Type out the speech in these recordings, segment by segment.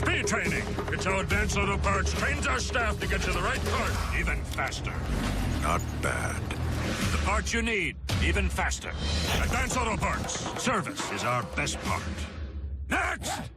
Speed training. It's how Advanced Auto Parts trains our staff to get you the right part even faster. Not bad. The parts you need, even faster. Advanced Auto Parts. Service is our best part. Next!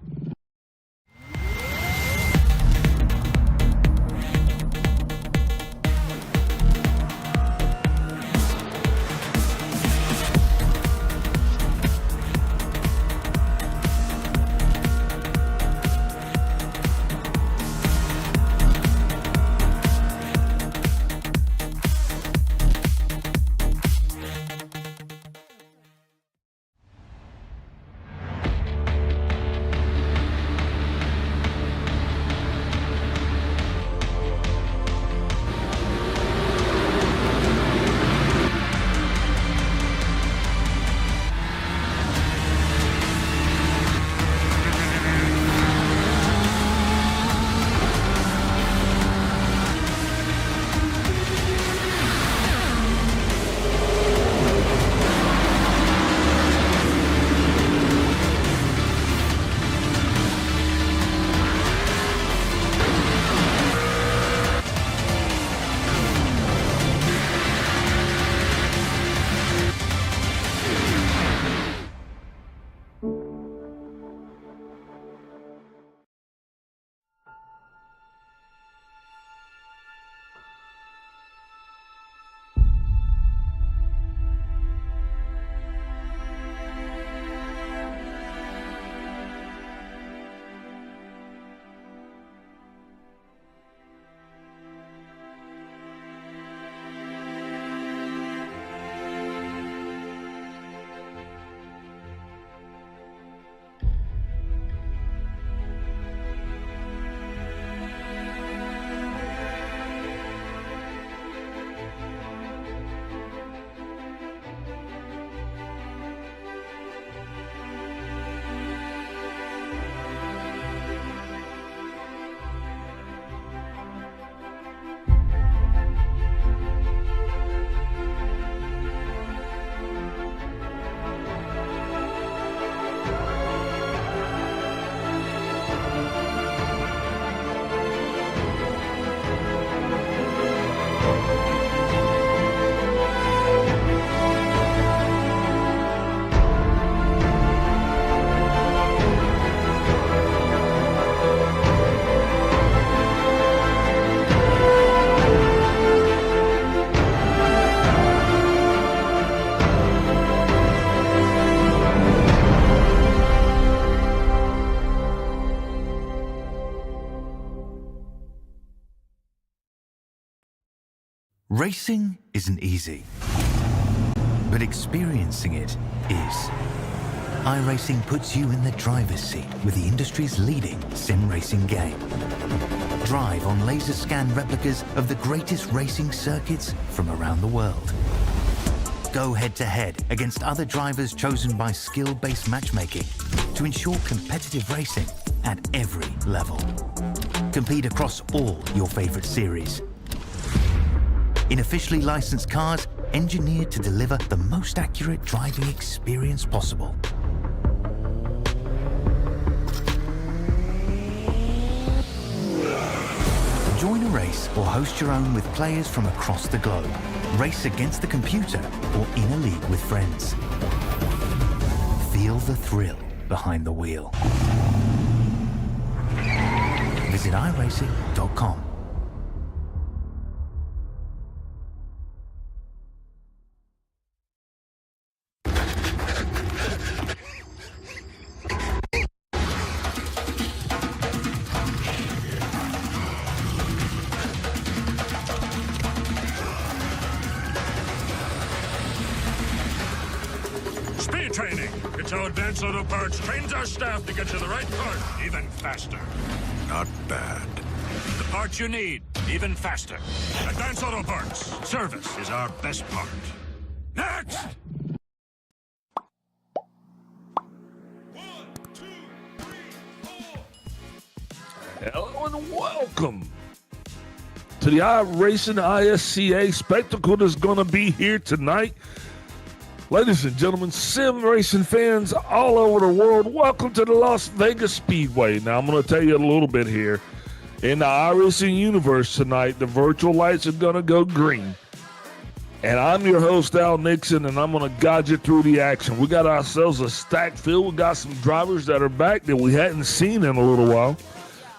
Racing isn't easy, but experiencing it is. iRacing puts you in the driver's seat with the industry's leading sim racing game. Drive on laser scan replicas of the greatest racing circuits from around the world. Go head-to-head against other drivers chosen by skill-based matchmaking to ensure competitive racing at every level. Compete across all your favorite series. In officially licensed cars engineered to deliver the most accurate driving experience possible. Join a race or host your own with players from across the globe. Race against the computer or in a league with friends. Feel the thrill behind the wheel. Visit iRacing.com. Speed training. It's how Advanced Auto Parts trains our staff to get you the right part even faster. Not bad. The parts you need, even faster. Advanced Auto Parts. Service is our best part. Next! Hello and welcome to the iRacing ISCA spectacle that's going to be here tonight. Ladies and gentlemen, sim racing fans all over the world, welcome to the Las Vegas Speedway. Now, I'm going to tell you a little bit here. In the iRacing universe tonight, the virtual lights are going to go green. And I'm your host, Al Nixon, and I'm going to guide you through the action. We got ourselves a stacked field. We got some drivers that are back that we hadn't seen in a little while.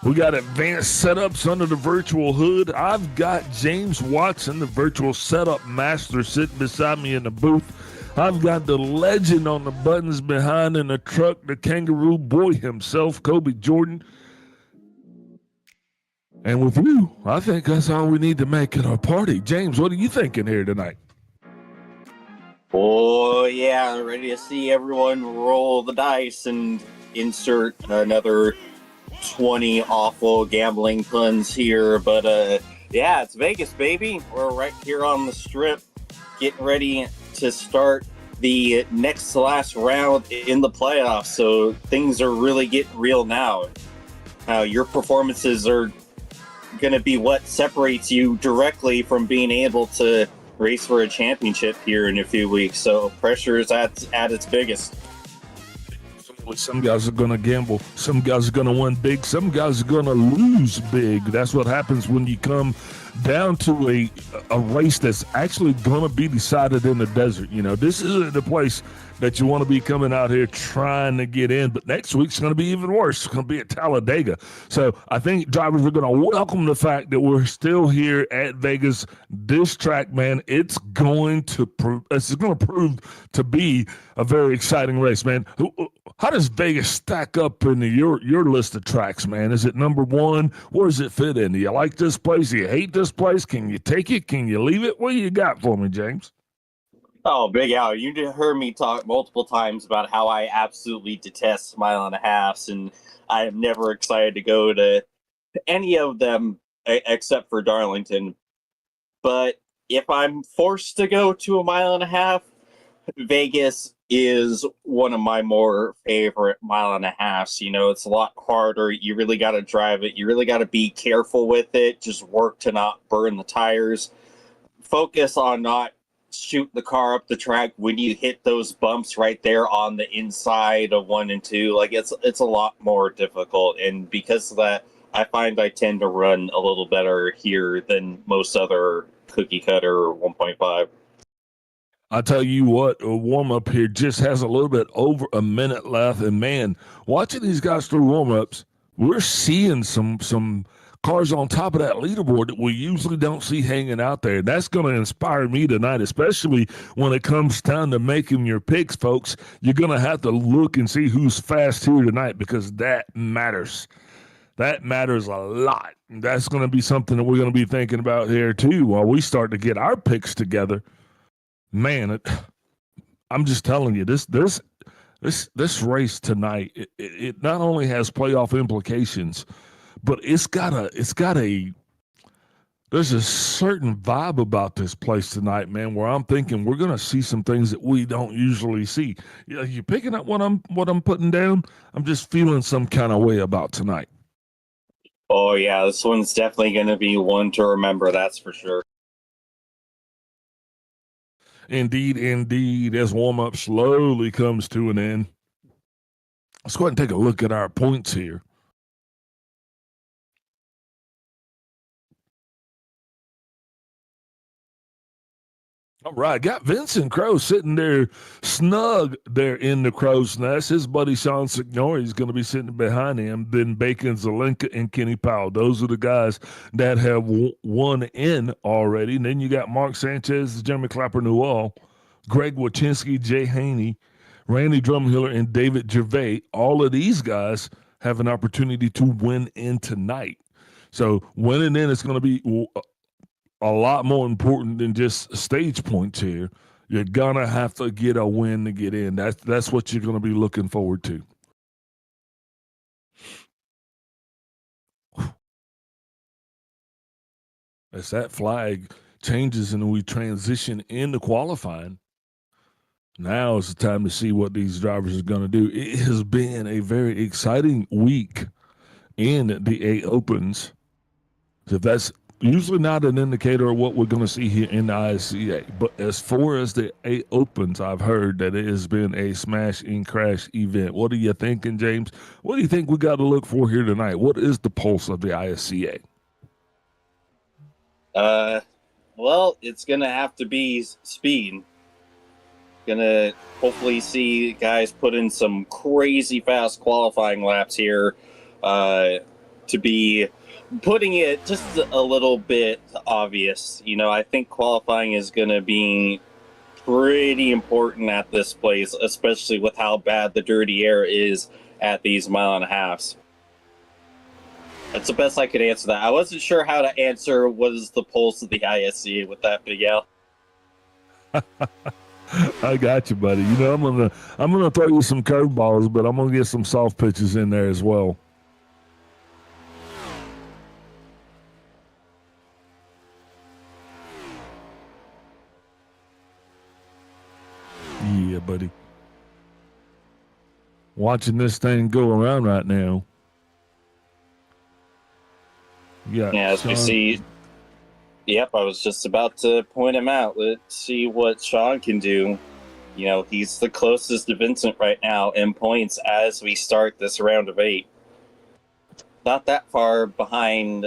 We got advanced setups under the virtual hood. I've got James Watson, the virtual setup master, sitting beside me in the booth. I've got the legend on the buttons behind in the truck, the kangaroo boy himself, Kobe Jordan. And with you, I think that's all we need to make it our party. James, what are you thinking here tonight? Oh, yeah, ready to see everyone roll the dice and insert another 20 awful gambling puns here. But, yeah, it's Vegas, baby. We're right here on the strip, getting ready to start the next to last round in the playoffs. So things are really getting real now. Your performances are going to be what separates you directly from being able to race for a championship here in a few weeks. So pressure is at its biggest. Some guys are going to gamble. Some guys are going to win big. Some guys are going to lose big. That's what happens when you come down to a race that's actually going to be decided in the desert. You know, this isn't the place that you want to be coming out here trying to get in. But next week's going to be even worse. It's going to be at Talladega. So I think drivers are going to welcome the fact that we're still here at Vegas. This track, man, it's going to prove to be a very exciting race, man. How does Vegas stack up in your list of tracks, man? Is it number one? Where does it fit in? Do you like this place? Do you hate this place? Can you take it? Can you leave it? What do you got for me, James? Oh, Big Al, you heard me talk multiple times about how I absolutely detest mile and a halves, and I am never excited to go to any of them except for Darlington. But if I'm forced to go to a mile and a half, Vegas is one of my more favorite mile and a halves. You know, it's a lot harder. You really got to drive it. You really got to be careful with it. Just work to not burn the tires. Focus on not shoot the car up the track when you hit those bumps right there on the inside of 1 and 2. Like it's a lot more difficult, and because of that, I find I tend to run a little better here than most other cookie cutter 1.5. I tell you what, a warm-up here just has a little bit over a minute left, and man, watching these guys through warm-ups, we're seeing some cars on top of that leaderboard that we usually don't see hanging out there. That's going to inspire me tonight, especially when it comes time to making your picks, folks. You're going to have to look and see who's fast here tonight, because that matters. That matters a lot. That's going to be something that we're going to be thinking about here too while we start to get our picks together. Man, I'm just telling you, this race tonight, it not only has playoff implications, but there's a certain vibe about this place tonight, man, where I'm thinking we're gonna see some things that we don't usually see. You picking up what I'm putting down? I'm just feeling some kind of way about tonight. Oh yeah, this one's definitely going to be one to remember. That's for sure. Indeed, indeed. As warm-up slowly comes to an end, let's go ahead and take a look at our points here. All right, got Vincent Crow sitting there snug there in the crow's nest. His buddy Sean Signori is going to be sitting behind him. Then Bacon, Zelenka, and Kenny Powell. Those are the guys that have won in already. And then you got Mark Sanchez, Jeremy Clapper Newell, Greg Wachinski, Jay Haney, Randy Drumhiller, and David Gervais. All of these guys have an opportunity to win in tonight. So winning in is going to be a lot more important than just stage points here. You're gonna have to get a win to get in. That's what you're gonna be looking forward to. As that flag changes and we transition into qualifying, now is the time to see what these drivers are gonna do. It has been a very exciting week in the A Opens. So that's usually not an indicator of what we're going to see here in the ISCA. But as far as the A Opens, I've heard that it has been a smash and crash event. What are you thinking, James? What do you think we got to look for here tonight? What is the pulse of the ISCA? Well, it's going to have to be speed. Going to hopefully see guys put in some crazy fast qualifying laps here to be putting it just a little bit obvious. You know, I think qualifying is going to be pretty important at this place, especially with how bad the dirty air is at these mile and a halves. That's the best I could answer that. I wasn't sure how to answer what is the pulse of the ISCA with that, Big Al. I got you, buddy. You know, I'm gonna throw you some curveballs, but I'm gonna get some soft pitches in there as well. Yeah, buddy. Watching this thing go around right now. Yeah, as we see. Yep, I was just about to point him out. Let's see what Sean can do. You know, he's the closest to Vincent right now in points as we start this round of 8. Not that far behind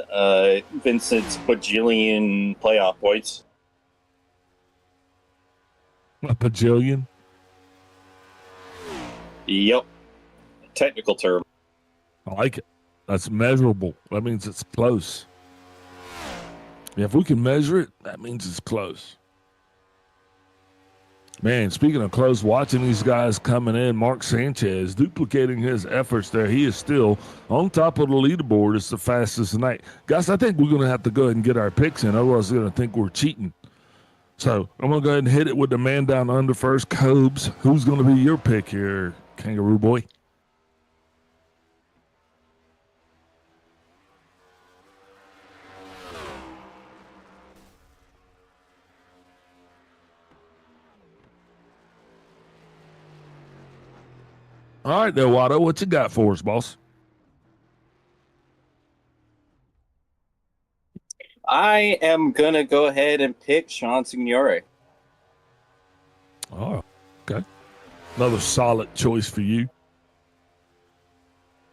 Vincent's bajillion playoff points. A bajillion? Yep. Technical term. I like it. That's measurable. That means it's close. Yeah, if we can measure it, that means it's close. Man, speaking of close, watching these guys coming in, Mark Sanchez duplicating his efforts there. He is still on top of the leaderboard. It's the fastest tonight. Guys, I think we're going to have to go ahead and get our picks in. Otherwise, they're going to think we're cheating. So I'm going to go ahead and hit it with the man down under first, Cobes. Who's going to be your pick here, Kangaroo Boy? All right, there, Watto. What you got for us, boss? I am going to go ahead and pick Sean Signore. Oh, okay. Another solid choice for you.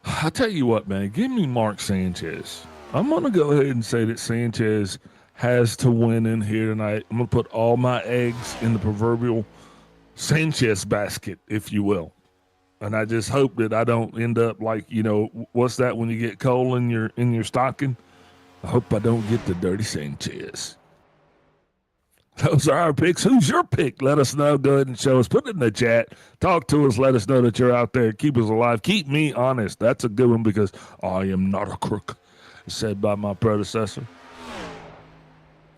I tell you what, man. Give me Mark Sanchez. I'm going to go ahead and say that Sanchez has to win in here tonight. I'm going to put all my eggs in the proverbial Sanchez basket, if you will. And I just hope that I don't end up like, you know, what's that when you get coal in your stocking? I hope I don't get the dirty Sanchez. Those are our picks. Who's your pick? Let us know. Go ahead and show us. Put it in the chat. Talk to us. Let us know that you're out there. Keep us alive. Keep me honest. That's a good one because I am not a crook, said by my predecessor.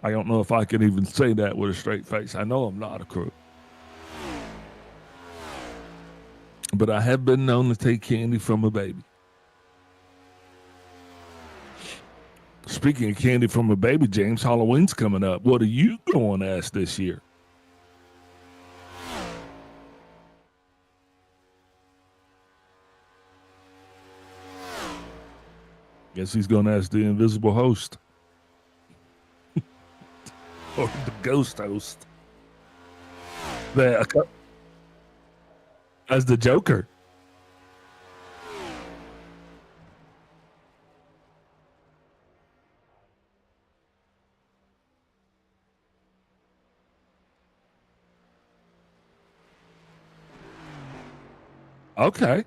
I don't know if I can even say that with a straight face. I know I'm not a crook. But I have been known to take candy from a baby. Speaking of candy from a baby, James, Halloween's coming up. What are you going to ask this year? Guess he's going to ask the invisible host. Or the ghost host. As the Joker. Okay.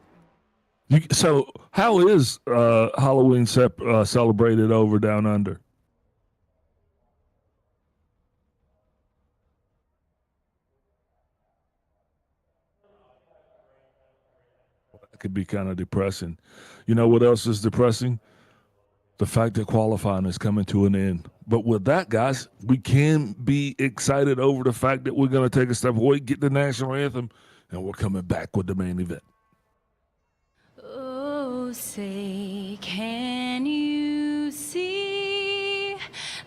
So how is Halloween celebrated over down under? That could be kind of depressing. You know what else is depressing? The fact that qualifying is coming to an end. But with that, guys, we can be excited over the fact that we're going to take a step away, get the national anthem, and we're coming back with the main event. Oh, say, can you see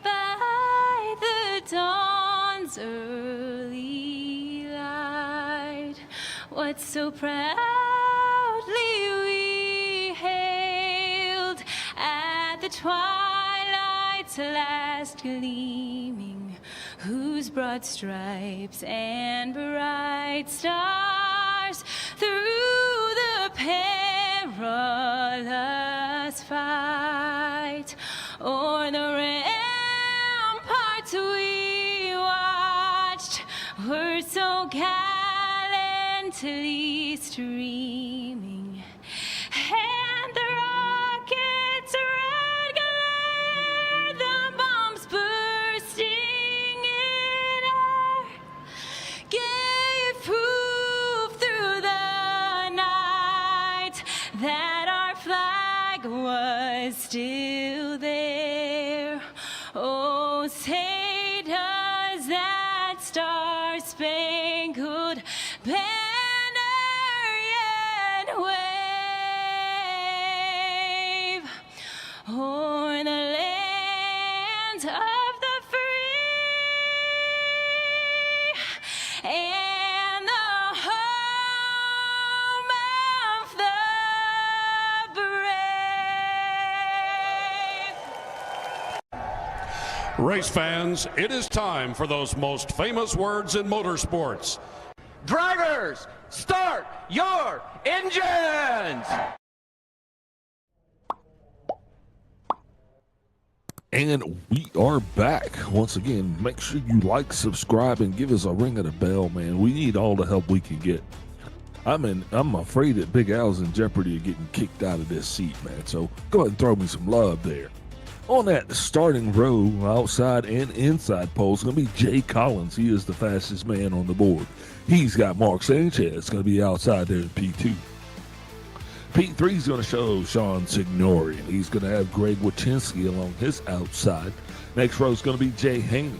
by the dawn's early light what so proudly we hailed at the twilight's last gleaming, whose broad stripes and bright stars through the perilous fight o'er the ramparts we watched were so gallantly streaming, and the rockets' red glare, the bombs bursting in air, gave proof through the night that our flag was still there. Oh, say does that star-spangled banner yet wave o'er the land of the free and the home of the brave. Race fans, it is time for those most famous words in motorsports. Drivers, start your engines! And we are back. Once again, make sure you like, subscribe, and give us a ring of the bell, man. We need all the help we can get. I'm afraid that Big Al's in jeopardy of getting kicked out of this seat, man. So go ahead and throw me some love there. On that starting row, outside and inside pole, is going to be Jay Collins. He is the fastest man on the board. He's got Mark Sanchez going to be outside there in P2. P3 is going to show Sean Signori. He's going to have Greg Wachinski along his outside. Next row is going to be Jay Haney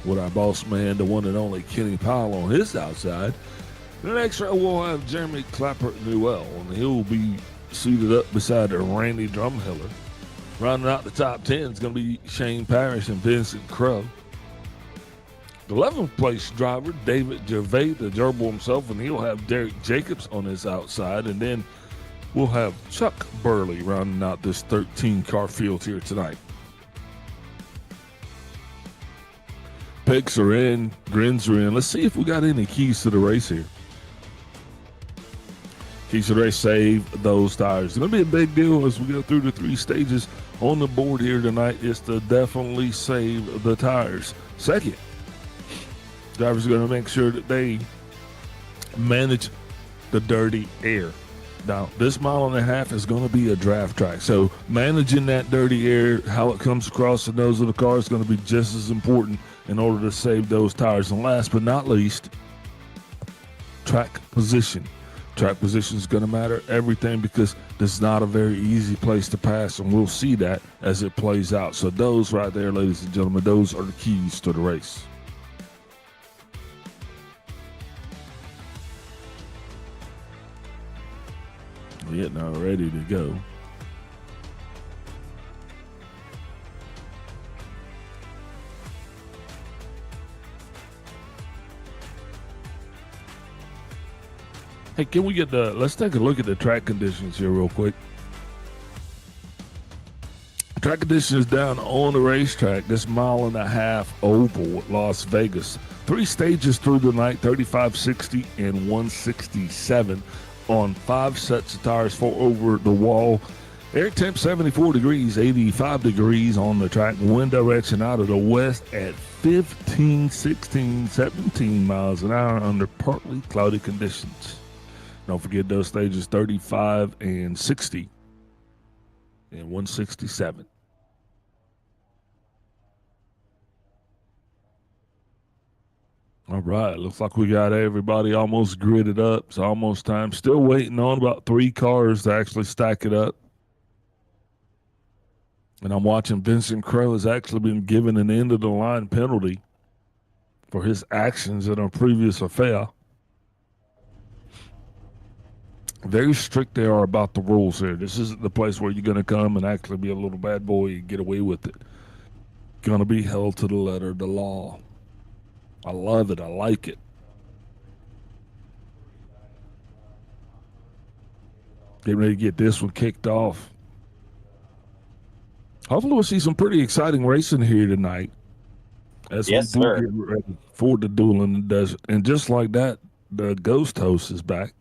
with our boss man, the one and only Kenny Powell, on his outside. The next row we'll have Jeremy Clapper Newell, and he'll be suited up beside Randy Drumhiller. Rounding out the top 10 is going to be Shane Parrish and Vincent Crow. The 11th place driver, David Gervais, the gerbil himself, and he'll have Derek Jacobs on his outside. And then we'll have Chuck Burley rounding out this 13-car field here tonight. Picks are in, grins are in. Let's see if we got any keys to the race here. Keys to the race, save those tires. It's going to be a big deal as we go through the 3 stages on the board here tonight, is to definitely save the tires. Second, drivers are going to make sure that they manage the dirty air. Now, this 1.5 miles is going to be a draft track, so managing that dirty air, how it comes across the nose of the car, is going to be just as important in order to save those tires. And last but not least, track position. Track position is going to matter everything, because this is not a very easy place to pass, and we'll see that as it plays out. So those right there, ladies and gentlemen, those are the keys to the race. We're getting all ready to go. Hey, can we get let's take a look at the track conditions here real quick. Track conditions down on the racetrack, this 1.5 mile oval at Las Vegas. 3 stages through the night, 35, 60, and 167 on 5 sets of tires, 4 over the wall. Air temp 74 degrees, 85 degrees on the track. Wind direction out of the west at 15, 16, 17 miles an hour under partly cloudy conditions. Don't forget those stages 35 and 60 and 167. All right, looks like we got everybody almost gridded up. It's almost time. Still waiting on about 3 cars to actually stack it up. And I'm watching Vincent Crowe has actually been given an end-of-the-line penalty for his actions in a previous affair. Very strict they are about the rules here. This isn't the place where you're going to come and actually be a little bad boy and get away with it. Going to be held to the letter of the law. I love it. I like it. Getting ready to get this one kicked off. Hopefully we'll see some pretty exciting racing here tonight. As Yes, we do sir. get ready for the duel in the desert. And just like that, the ghost host is back.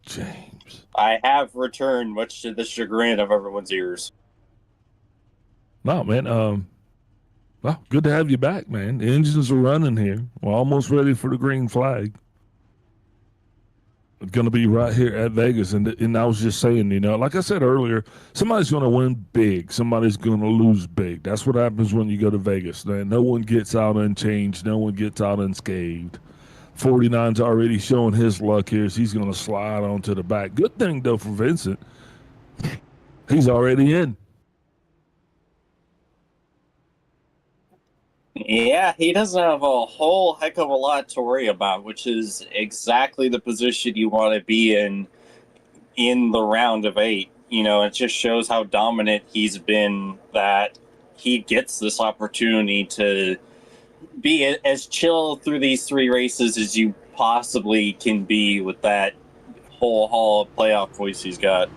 James. I have returned, much to the chagrin of everyone's ears. No, man. Well, good to have you back, man. The engines are running here. We're almost ready for the green flag. It's going to be right here at Vegas. And I was just saying, you know, like I said earlier, somebody's going to win big. Somebody's going to lose big. That's what happens when you go to Vegas. No one gets out unchanged. No one gets out unscathed. 49's already showing his luck here. So he's going to slide onto the back. Good thing, though, for Vincent. He's already in. Yeah, he doesn't have a whole heck of a lot to worry about, which is exactly the position you want to be in the round of 8. You know, it just shows how dominant he's been that he gets this opportunity to be as chill through these 3 races as you possibly can be with that whole haul of playoff voice he's got.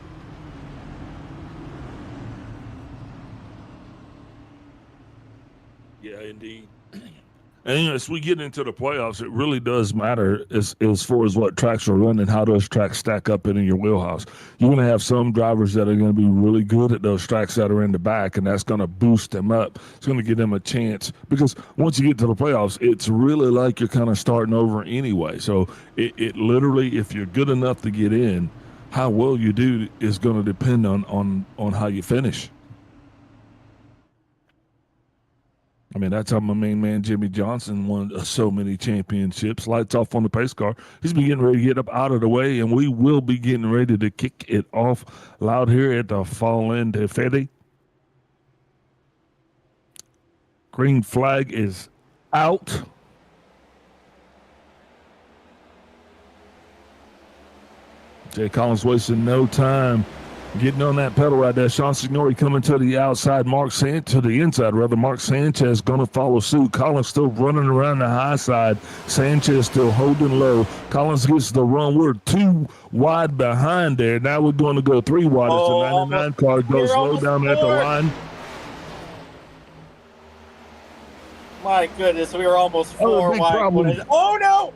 Yeah, indeed. And as we get into the playoffs, it really does matter as far as what tracks are running, how those tracks stack up in your wheelhouse. You're going to have some drivers that are going to be really good at those tracks that are in the back, and that's going to boost them up. It's going to give them a chance because once you get to the playoffs, it's really like you're kind of starting over anyway. So it literally, if you're good enough to get in, how well you do is going to depend on how you finish. I mean, that's how my main man, Jimmy Johnson, won so many championships. Lights off on the pace car. He's been getting ready to get up out of the way, and we will be getting ready to kick it off loud here at the Fall End Fede. Green flag is out. Jay Collins wasting no time getting on that pedal right there. Sean Signori coming to the outside. To the inside, rather. Mark Sanchez going to follow suit. Collins still running around the high side. Sanchez still holding low. Collins gets the run. We're 2 wide behind there. Now we're going to go 3 wide. It's a 99 car. Goes low down at the line. My goodness, we were almost 4 big wide. problem. Oh, no!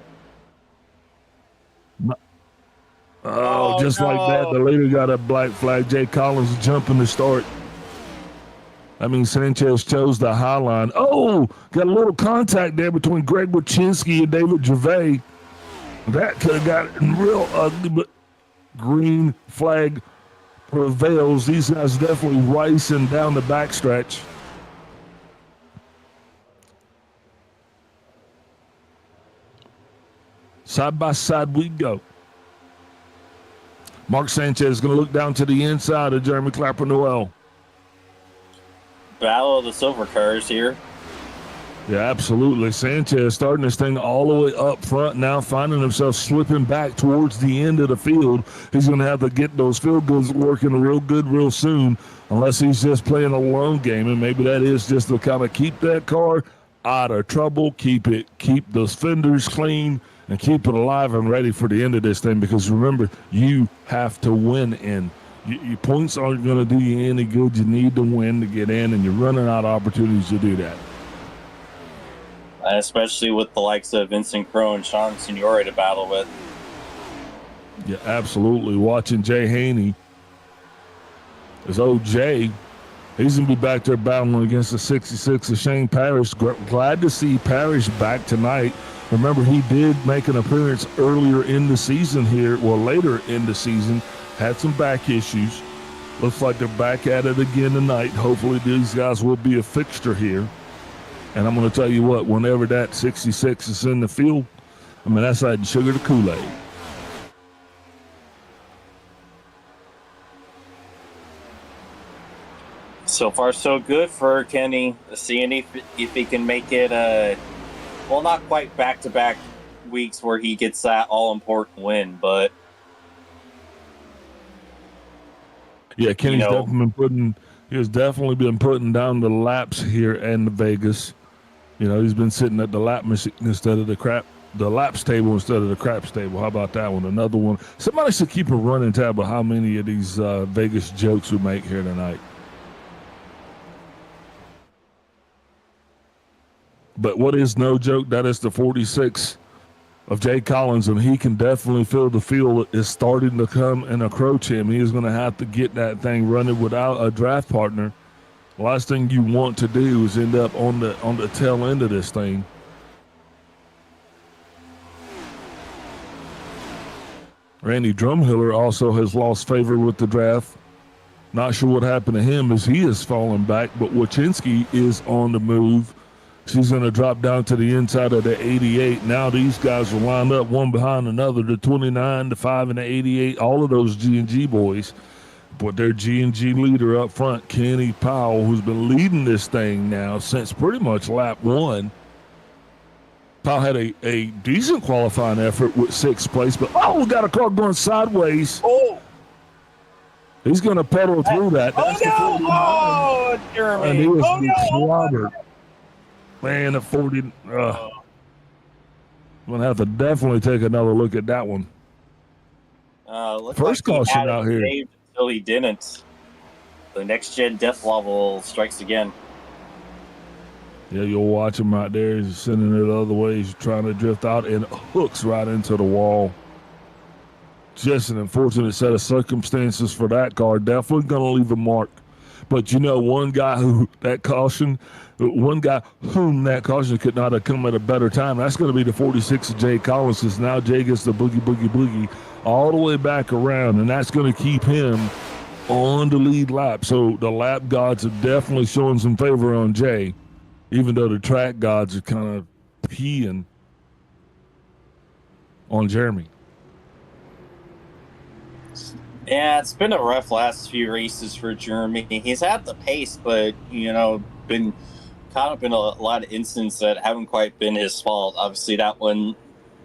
Oh, just like that, the leader got a black flag. Jay Collins jumping to start. I mean, Sanchez chose the high line. Oh, got a little contact there between Greg Wachinski and David Gervais. That could have gotten real ugly, but green flag prevails. These guys definitely racing down the backstretch. Side by side we go. Mark Sanchez is going to look down to the inside of Jeremy Clapper Noel. Battle of the silver cars here. Yeah, absolutely. Sanchez starting this thing all the way up front now, finding himself slipping back towards the end of the field. He's going to have to get those field goals working real good real soon, unless he's just playing a lone game, and maybe that is just to kind of keep that car out of trouble, keep those fenders clean, and keep it alive and ready for the end of this thing, because remember, you have to win in. Your points aren't going to do you any good. You need to win to get in, and you're running out of opportunities to do that. especially with the likes of Vincent Crowe and Sean Signore to battle with. Yeah, absolutely. Watching Jay Haney, his old Jay, he's going to be back there battling against the 66 of Shane Parrish. Glad to see Parrish back tonight. Remember, he did make an appearance earlier in the season here, well, later in the season, had some back issues. Looks like they're back at it again tonight. Hopefully these guys will be a fixture here. And I'm going to tell you what, whenever that 66 is in the field, I mean, that's adding sugar to Kool-Aid. So far, so good for Kenny. Seeing if he can make it, well, not quite back-to-back weeks where he gets that all-important win, but yeah, Kenny's definitely been putting down the laps here in Vegas. You know, he's been sitting at the lap machine instead of the laps table instead of the craps table. How about that one? Another one. Somebody should keep a running tab of how many of these Vegas jokes we make here tonight. But what is no joke, that is the 46 of Jay Collins, and he can definitely feel the field is starting to come and approach him. He is going to have to get that thing running without a draft partner. The last thing you want to do is end up on the tail end of this thing. Randy Drumhiller also has lost favor with the draft. Not sure what happened to him as he has fallen back, but Wachinski is on the move. She's going to drop down to the inside of the 88. Now these guys are lined up one behind another, the 29, the 5, and the 88, all of those G&G boys. But their G&G leader up front, Kenny Powell, who's been leading this thing now since pretty much lap one. Powell had a decent qualifying effort with 6th place, but we got a car going sideways. oh, He's going to pedal through that. That's Jeremy! and he was clobbered. Man, at 40, going to have to definitely take another look at that one. First like caution out here. Until he didn't. The next gen death level strikes again. Yeah, you'll watch him right there. He's sending it the other way. He's trying to drift out and hooks right into the wall. Just an unfortunate set of circumstances for that car. Definitely going to leave a mark. But you know, one guy whom that caution could not have come at a better time. That's going to be the 46 of Jay Collins, because now Jay gets the boogie all the way back around, and that's going to keep him on the lead lap. So the lap gods are definitely showing some favor on Jay, even though the track gods are kind of peeing on Jeremy. Yeah, it's been a rough last few races for Jeremy. He's had the pace, but, been caught up in a lot of instances that haven't quite been his fault. Obviously, that one,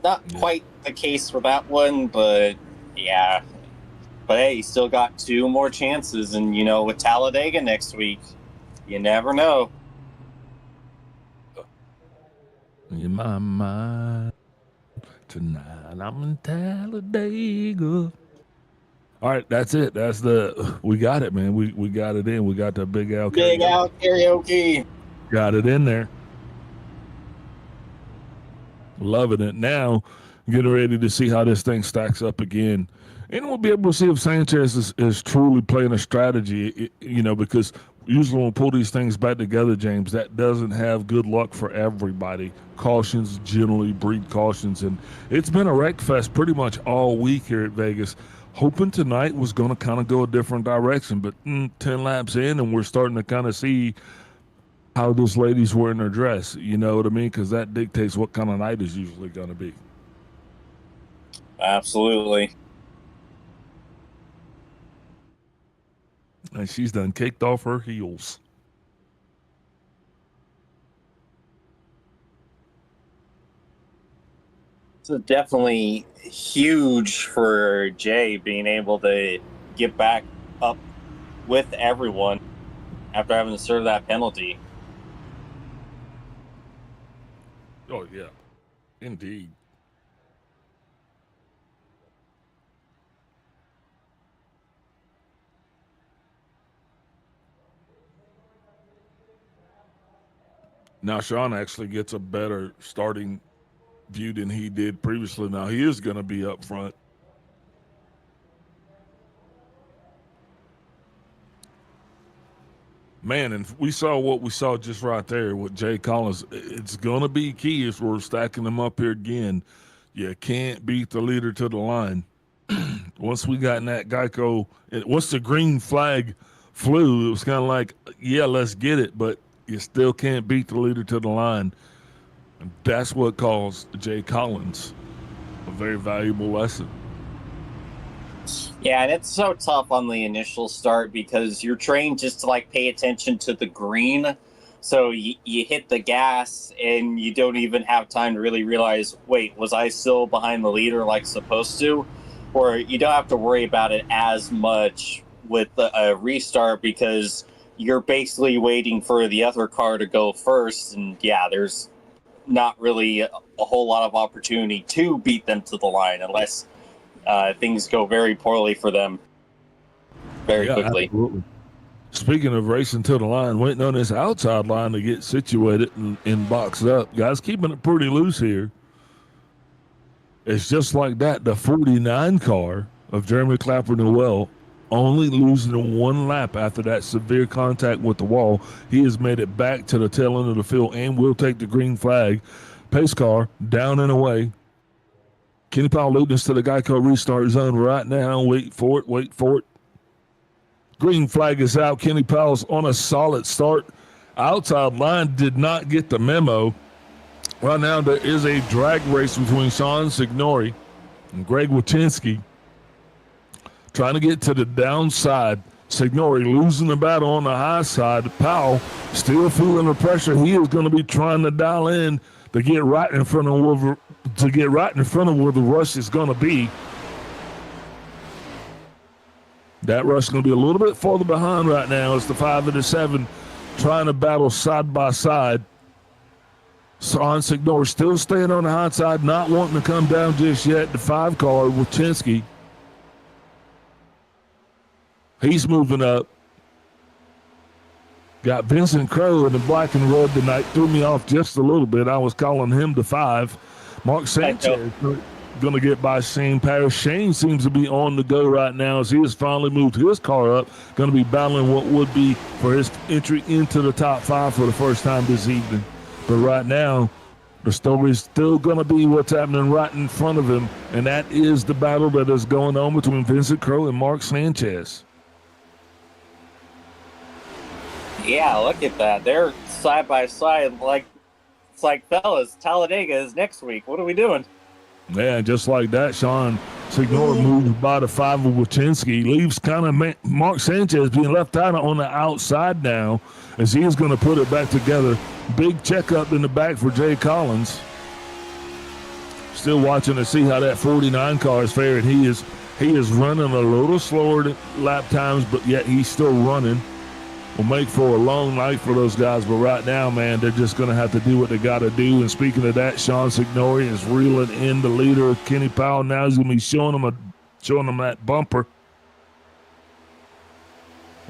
not quite the case for that one, but yeah. But hey, he still got 2 more chances, and, with Talladega next week, you never know. In my mind, tonight I'm in Talladega. All right, that's it. We got it, man. We got it in. We got the Big Al Big Al karaoke. Got it in there. Loving it. Now, getting ready to see how this thing stacks up again. And we'll be able to see if Sanchez is truly playing a strategy, because usually when we pull these things back together, James, that doesn't have good luck for everybody. Cautions generally breed cautions. And it's been a wreck fest pretty much all week here at Vegas. Hoping tonight was going to kind of go a different direction, but 10 laps in, and we're starting to kind of see how this lady's wearing her dress. You know what I mean? Because that dictates what kind of night is usually going to be. Absolutely. And she's done kicked off her heels. So definitely huge for Jay being able to get back up with everyone after having to serve that penalty. Oh, yeah. Indeed. Now Sean actually gets a better starting view than he did previously. Now he is going to be up front. Man, and we saw what we saw just right there with Jay Collins. It's going to be key as we're stacking them up here again. You can't beat the leader to the line. Once we got in that Geico, once the green flag flew, it was kind of like, yeah, let's get it, but you still can't beat the leader to the line. And that's what caused Jay Collins a very valuable lesson. Yeah, and it's so tough on the initial start because you're trained just to like pay attention to the green. So you hit the gas and you don't even have time to really realize, wait, was I still behind the leader like supposed to? Or you don't have to worry about it as much with a restart because you're basically waiting for the other car to go first. And yeah, there's not really a whole lot of opportunity to beat them to the line unless things go very poorly for them very quickly. Absolutely. Speaking of racing to the line, waiting on this outside line to get situated and boxed up. Guys, keeping it pretty loose here. It's just like that. The 49 car of Jeremy Clapper Newell only losing one lap after that severe contact with the wall. He has made it back to the tail end of the field and will take the green flag. Pace car down and away. Kenny Powell leading us to the Geico restart zone right now. Wait for it. Green flag is out. Kenny Powell's on a solid start. Outside line did not get the memo. Right now there is a drag race between Sean Signori and Greg Wachinski. Trying to get to the downside. Signori losing the battle on the high side. Powell still feeling the pressure. He is going to be trying to dial in to get right in front of where the rush is going to be. That rush is going to be a little bit farther behind right now. It's the 5 and the 7 trying to battle side by side. Sean Signori still staying on the high side, not wanting to come down just yet. The 5 car, Wachinski. He's moving up. Got Vincent Crowe in the black and red tonight. Threw me off just a little bit. I was calling him the 5. Mark Sanchez going to get by Shane Parrish. Shane seems to be on the go right now as he has finally moved his car up. Going to be battling what would be for his entry into the top 5 for the first time this evening. But right now, the story is still going to be what's happening right in front of him, and that is the battle that is going on between Vincent Crowe and Mark Sanchez. Yeah, look at that. They're side by side. It's like, fellas, Talladega is next week. What are we doing? Yeah, just like that, Sean Signori moves by the 5 of Wachinski. Leaves kind of Mark Sanchez being left out on the outside now as he is going to put it back together. Big checkup in the back for Jay Collins. Still watching to see how that 49 car is faring. He is running a little slower than lap times, but yet he's still running. Will make for a long night for those guys, but right now, man, they're just going to have to do what they got to do. And speaking of that, Sean Signori is reeling in the leader, Kenny Powell. Now he's going to be showing them that bumper.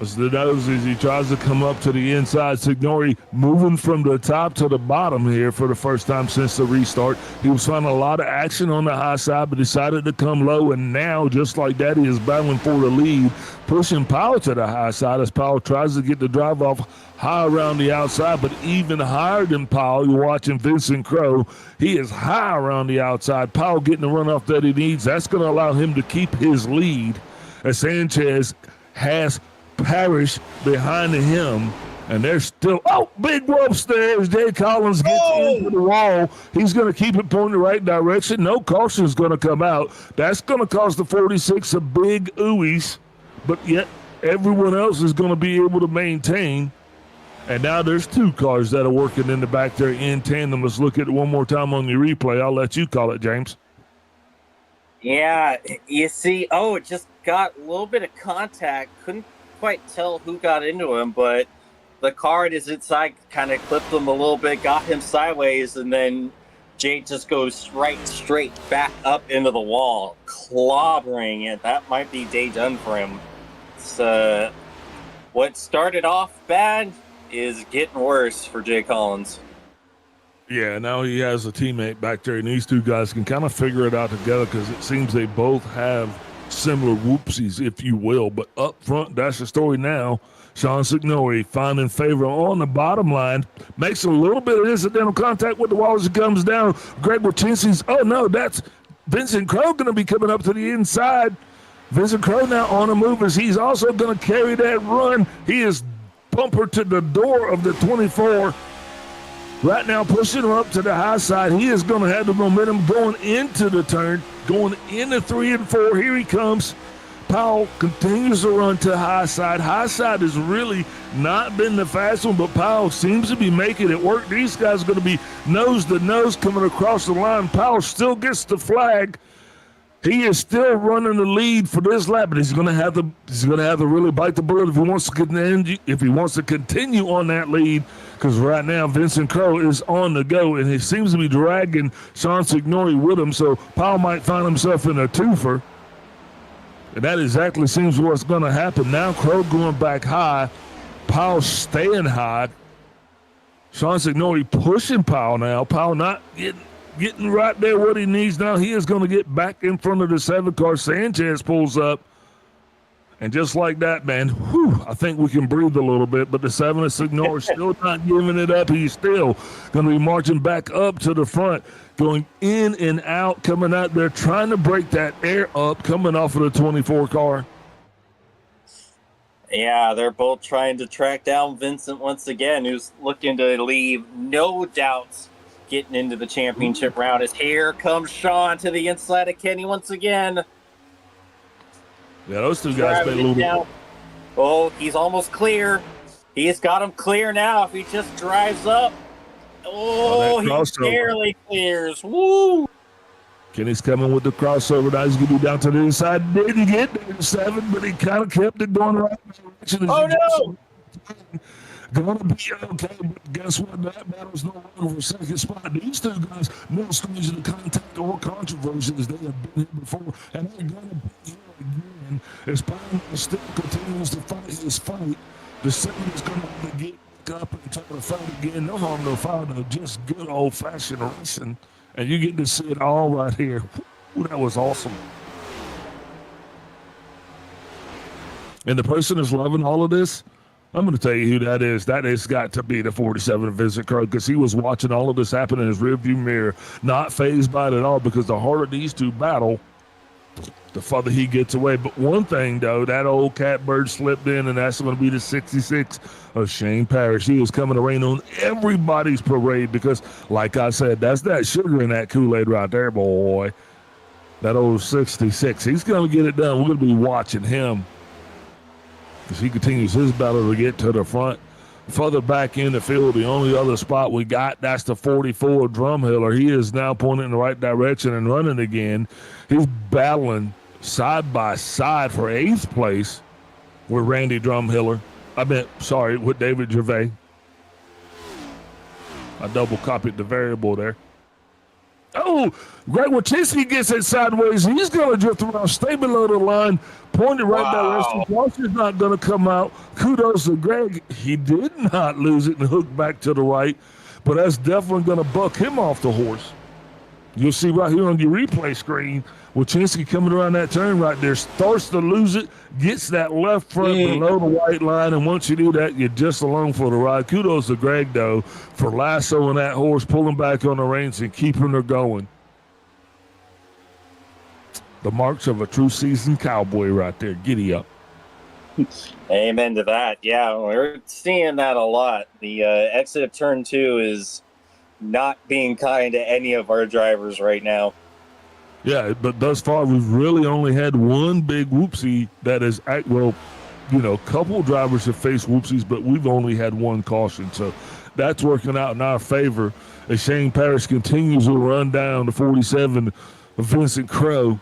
As the nose as he tries to come up to the inside. Signori moving from the top to the bottom here for the first time since the restart. He was finding a lot of action on the high side, but decided to come low. And now, just like that, he is battling for the lead, pushing Powell to the high side as Powell tries to get the drive off high around the outside. But even higher than Powell, you're watching Vincent Crowe. He is high around the outside. Powell getting the runoff that he needs. That's going to allow him to keep his lead as Sanchez has Parrish behind him, and they're still big whoop stairs. Jay Collins gets into the wall. He's going to keep it pointing the right direction. No caution is going to come out. That's going to cost the 46 a big oohies, but yet everyone else is going to be able to maintain. And now there's 2 cars that are working in the back there in tandem. Let's look at it one more time on the replay. I'll let you call it, James. Yeah, you see, it just got a little bit of contact. Couldn't quite tell who got into him, but the car at his inside kind of clipped him a little bit, got him sideways, and then Jay just goes straight back up into the wall, clobbering it. That might be day done for him. What started off bad is getting worse for Jay Collins. Yeah, now he has a teammate back there, and these two guys can kind of figure it out together because it seems they both have similar whoopsies, if you will. But up front, that's the story now. Sean Signori finding favor on the bottom line, makes a little bit of incidental contact with the wall as it comes down. Greg Bertinski's, oh no, that's Vincent Crowe going to be coming up to the inside. Vincent Crowe now on the move as he's also going to carry that run. He is bumper to the door of the 24. Right now, pushing him up to the high side. He is going to have the momentum going into the turn, going into 3 and 4. Here he comes. Powell continues to run to high side. High side has really not been the fast one, but Powell seems to be making it work. These guys are going to be nose to nose coming across the line. Powell still gets the flag. He is still running the lead for this lap, but he's going to have to really bite the bullet if he wants to continue on that lead. Because right now Vincent Crowe is on the go, and he seems to be dragging Sean Signori with him. So Powell might find himself in a twofer, and that exactly seems what's going to happen. Now Crowe going back high, Powell staying high. Sean Signori pushing Powell now. Powell not getting right there what he needs now. He is going to get back in front of the 7 car. Sanchez pulls up. And just like that, man, I think we can breathe a little bit. But the 7 of Signor still not giving it up. He's still going to be marching back up to the front, going in and out, coming out there, trying to break that air up, coming off of the 24 car. Yeah, they're both trying to track down Vincent once again, who's looking to leave no doubts getting into the championship round. As here comes Sean to the inside of Kenny once again. Yeah, those two guys play a little bit. Oh, he's almost clear. He's got him clear now if he just drives up. Oh, he barely clears. Woo! Kenny's coming with the crossover. Now he's going to be down to the inside. Didn't get there to 7, but he kind of kept it going right direction. Oh, no! Going to be okay, but guess what? That battle's no longer for second spot. These two guys, no stage of the contact or controversy as they have been here before, and they're going to be here again as Powell still continues to fight his fight. The 7 is going to have to get back up and try to fight again. No harm, no foul, no, just good old-fashioned racing, and you get to see it all right here. Ooh, that was awesome. And the person that's loving all of this, I'm going to tell you who that is. That has got to be the 47 Vincent Crowe, because he was watching all of this happen in his rearview mirror, not fazed by it at all, because the harder these two battle, the further he gets away. But one thing, though, that old catbird slipped in, and that's going to be the 66 of Shane Parrish. He is coming to rain on everybody's parade because, like I said, that's that sugar in that Kool-Aid right there, boy. That old 66. He's going to get it done. We're going to be watching him as he continues his battle to get to the front. Further back in the field, the only other spot we got, that's the 44 Drumhiller. He is now pointing in the right direction and running again. He's battling side by side for 8th place with Randy Drumhiller. With David Gervais. I double copied the variable there. Oh, Greg Bertinski gets it sideways. He's going to drift around, stay below the line, point it right direction. Walsh's not going to come out. Kudos to Greg. He did not lose it and hook back to the right, but that's definitely going to buck him off the horse. You'll see right here on your replay screen, Bertinski coming around that turn right there, starts to lose it, gets that left front below the white line, and once you do that, you're just along for the ride. Kudos to Greg, though, for lassoing that horse, pulling back on the reins, and keeping her going. The marks of a true seasoned cowboy right there. Giddy up. Amen to that. Yeah, we're seeing that a lot. The exit of turn 2 is not being kind to any of our drivers right now. Yeah, but thus far, we've really only had one big whoopsie that is, a couple drivers have faced whoopsies, but we've only had one caution. So that's working out in our favor as Shane Parrish continues to run down the 47 of Vincent Crowe.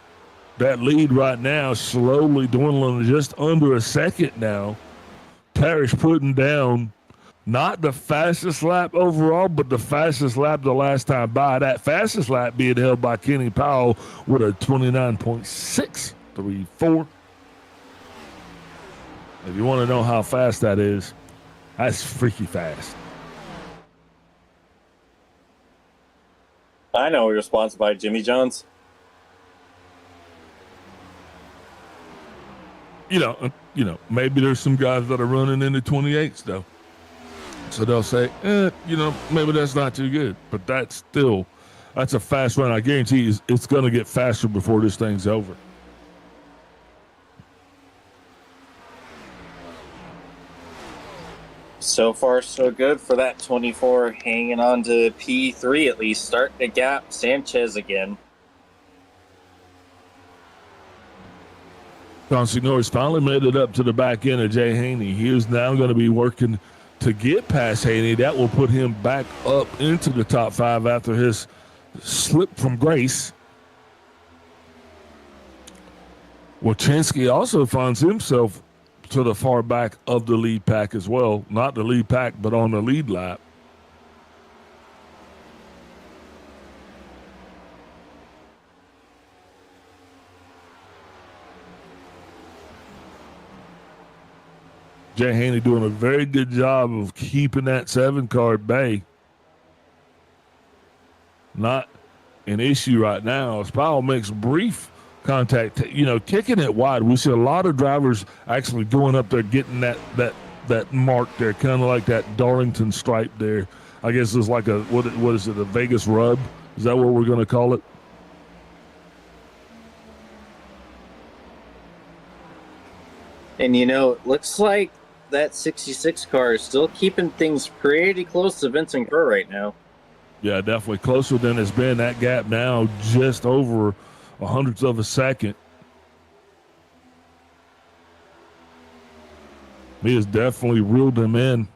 That lead right now slowly dwindling to just under a second now. Parrish putting down not the fastest lap overall, but the fastest lap the last time by. That fastest lap being held by Kenny Powell with a 29.634. If you want to know how fast that is, that's freaky fast. I know we were sponsored by Jimmy John's. Maybe there's some guys that are running into 28s though. So they'll say, maybe that's not too good, but that's a fast run. I guarantee you it's going to get faster before this thing's over. So far, so good for that 24, hanging on to P3 at least, starting to gap Sanchez again. Chauncey Norris finally made it up to the back end of Jay Haney. He is now going to be working to get past Haney. That will put him back up into the top 5 after his slip from grace. Wachinski also finds himself to the far back of the lead pack as well. Not the lead pack, but on the lead lap. Jay Haney doing a very good job of keeping that 7 car at bay. Not an issue right now. As Powell makes brief contact, kicking it wide. We see a lot of drivers actually going up there, getting that mark there, kind of like that Darlington stripe there. I guess it's like what is it, a Vegas rub? Is that what we're going to call it? And it looks like that 66 car is still keeping things pretty close to Vincent Kerr right now. Yeah, definitely closer than it's been. That gap now just over a hundredth of a second. He has definitely reeled him in.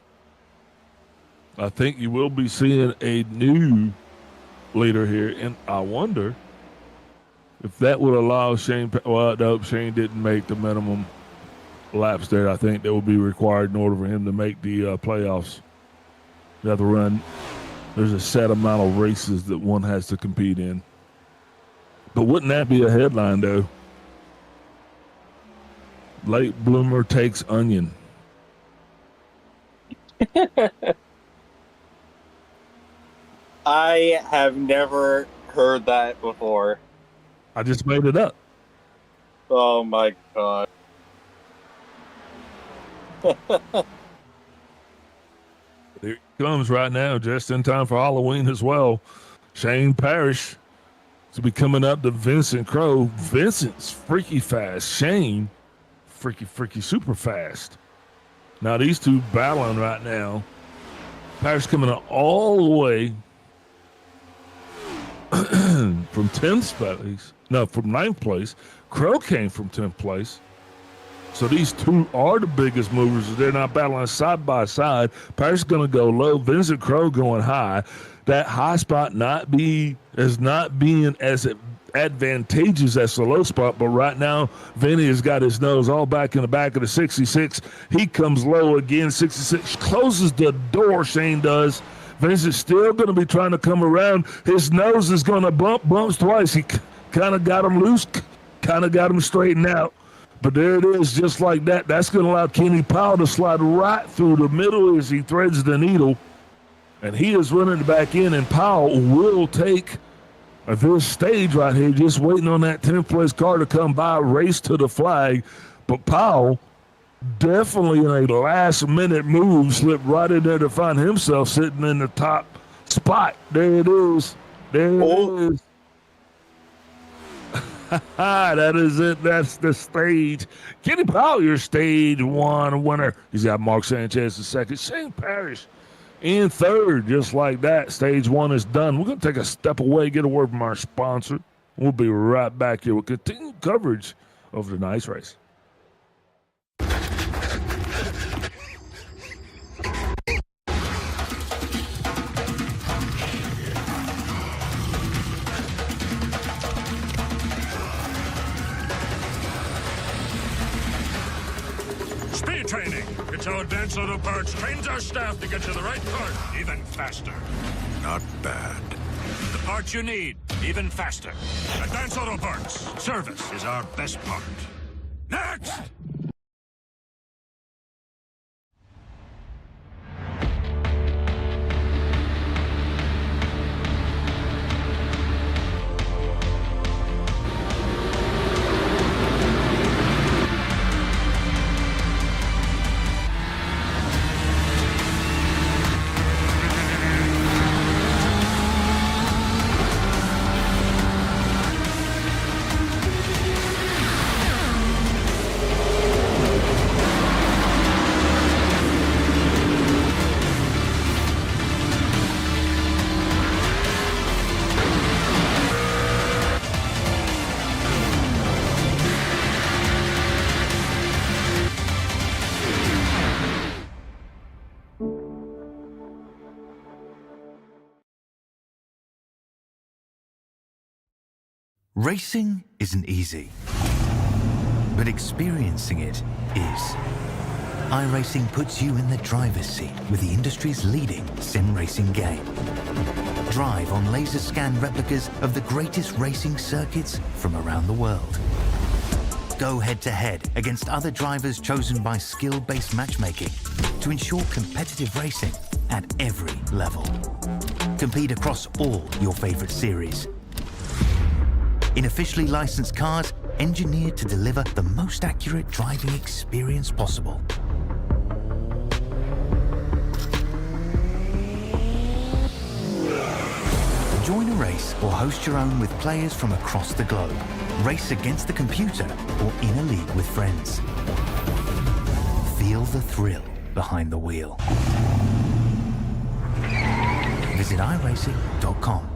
I think you will be seeing a new leader here, and I wonder if that would allow Shane. Well, no, Shane didn't make the minimum laps there. I think that will be required in order for him to make the playoffs. You have to run. There's a set amount of races that one has to compete in. But wouldn't that be a headline, though? Late bloomer takes onion. I have never heard that before. I just made it up. Oh my god. Here he comes right now, just in time for Halloween as well. Shane Parrish to be coming up to Vincent Crow. Vincent's freaky fast. Shane, freaky super fast. Now these two battling right now. Parrish coming up all the way from 10th place. No, from 9th place. Crow came from 10th place. So these two are the biggest movers. They're not battling side by side. Parrish is going to go low. Vincent Crow going high. That high spot not being as advantageous as the low spot, but right now Vinny has got his nose all back in the back of the 66. He comes low again. 66 closes the door. Shane does. Vincent's still going to be trying to come around. His nose is going to bumps twice. He kind of got him loose, kind of got him straightened out. But there it is, just like that. That's going to allow Kenny Powell to slide right through the middle as he threads the needle. And he is running back in, and Powell will take this stage right here, just waiting on that 10th place car to come by, race to the flag. But Powell, definitely in a last-minute move, slipped right in there to find himself sitting in the top spot. There it is. There it is. That is it. That's the stage. Kenny Powell, your stage 1 winner. He's got Mark Sanchez in second. Shane Parrish in third. Just like that, stage 1 is done. We're going to take a step away, get a word from our sponsor. We'll be right back here with continued coverage of the nice race. Speed training. It's how Advanced Auto Parts trains our staff to get you the right part even faster. Not bad. The parts you need even faster. Advanced Auto Parts. Service is our best part. Next! Racing isn't easy, but experiencing it is. iRacing puts you in the driver's seat with the industry's leading sim racing game. Drive on laser scan replicas of the greatest racing circuits from around the world. Go head-to-head against other drivers chosen by skill-based matchmaking to ensure competitive racing at every level. Compete across all your favorite series. In officially licensed cars, engineered to deliver the most accurate driving experience possible. Join a race or host your own with players from across the globe. Race against the computer or in a league with friends. Feel the thrill behind the wheel. Visit iRacing.com.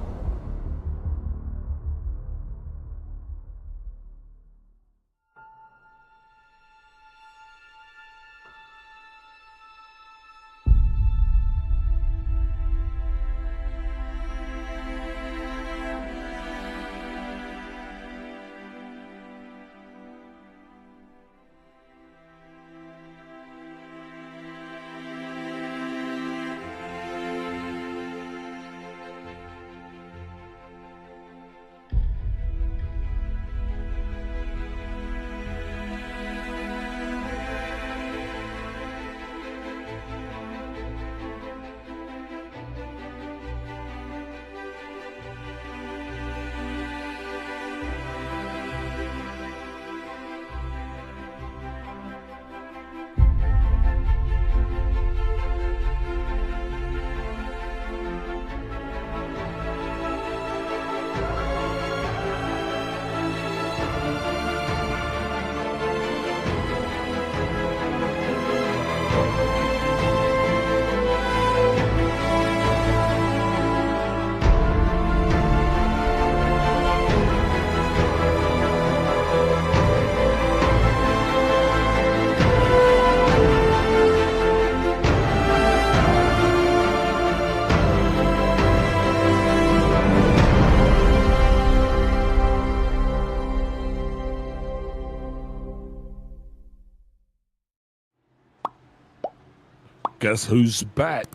Guess who's back?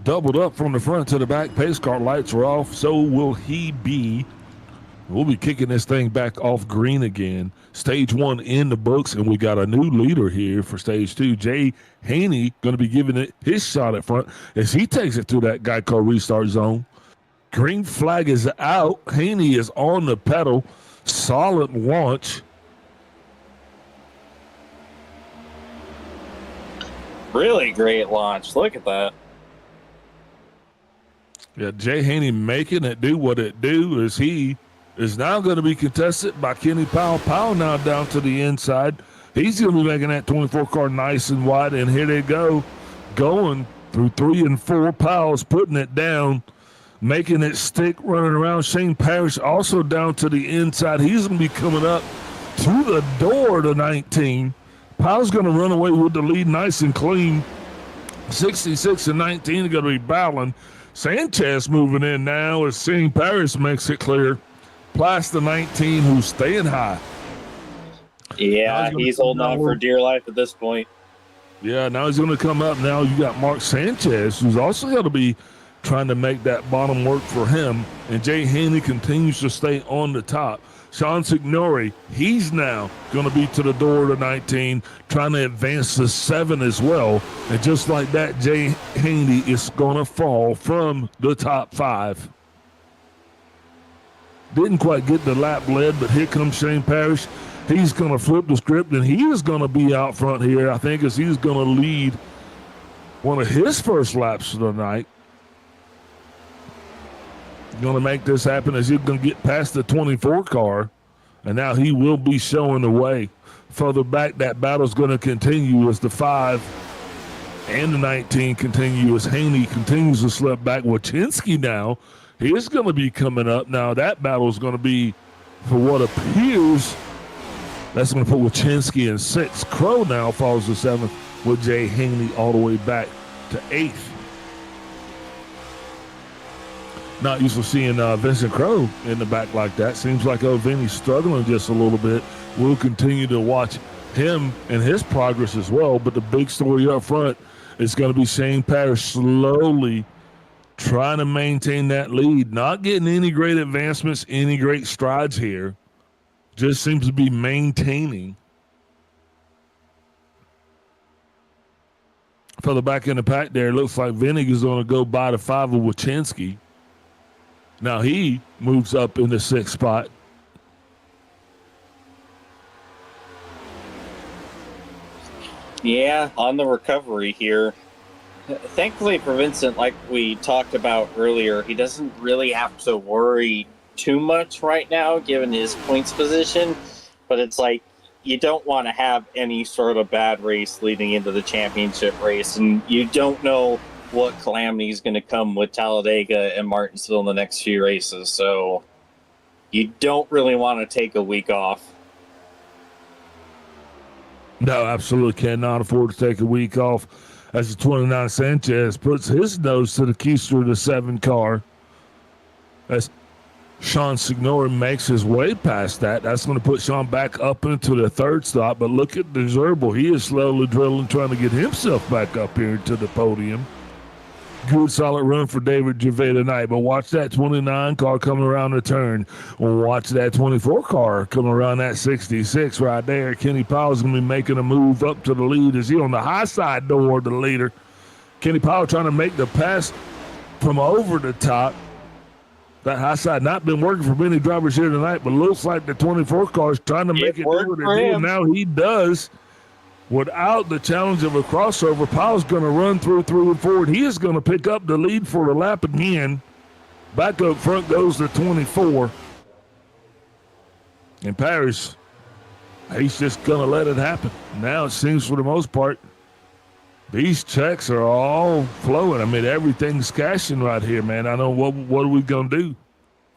Doubled up from the front to the back. Pace car lights are off. So will he be. We'll be kicking this thing back off green again. Stage 1 in the books, and we got a new leader here for stage 2. Jay Haney going to be giving it his shot at front as he takes it through that Geico restart zone. Green flag is out. Haney is on the pedal. Solid launch. Really great launch. Look at that. Yeah, Jay Haney making it do what it do as he is now going to be contested by Kenny Powell. Powell now down to the inside. He's going to be making that 24 car nice and wide, and here they go. Going through 3 and 4. Powell's putting it down, making it stick, running around. Shane Parrish also down to the inside. He's going to be coming up to the door to 19. Powell's going to run away with the lead nice and clean. 66 and 19 are going to be battling. Sanchez moving in now as Shane Parrish makes it clear. Plus the 19 who's staying high. Yeah, he's holding on for dear life at this point. Yeah, now he's going to come up. Now you got Mark Sanchez, who's also going to be trying to make that bottom work for him. And Jay Haney continues to stay on the top. Sean Signori, he's now going to be to the door to 19, trying to advance to 7 as well. And just like that, Jay Haney is going to fall from the top 5. Didn't quite get the lap led, but here comes Shane Parrish. He's going to flip the script, and he is going to be out front here, I think, as he's going to lead one of his first laps of the night. Going to make this happen as he's going to get past the 24 car, and now he will be showing the way. Further back, that battle's going to continue as the 5 and the 19 continue as Haney continues to slip back. Wachinski now, he is going to be coming up. Now that battle is going to be, for what appears, that's going to put Wachinski in 6th. Crow now falls to 7th with Jay Haney all the way back to 8th. Not used to seeing Vincent Crowe in the back like that. Seems like Vinny's struggling just a little bit. We'll continue to watch him and his progress as well. But the big story up front is going to be Shane Parrish slowly trying to maintain that lead. Not getting any great advancements, any great strides here. Just seems to be maintaining. For the back in the pack there, it looks like Vinny is going to go by the 5 of Wachinski. Now he moves up in the 6th spot. Yeah, on the recovery here. Thankfully for Vincent, like we talked about earlier, he doesn't really have to worry too much right now given his points position. But it's like you don't want to have any sort of bad race leading into the championship race, and you don't know what calamity is going to come with Talladega and Martinsville in the next few races. So you don't really want to take a week off. No, absolutely cannot afford to take a week off as the 29 Sanchez puts his nose to the keister of the 7 car. As Sean Signori makes his way past that, that's going to put Sean back up into the 3rd stop. But look at the Zerbil. He is slowly drilling, trying to get himself back up here to the podium. Good solid run for David Gervais tonight, but watch that 29 car coming around the turn. Watch that 24 car coming around that 66 right there. Kenny Powell's going to be making a move up to the lead. Is he on the high side door of the leader? Kenny Powell trying to make the pass from over the top. That high side not been working for many drivers here tonight, but looks like the 24 car is trying to make it over the deal. Now he does. Without the challenge of a crossover, Powell's going to run through and forward. He is going to pick up the lead for the lap again. Back up front goes the 24. And Parrish, he's just going to let it happen. Now it seems for the most part, these checks are all flowing. I mean, everything's cashing right here, man. I know what are we going to do?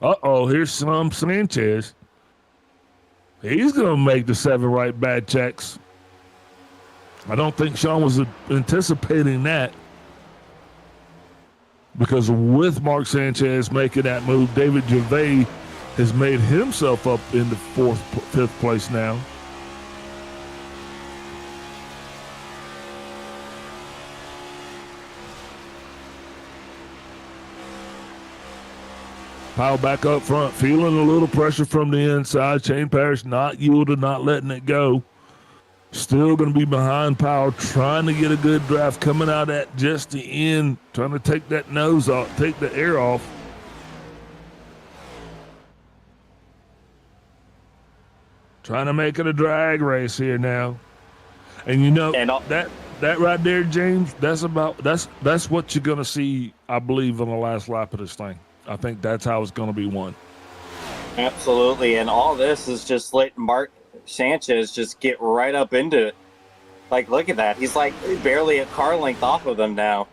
Uh-oh, here's some Sanchez. He's going to make the 7 right bad checks. I don't think Sean was anticipating that, because with Mark Sanchez making that move, David Gervais has made himself up in the 5th place now. Powell back up front, feeling a little pressure from the inside. Shane Parrish not yielding, not letting it go. Still going to be behind Powell, trying to get a good draft, coming out at just the end, trying to take that nose off, take the air off. Trying to make it a drag race here now. And you know, that right there, James, that's what you're going to see, I believe, on the last lap of this thing. I think that's how it's going to be won. Absolutely, and all this is just letting Mark Sanchez just get right up into it. Like, look at that. He's like barely a car length off of them now.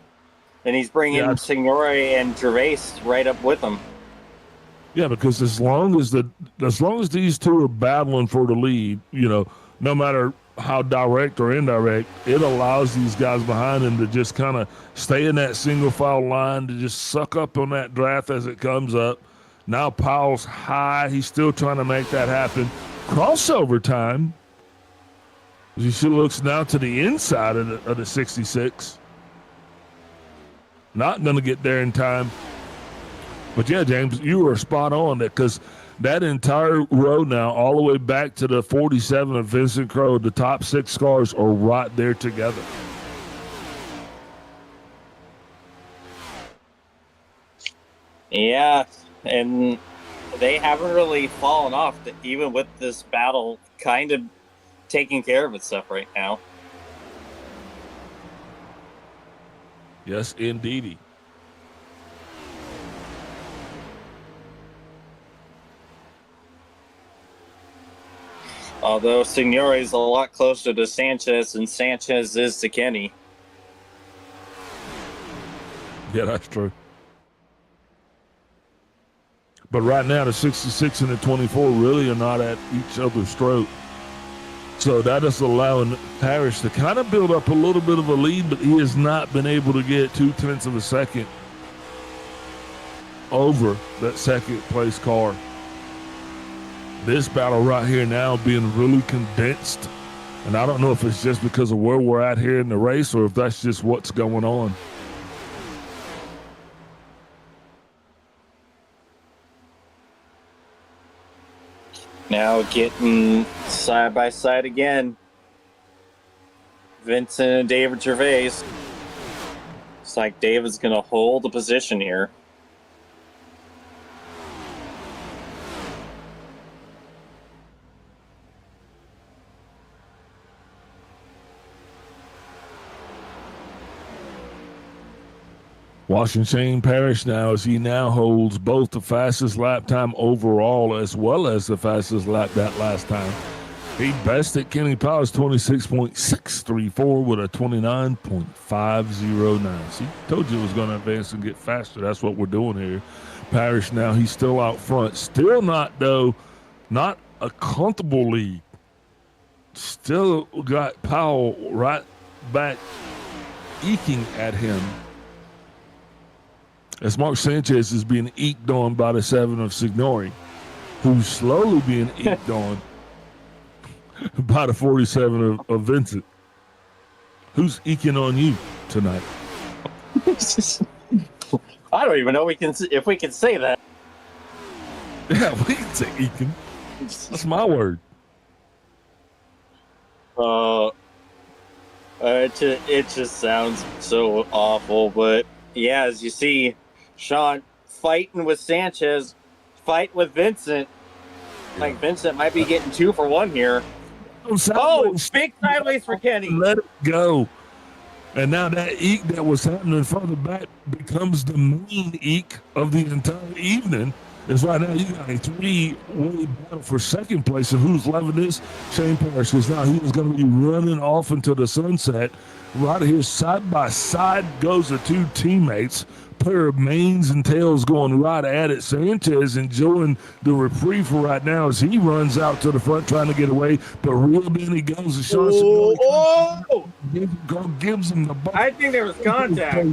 And he's bringing Signore and Gervais right up with him. Yeah, because as long as these two are battling for the lead, you know, no matter how direct or indirect, it allows these guys behind him to just kind of stay in that single file line, to just suck up on that draft as it comes up. Now Powell's high. He's still trying to make that happen. Crossover time. He looks now to the inside of the 66. Not going to get there in time. But yeah, James, you were spot on that, because that entire row now, all the way back to the 47 of Vincent Crowe, the top 6 cars are right there together. Yeah, and they haven't really fallen off, even with this battle kind of taking care of itself right now. Yes, indeedy. Although Signore is a lot closer to Sanchez than Sanchez is to Kenny. Yeah, that's true. But right now, the 66 and the 24 really are not at each other's throat. So that is allowing Parrish to kind of build up a little bit of a lead, but he has not been able to get 0.2 of a second over that second place car. This battle right here now being really condensed. And I don't know if it's just because of where we're at here in the race or if that's just what's going on. Now getting side by side again. Vincent and David Gervais. It's like David's going to hold the position here. Watching Shane Parrish now as he now holds both the fastest lap time overall as well as the fastest lap that last time. He bested Kenny Powell's 26.634 with a 29.509. See, told you it was going to advance and get faster. That's what we're doing here. Parrish now, he's still out front. Still not, though, not a comfortable lead. Still got Powell right back eking at him. As Mark Sanchez is being eked on by the 7 of Signori, who's slowly being eked on by the 47 of Vincent. Who's eking on you tonight? I don't even know if we can say that. Yeah, we can say eking. That's my word. It just sounds so awful, but yeah, as you see, Sean fighting with Sanchez, fight with Vincent. Like Vincent might be getting 2 for 1 here. Oh, big sideways for Kenny. Let it go. And now that eke that was happening further back becomes the main eke of the entire evening. It's right now you got a 3-way battle for second place. And who's loving this? Shane Parrish, because now he is going to be running off into the sunset. Right here, side by side goes the 2 teammates. Pair of manes and tails going right at it. Sanchez enjoying the reprieve for right now as he runs out to the front trying to get away. But reeled in he goes. And Sean gives him the ball. I think there was contact.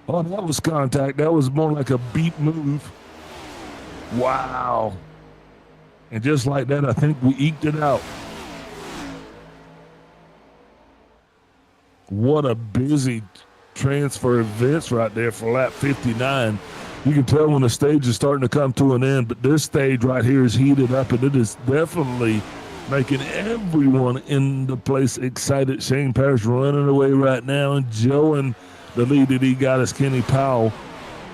Oh, that was contact. That was more like a beat move. Wow. And just like that, I think we eked it out. What a busy transfer events right there for lap 59. You can tell when the stage is starting to come to an end, but this stage right here is heated up, and it is definitely making everyone in the place excited. Shane Parrish running away right now, enjoying the lead that he got as Kenny Powell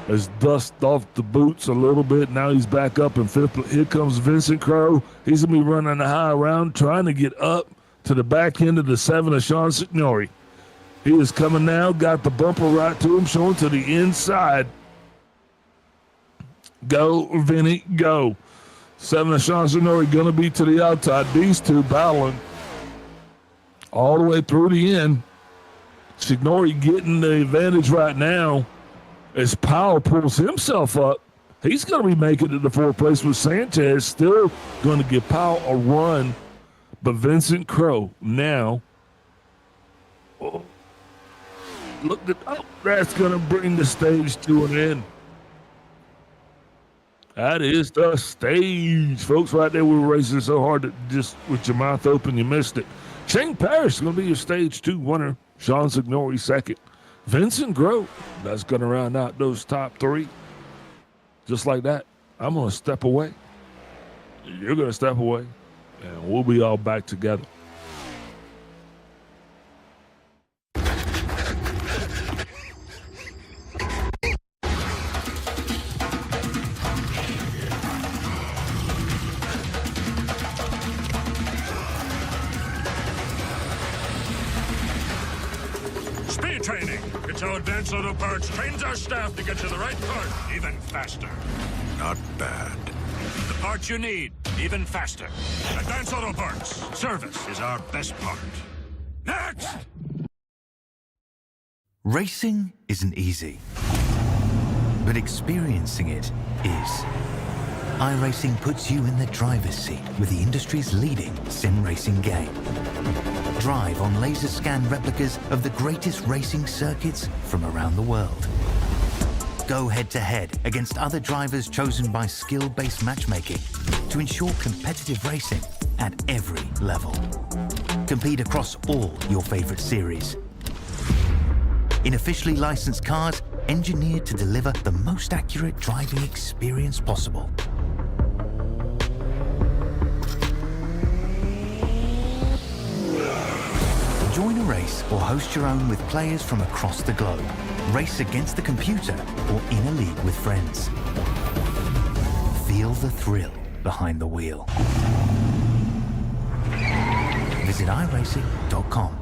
has dusted off the boots a little bit. Now he's back up in 5th. Here comes Vincent Crowe. He's going to be running the high round, trying to get up to the back end of the 7 of Sean Signori. He is coming now, got the bumper right to him, showing to the inside. Go, Vinny, go. 7 of Sean Signori going to be to the outside. These 2 battling all the way through the end. Signori getting the advantage right now as Powell pulls himself up. He's going to be making it to the 4th place with Sanchez still going to give Powell a run. But Vincent Crowe now, look at, that's going to bring the stage to an end. That is the stage, folks. Right there, we were racing so hard that just with your mouth open, you missed it. Shane Parrish is going to be your stage 2 winner. Sean Signori 2nd. Vincent Crowe, that's going to round out those top 3. Just like that, I'm going to step away. You're going to step away. And we'll be all back together. Speed training. It's how Advanced Auto Parts trains our staff to get to the right part even faster. Not bad. The parts you need, even faster. Advanced Auto Parts. Service is our best part. Next! Racing isn't easy, but experiencing it is. iRacing puts you in the driver's seat with the industry's leading sim racing game. Drive on laser scan replicas of the greatest racing circuits from around the world. go head-to-head against other drivers chosen by skill-based matchmaking to ensure competitive racing at every level. Compete across all your favorite series. In officially licensed cars, engineered to deliver the most accurate driving experience possible. Join a race or host your own with players from across the globe. Race against the computer or in a league with friends. Feel the thrill behind the wheel. Visit iRacing.com.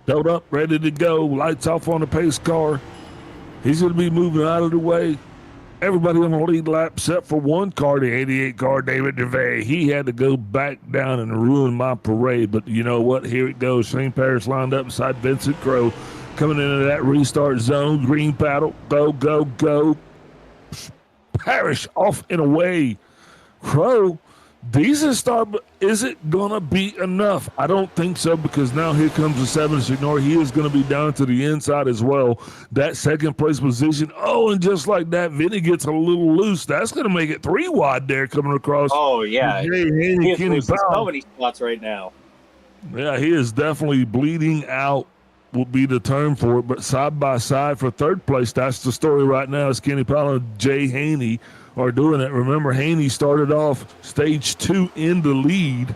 Built up, ready to go. Lights off on the pace car. He's going to be moving out of the way. Everybody on the lead lap except for one car, the 88 car, David DeVay. He had to go back down and ruin my parade. But you know what? Here it goes. Shane Parrish lined up beside Vincent Crowe. Coming into that restart zone. Green paddle. Go, go, go. Parrish off and away. Crowe. Decent start, but is it going to be enough? I don't think so, because now here comes the 7 Signor. He is going to be down to the inside as well. That second place position. Oh, and just like that, Vinny gets a little loose. That's going to make it 3 wide there coming across. Oh, yeah. He is losing so many spots right now. Yeah, he is definitely bleeding out, will be the term for it. But side by side for third place, that's the story right now. Is Kenny Powell and Jay Haney are doing it. Remember, Haney started off stage 2 in the lead,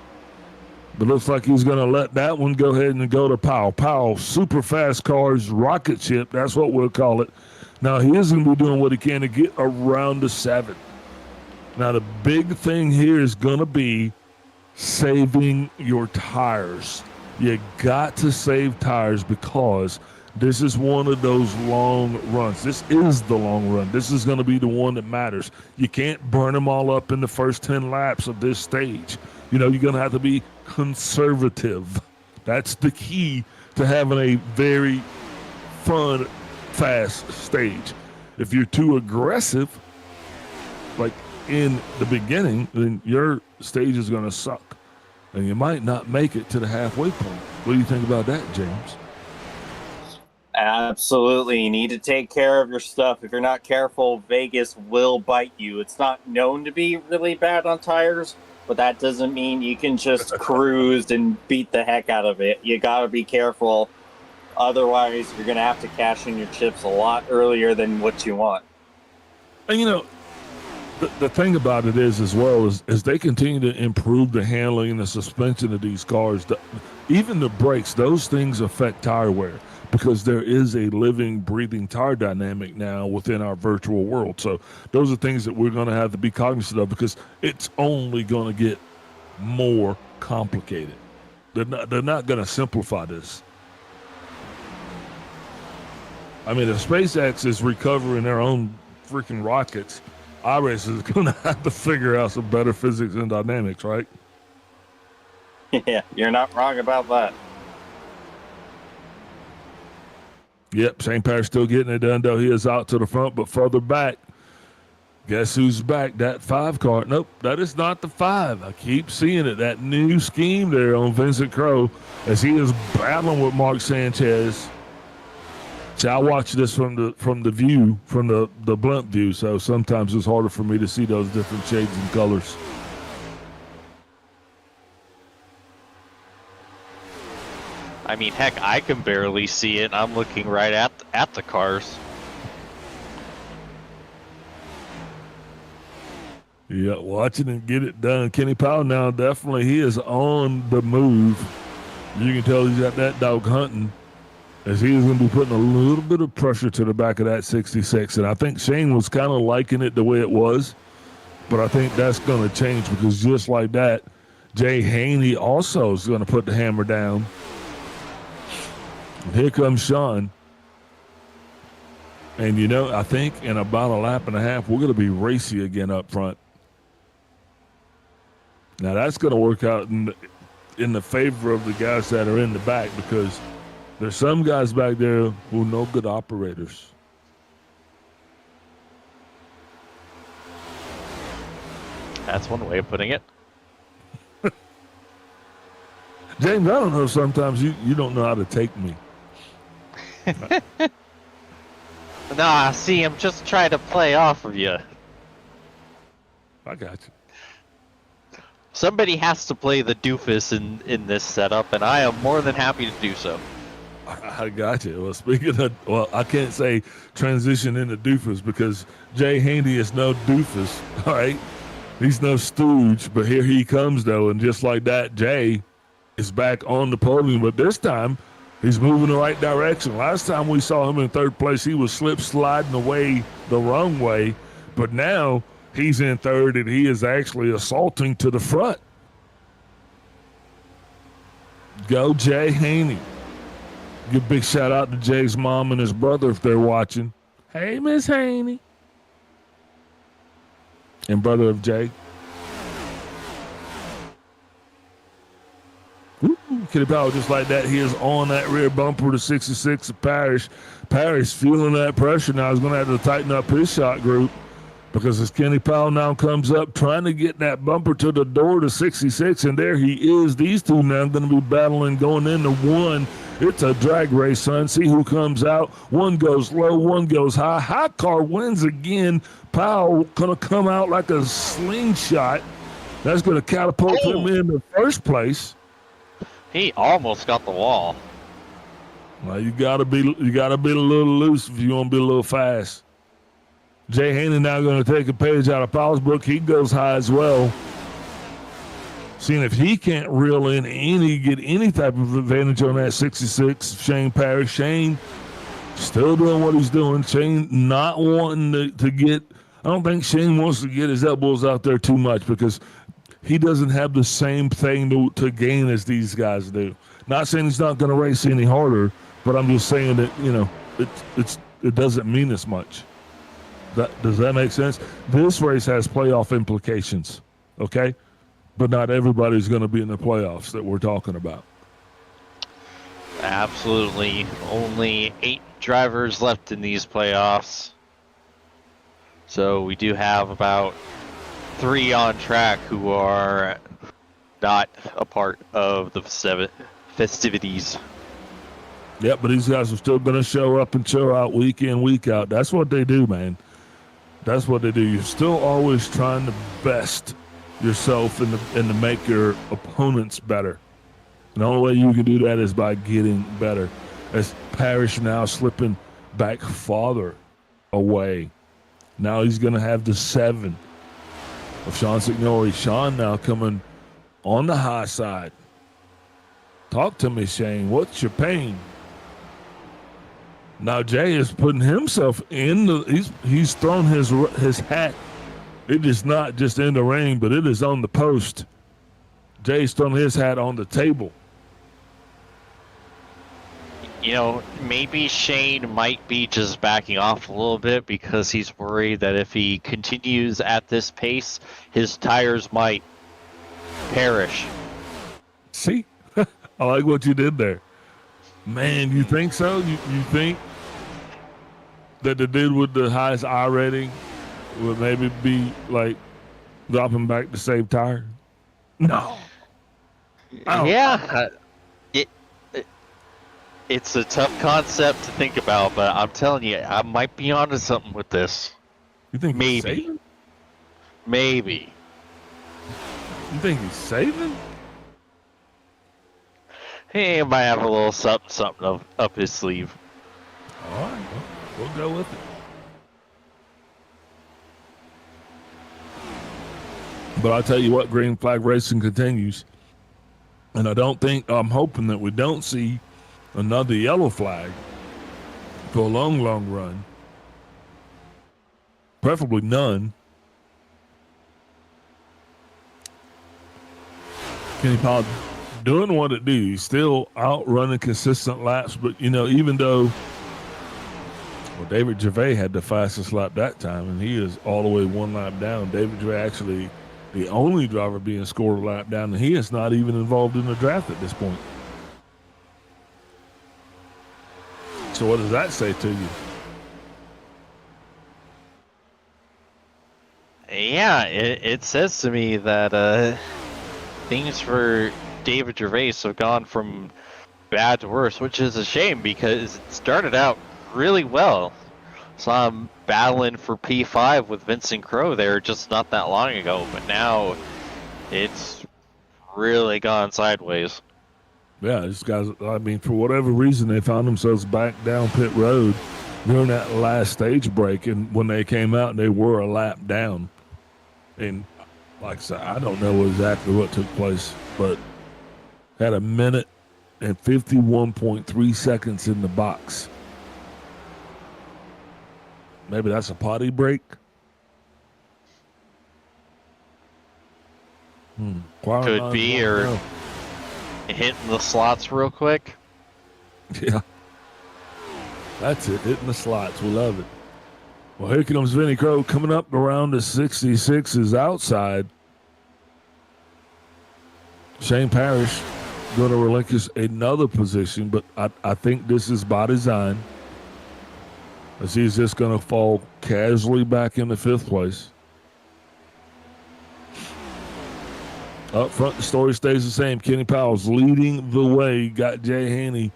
but looks like he's going to let that one go ahead and go to Powell. Powell, super fast cars, rocket ship, that's what we'll call it. Now, he is going to be doing what he can to get around the 7. Now, the big thing here is going to be saving your tires. You got to save tires, because this is one of those long runs. This is the long run. This is going to be the one that matters. You can't burn them all up in the first 10 laps of this stage. You know, you're going to have to be conservative. That's the key to having a very fun, fast stage. If you're too aggressive, like in the beginning, then your stage is going to suck, and you might not make it to the halfway point. What do you think about that, James? Absolutely. You need to take care of your stuff. If you're not careful, Vegas will bite you. It's not known to be really bad on tires, but that doesn't mean you can just cruise and beat the heck out of it. You got to be careful. Otherwise, you're going to have to cash in your chips a lot earlier than what you want. And, you know, the thing about it is, as well, is as they continue to improve the handling and the suspension of these cars, even the brakes, those things affect tire wear, because there is a living, breathing tire dynamic now within our virtual world. So those are things that we're going to have to be cognizant of, because it's only going to get more complicated. They're not going to simplify this. I mean, if SpaceX is recovering their own freaking rockets, iRacing is going to have to figure out some better physics and dynamics, right? Yeah, you're not wrong about that. Yep, Shane Parrish still getting it done, though. He is out to the front, but further back. Guess who's back? That 5 car. Nope, that is not the 5. I keep seeing it. That new scheme there on Vincent Crowe as he is battling with Mark Sanchez. See, I watch this from the view, from the blimp view, so sometimes it's harder for me to see those different shades and colors. I mean, heck, I can barely see it. I'm looking right at the cars. Yeah, watching him get it done. Kenny Powell now, definitely, he is on the move. You can tell he's got that dog hunting, as he is going to be putting a little bit of pressure to the back of that 66. And I think Shane was kind of liking it the way it was, but I think that's going to change, because just like that, Jay Haney also is going to put the hammer down. And here comes Sean. And, you know, I think in about a lap and a half, we're going to be racy again up front. Now, that's going to work out in the favor of the guys that are in the back, because there's some guys back there who are no good operators. That's one way of putting it. James, I don't know, sometimes you don't know how to take me. Nah, see, I'm just trying to play off of you. I got you. Somebody has to play the doofus in this setup, and I am more than happy to do so. I got you. Well, speaking of, well, I can't say transition into doofus, because Jay Haney is no doofus, all right? He's no stooge, but here he comes, though, and just like that, Jay is back on the podium, but this time he's moving the right direction. Last time we saw him in third place, he was sliding away the wrong way, but now he's in third, and he is actually assaulting to the front. Go Jay Haney. Give a big shout out to Jay's mom and his brother if they're watching. Hey, Miss Haney. And brother of Jay. Kenny Powell, just like that, he is on that rear bumper to 66 of Parrish. Parrish feeling that pressure now. He's going to have to tighten up his shot group, because as Kenny Powell now comes up trying to get that bumper to the door to 66, and there he is. These two now going to be battling going into one. It's a drag race, son. See who comes out. One goes low, one goes high. High car wins again. Powell going to come out like a slingshot. That's going to catapult him in the first place. He almost got the wall. Well, you gotta be a little loose if you want to be a little fast. Jay Haney now going to take a page out of Powell's book. He goes high as well. Seeing if he can't reel in get any type of advantage on that 66, Shane Parrish. Shane still doing what he's doing. Shane not wanting to get, I don't think Shane wants to get his elbows out there too much, because he doesn't have the same thing to gain as these guys do. Not saying he's not going to race any harder, but I'm just saying that, you know, it doesn't mean as much. Does that make sense? This race has playoff implications, okay? But not everybody's going to be in the playoffs that we're talking about. Absolutely. Only 8 drivers left in these playoffs. So we do have about 3 on track who are not a part of the festivities. Yeah, but these guys are still going to show up and show out week in, week out. That's what they do, man. That's what they do. You're still always trying to best yourself and to make your opponents better. And the only way you can do that is by getting better. As Parrish now slipping back farther away. Now he's going to have the 7 of Sean Signori. Sean now coming on the high side. Talk to me, Shane. What's your pain? Now Jay is putting himself in the. He's thrown his hat. It is not just in the ring, but it is on the post. Jay's thrown his hat on the table. You know, maybe Shane might be just backing off a little bit because he's worried that if he continues at this pace, his tires might perish. See? I like what you did there. Man, you think so? You think that the dude with the highest I rating would maybe be like dropping back to save tire? No. Yeah. It's a tough concept to think about, but I'm telling you, I might be onto something with this. You think maybe? He's saving? Maybe. You think he's saving? He might have a little something up his sleeve. All right, we'll go with it. But I'll tell you what, green flag racing continues. And I'm hoping that we don't see another yellow flag for a long, long run. Preferably none. Kenny Powell doing what it do. He's still out running consistent laps, but even though David Gervais had the fastest lap that time, and he is all the way 1 lap down. David Gervais actually the only driver being scored a lap down, and he is not even involved in the draft at this point. So what does that say to you? Yeah, it says to me that things for David Gervais have gone from bad to worse, which is a shame because it started out really well. Saw him battling for P5 with Vincent Crowe there just not that long ago, but now it's really gone sideways. Yeah, these guys, for whatever reason, they found themselves back down pit road during that last stage break, and when they came out, they were a lap down. And like I said, I don't know exactly what took place, but had a minute and 51.3 seconds in the box. Maybe that's a potty break. Could be, or hitting the slots real quick. Yeah. That's it, hitting the slots. We love it. Well, here comes Vinnie Crowe coming up around the 66's outside. Shane Parrish going to relinquish another position, but I think this is by design, as he's just going to fall casually back into 5th place. Up front, the story stays the same. Kenny Powell's leading the way. Got Jay Haney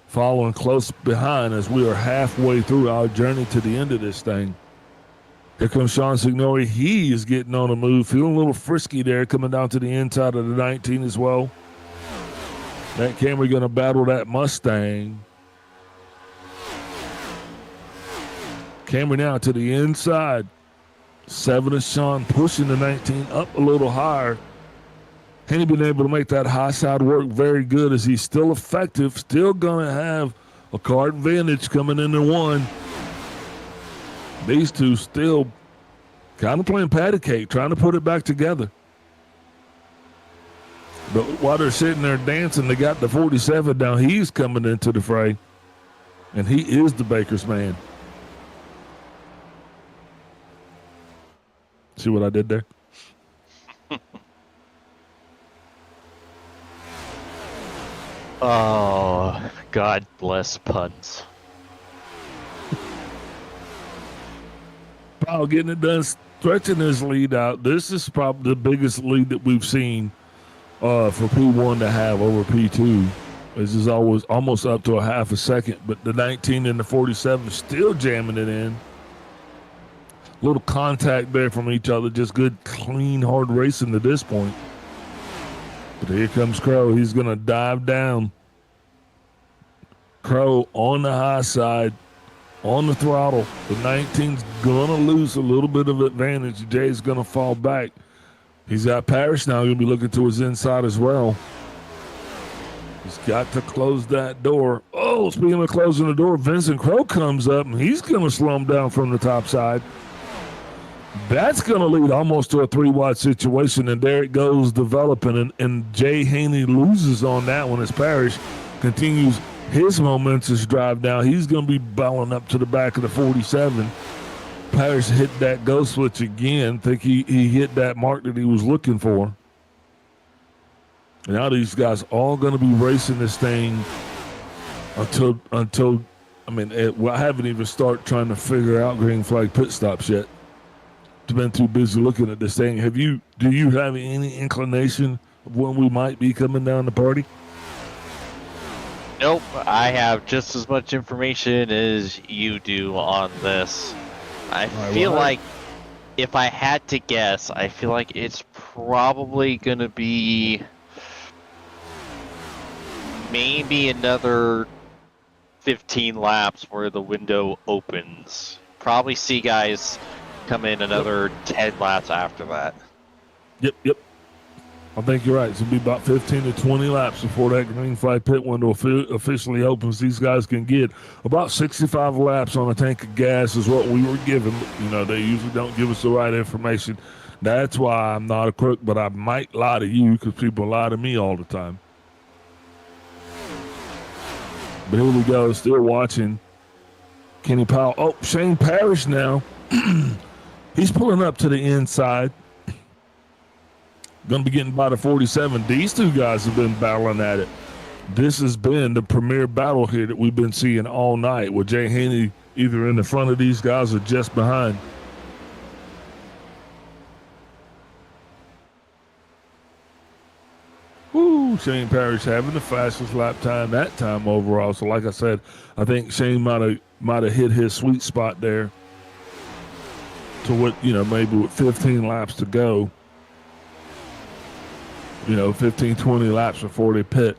following close behind as we are halfway through our journey to the end of this thing. Here comes Sean Signori. He is getting on a move, feeling a little frisky there, coming down to the inside of the 19 as well. That Camry going to battle that Mustang. Camry now to the inside. 7 is Sean pushing the 19 up a little higher. Haney been able to make that high side work very good as he's still effective, still going to have a car advantage coming into 1. These two still kind of playing patty cake, trying to put it back together. But while they're sitting there dancing, they got the 47 down. He's coming into the fray, and he is the Baker's man. See what I did there? Oh, God bless puns. Powell getting it done, stretching his lead out. This is probably the biggest lead that we've seen for P1 to have over P2 This is always almost up to a half a second, but the 19 and the 47 still jamming it in. Little contact there from each other, just good, clean, hard racing to this point. But here comes Crow. He's going to dive down. Crow on the high side, on the throttle. The 19's going to lose a little bit of advantage. Jay's going to fall back. He's got Parrish now. He'll be looking to his inside as well. He's got to close that door. Oh, speaking of closing the door, Vincent Crow comes up, and he's going to slow him down from the top side. That's going to lead almost to a 3-wide situation, and there it goes developing, and Jay Haney loses on that one as Parrish continues his momentous drive down. He's going to be bowling up to the back of the 47. Parrish hit that go switch again. Think he hit that mark that he was looking for. Now these guys all going to be racing this thing until I mean, I haven't even started trying to figure out green flag pit stops yet. I've been too busy looking at this thing. Do you have any inclination of when we might be coming down the party? Nope, I have just as much information as you do on this. I feel like if I had to guess, I feel like it's probably going to be maybe another 15 laps where the window opens. Probably see guys come in another 10 laps after that. Yep. I think you're right. It's going to be about 15 to 20 laps before that green flag pit window officially opens. These guys can get about 65 laps on a tank of gas is what we were given. You know, they usually don't give us the right information. That's why I'm not a crook, but I might lie to you because people lie to me all the time. But here we go, still watching Kenny Powell. Oh, Shane Parrish now. He's pulling up to the inside. Going to be getting by the 47. These two guys have been battling at it. This has been the premier battle here that we've been seeing all night, with Jay Haney either in the front of these guys or just behind. Woo, Shane Parrish having the fastest lap time that time overall. So like I said, I think Shane might have hit his sweet spot there to what, maybe with 15 laps to go. 15, 20 laps before they pit.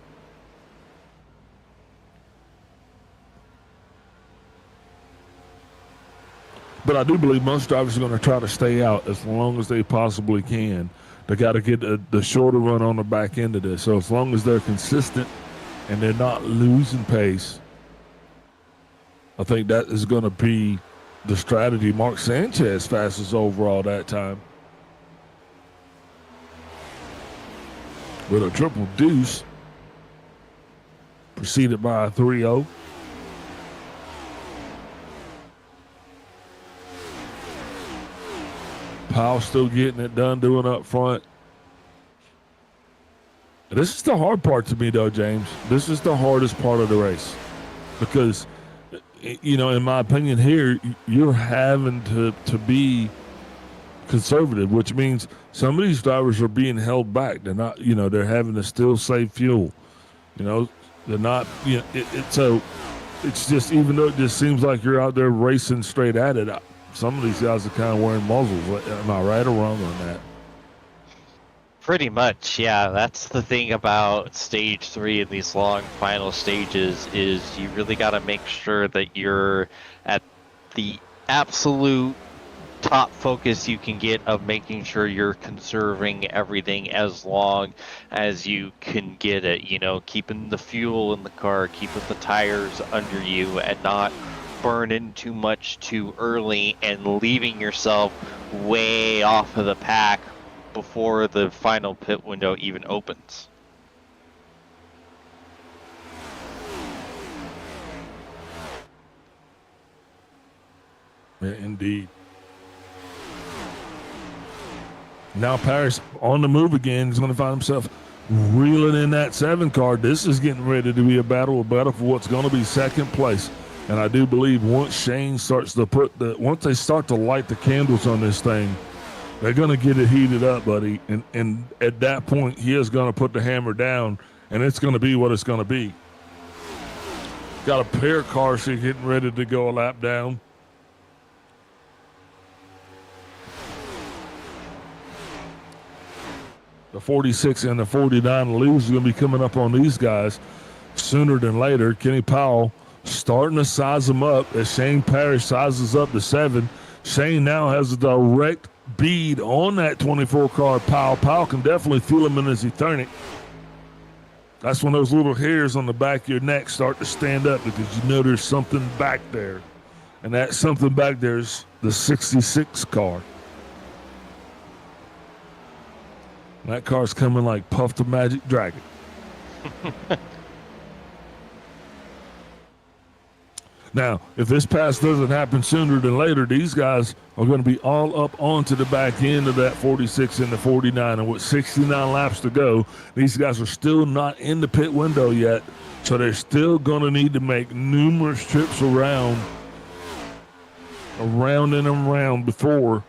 But I do believe most drivers are going to try to stay out as long as they possibly can. They got to get the shorter run on the back end of this. So as long as they're consistent and they're not losing pace, I think that is going to be the strategy. Mark Sanchez fastest overall that time, with a triple deuce, preceded by a 3-0. Powell still getting it done, doing up front. This is the hard part to me, though, James. This is the hardest part of the race because, in my opinion here, you're having to be conservative, which means some of these drivers are being held back. They're not, they're having to still save fuel. They're not, so it's just, even though it just seems like you're out there racing straight at it, some of these guys are kind of wearing muzzles. Am I right or wrong on that? Pretty much, yeah. That's the thing about stage 3 in these long final stages is you really got to make sure that you're at the absolute top focus you can get of making sure you're conserving everything as long as you can get it, keeping the fuel in the car, keeping the tires under you, and not burning too much too early and leaving yourself way off of the pack before the final pit window even opens. Yeah, indeed. Now Parrish on the move again. He's going to find himself reeling in that 7 car. This is getting ready to be a battle for what's going to be second place. And I do believe once Shane starts to once they start to light the candles on this thing, they're going to get it heated up, buddy. And at that point, he is going to put the hammer down, and it's going to be what it's going to be. Got a pair of cars here getting ready to go a lap down. The 46 and the 49 leaves are going to be coming up on these guys sooner than later. Kenny Powell starting to size them up as Shane Parrish sizes up the 7. Shane now has a direct bead on that 24 car Powell. Powell can definitely feel him in as he turn it. That's when those little hairs on the back of your neck start to stand up because you know there's something back there. And that something back there is the 66 car. That car's coming like Puff the Magic Dragon. Now, if this pass doesn't happen sooner than later, these guys are going to be all up onto the back end of that 46 and the 49. And with 69 laps to go, these guys are still not in the pit window yet. So they're still going to need to make numerous trips around and around before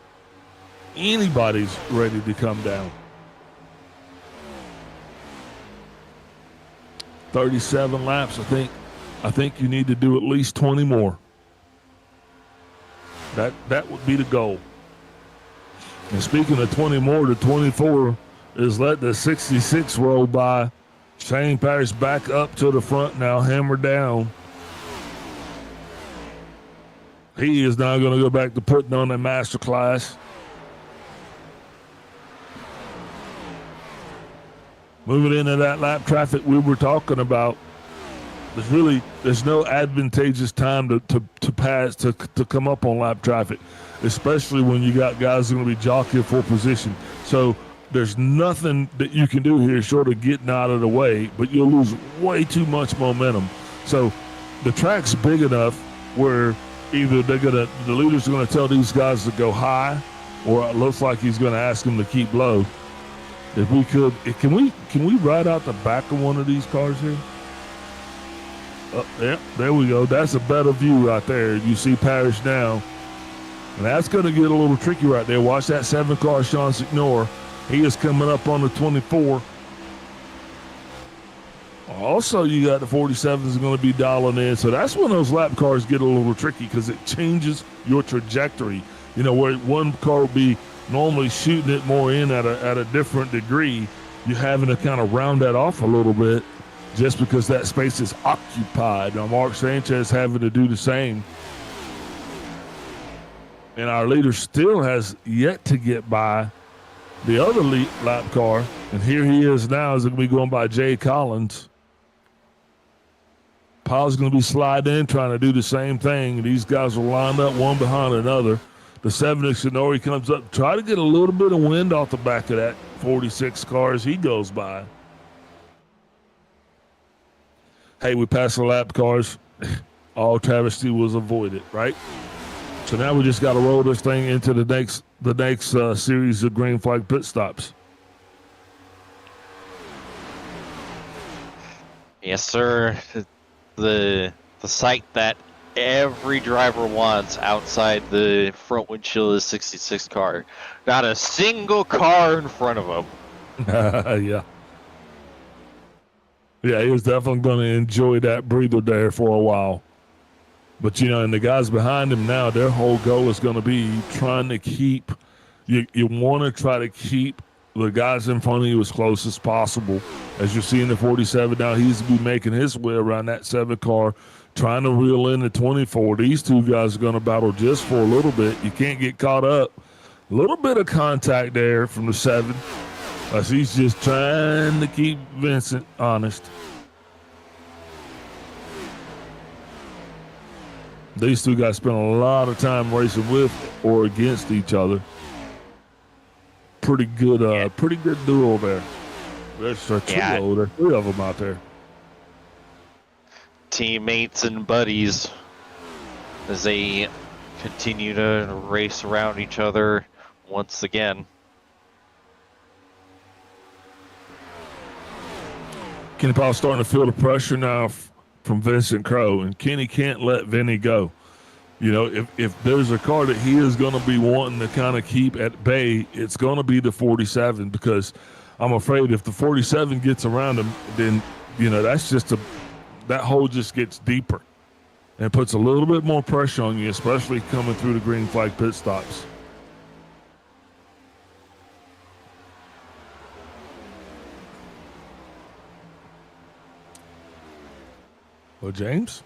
anybody's ready to come down. 37 laps, I think you need to do at least 20 more. That would be the goal. And speaking of 20 more, the 24 is let the 66 roll by. Shane Parrish back up to the front now, hammer down. He is now going to go back to putting on a master class. Moving into that lap traffic we were talking about, there's no advantageous time to pass to come up on lap traffic, especially when you got guys going to be jockeying for position. So there's nothing that you can do here short of getting out of the way, but you'll lose way too much momentum. So the track's big enough where either the leaders are going to tell these guys to go high, or it looks like he's going to ask them to keep low. If we could, can we ride out the back of one of these cars here? Yeah, there we go. That's a better view right there. You see Parrish now. And that's going to get a little tricky right there. Watch that 7 car, Sean Signor. He is coming up on the 24. Also, you got the 47s going to be dialing in. So that's when those lap cars get a little tricky because it changes your trajectory. You know, where one car will be normally shooting it more in at a different degree, you're having to kind of round that off a little bit just because that space is occupied. Now, Mark Sanchez having to do the same. And our leader still has yet to get by the other lap car. And here he is now. Is going to be going by Jay Collins. Powell's going to be sliding in, trying to do the same thing. These guys are lined up one behind another. The 7 Sonori comes up, try to get a little bit of wind off the back of that 46 car as he goes by. Hey, we passed the lap cars. All travesty was avoided, right? So now we just got to roll this thing into the next series of green flag pit stops. Yes, sir. The sight that every driver wants outside the front windshield of the 66 car. Not a single car in front of him. Yeah. Yeah, he was definitely going to enjoy that breather there for a while. But, you know, and the guys behind him now, their whole goal is going to be trying to keep, you want to try to keep the guys in front of you as close as possible. As you see in the 47 now, he's be making his way around that 7 car, trying to reel in the 24. These two guys are going to battle just for a little bit. You can't get caught up. A little bit of contact there from the 7. As he's just trying to keep Vincent honest. These two guys spent a lot of time racing with or against each other. Pretty good duo there. There's a trio. There's 3 of them out there. Teammates and buddies as they continue to race around each other once again. Kenny Powell's starting to feel the pressure now from Vincent Crowe, and Kenny can't let Vinny go. You know, if there's a car that he is going to be wanting to kind of keep at bay, it's going to be the 47, because I'm afraid if the 47 gets around him, then, you know, that's just that hole just gets deeper and puts a little bit more pressure on you, especially coming through the green flag pit stops. Well, James?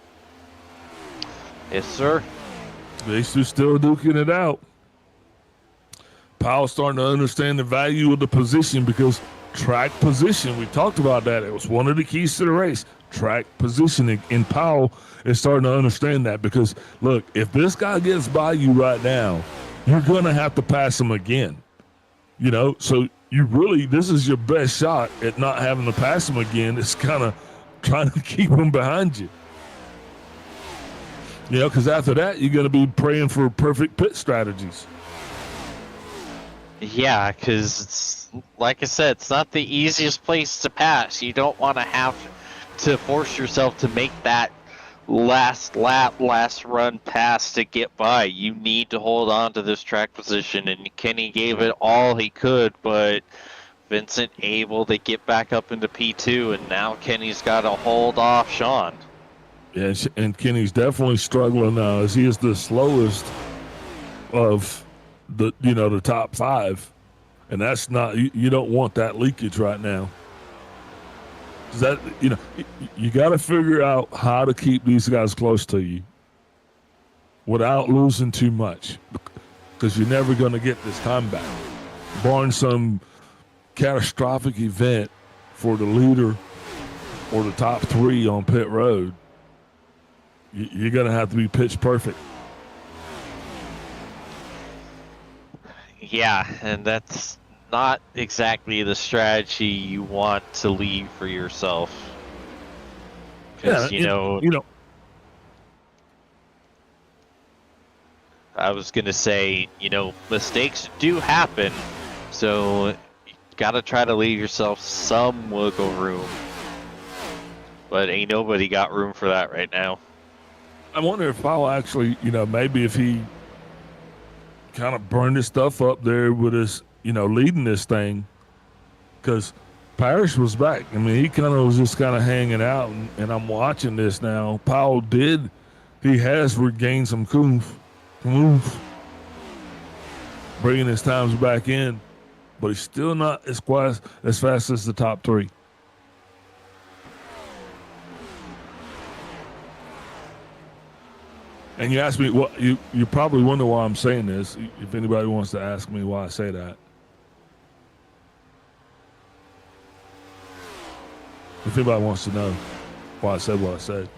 Yes, sir. These two still duking it out. Powell's starting to understand the value of the position because track position, we talked about that. It was one of the keys to the race, track positioning. And Powell is starting to understand that because, look, if this guy gets by you right now, you're going to have to pass him again. You know, so you really, this is your best shot at not having to pass him again. It's kind of trying to keep him behind you. You know, because after that, you're going to be praying for perfect pit strategies. Yeah, because it's like I said, it's not the easiest place to pass. You don't want to have to force yourself to make that last lap, last run pass to get by. You need to hold on to this track position, and Kenny gave it all he could, but Vincent able to get back up into P2, and now Kenny's got to hold off Sean. Yeah, and Kenny's definitely struggling now as he is the slowest of the top five, and that's not, you don't want that leakage right now. That, you got to figure out how to keep these guys close to you without losing too much, because you're never going to get this time back, barring some catastrophic event for the leader or the top three on pit road. You're going to have to be pitch perfect. Yeah, and that's not exactly the strategy you want to leave for yourself. Because, I was going to say, mistakes do happen, so you got to try to leave yourself some wiggle room. But ain't nobody got room for that right now. I wonder if I'll actually, maybe if he kind of burned his stuff up there with us, leading this thing, because Parrish was back. I mean, he kind of was just kind of hanging out, and I'm watching this now. Powell he has regained some oomph, bringing his times back in, but he's still not as fast as the top three. And you ask me, you probably wonder why I'm saying this, if anybody wants to ask me why I say that. If anybody wants to know why I said what I said.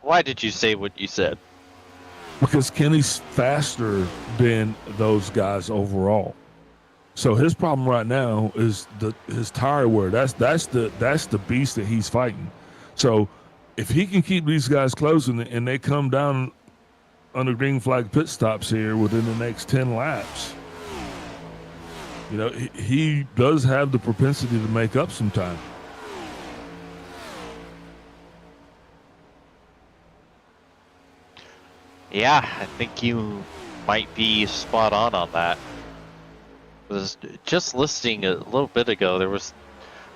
Why did you say what you said? Because Kenny's faster than those guys overall. So his problem right now is his tire wear. That's the beast that he's fighting. So if he can keep these guys close and they come down under green flag pit stops here within the next 10 laps, he does have the propensity to make up some time. Yeah, I think you might be spot on that. I was just listening a little bit ago, there was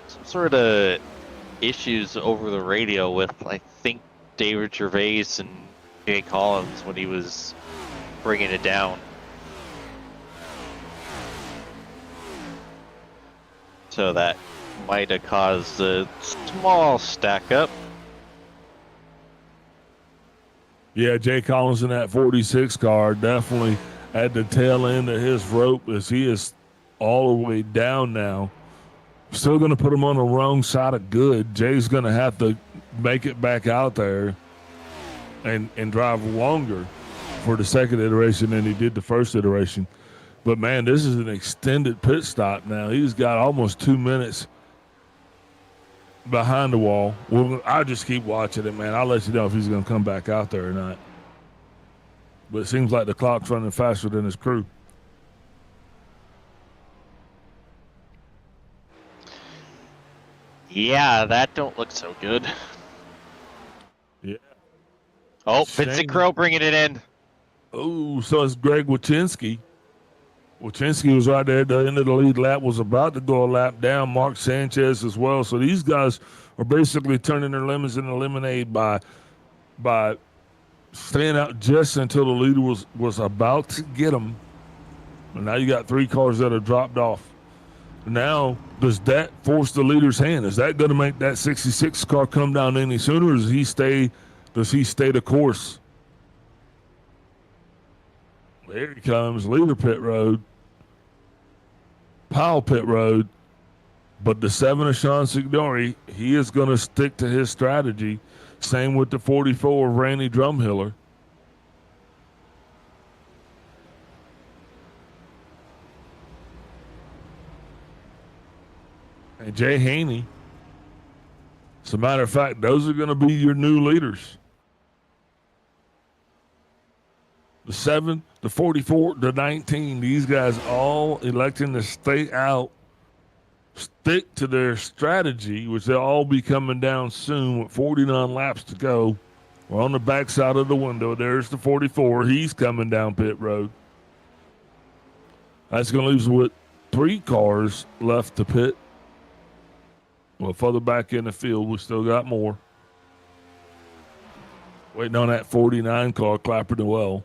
some sort of issues over the radio with, I think, David Gervais and Jay Collins when he was bringing it down. So that might have caused a small stack up. Yeah, Jay Collins in that 46 car definitely at the tail end of his rope as he is all the way down now. Still going to put him on the wrong side of good. Jay's going to have to make it back out there and drive longer for the second iteration than he did the first iteration. But, man, this is an extended pit stop now. He's got almost 2 minutes behind the wall. Well, I'll just keep watching it, man. I'll let you know if he's going to come back out there or not. But it seems like the clock's running faster than his crew. Yeah, that don't look so good. Yeah. Oh, Vincent Crow bringing it in. Oh, so it's Greg Wachinski. Wachinski was right there at the end of the lead lap, was about to go a lap down. Mark Sanchez as well. So these guys are basically turning their lemons into lemonade by staying out just until the leader was about to get them. And now you got 3 cars that have dropped off. Now, does that force the leader's hand? Is that going to make that 66 car come down any sooner, or does he stay the course? There he comes, leader pit road, Powell pit road, but the 7 of Sean Signori, he is going to stick to his strategy. Same with the 44 of Randy Drumhiller. And Jay Haney. As a matter of fact, those are going to be your new leaders. The 7, the 44, the 19, these guys all electing to stay out, stick to their strategy, which they'll all be coming down soon with 49 laps to go. We're on the backside of the window. There's the 44. He's coming down pit road. That's going to leave us with 3 cars left to pit. Well, further back in the field, we still got more. Waiting on that 49 car, Clapper Noel.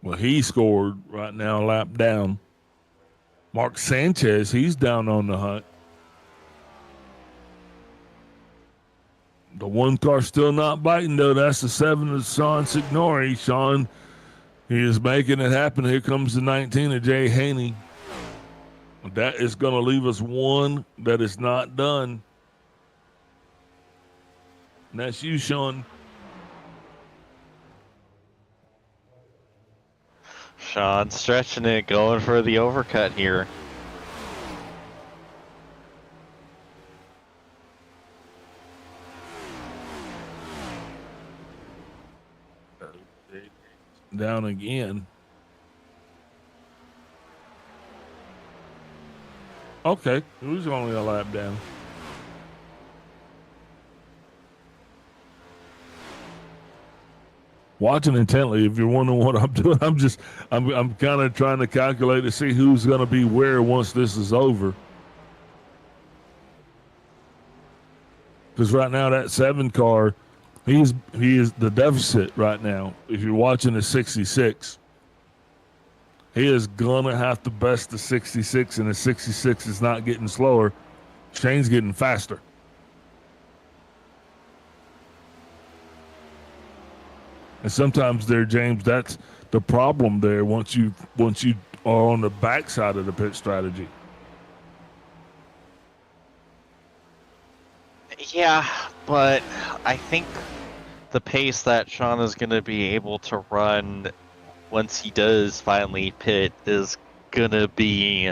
Well, he scored right now, lap down. Mark Sanchez, he's down on the hunt. The 1 car still not biting, though. That's the 7 of Sean Signori. Sean, he is making it happen. Here comes the 19 of Jay Haney. That is going to leave us 1 that is not done. And that's you, Sean. Sean stretching it, going for the overcut here. Down again. Okay, it was only a lap down. Watching intently, if you're wondering what I'm doing, I'm kind of trying to calculate to see who's going to be where once this is over. Because right now that 7 car, he is the deficit right now. If you're watching the 66, he is gonna have to best the 66, and the 66 is not getting slower. Shane's getting faster. And sometimes there, James, that's the problem there once you are on the backside of the pit strategy. Yeah, but I think the pace that Sean is going to be able to run once he does finally pit is going to be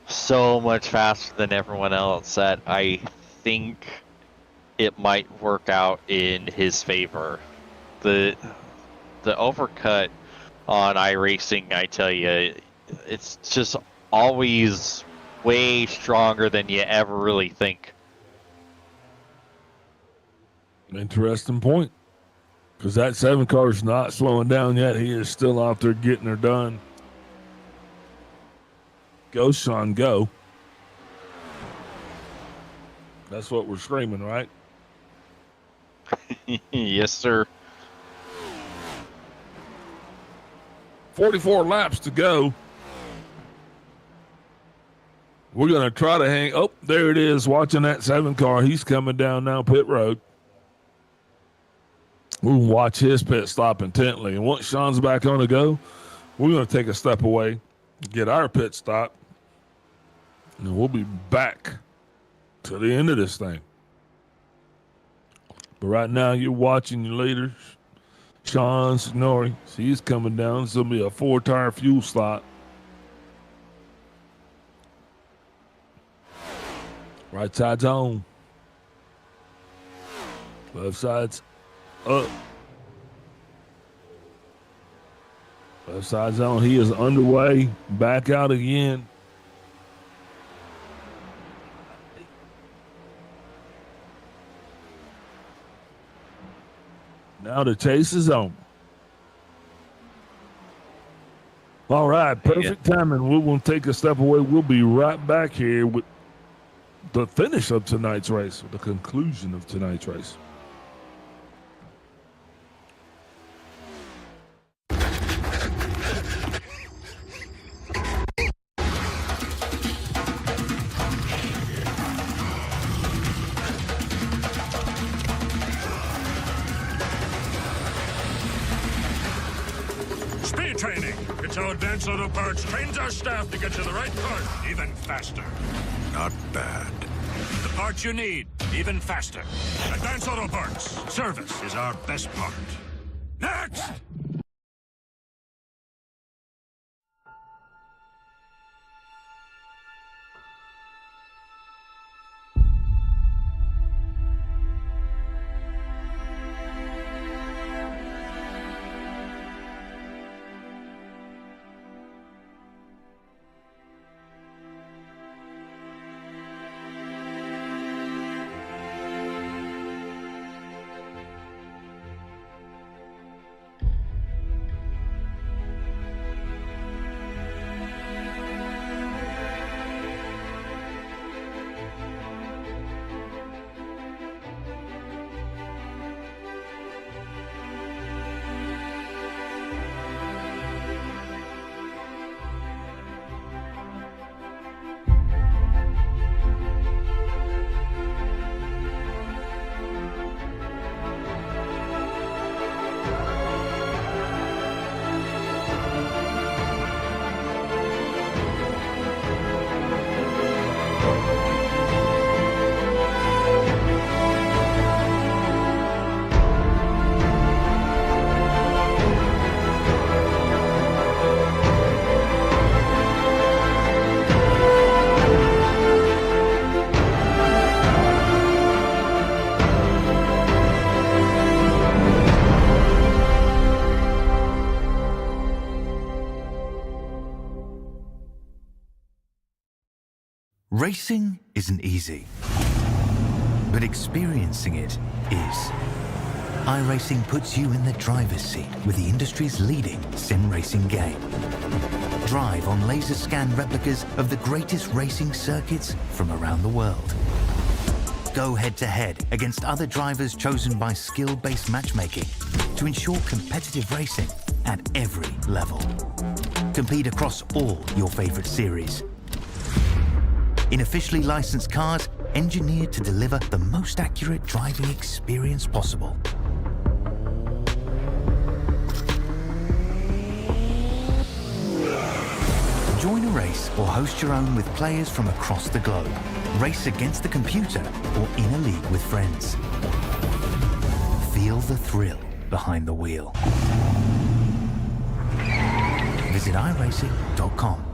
so much faster than everyone else that I think it might work out in his favor. The overcut on iRacing, I tell you, it's just always way stronger than you ever really think. Interesting point. Because that 7 car is not slowing down yet. He is still out there getting her done. Go, Sean, go. That's what we're screaming, right? Yes, sir. 44 laps to go. We're going to try to hang. Oh, there it is. Watching that 7 car. He's coming down now pit road. We'll watch his pit stop intently. And once Sean's back on the go, we're going to take a step away, get our pit stop, and we'll be back to the end of this thing. But right now, you're watching your leaders. Sean Signori, he's coming down. This will be a 4-tire fuel slot. Right side's on. Left side's up. Left side's on. He is underway. Back out again. Now the chase is on. All right, perfect timing. We're going to take a step away. We'll be right back here with the finish of tonight's race, or the conclusion of tonight's race. Speed training. It's how Advanced Auto Parts trains our staff to get to the right part even faster. Not bad. The parts you need, even faster. Advanced Auto Parts. Service is our best part. Next! Racing isn't easy, but experiencing it is. iRacing puts you in the driver's seat with the industry's leading sim racing game. Drive on laser scan replicas of the greatest racing circuits from around the world. Go head-to-head against other drivers chosen by skill-based matchmaking to ensure competitive racing at every level. Compete across all your favorite series. In officially licensed cars, engineered to deliver the most accurate driving experience possible. Join a race or host your own with players from across the globe. Race against the computer or in a league with friends. Feel the thrill behind the wheel. Visit iRacing.com.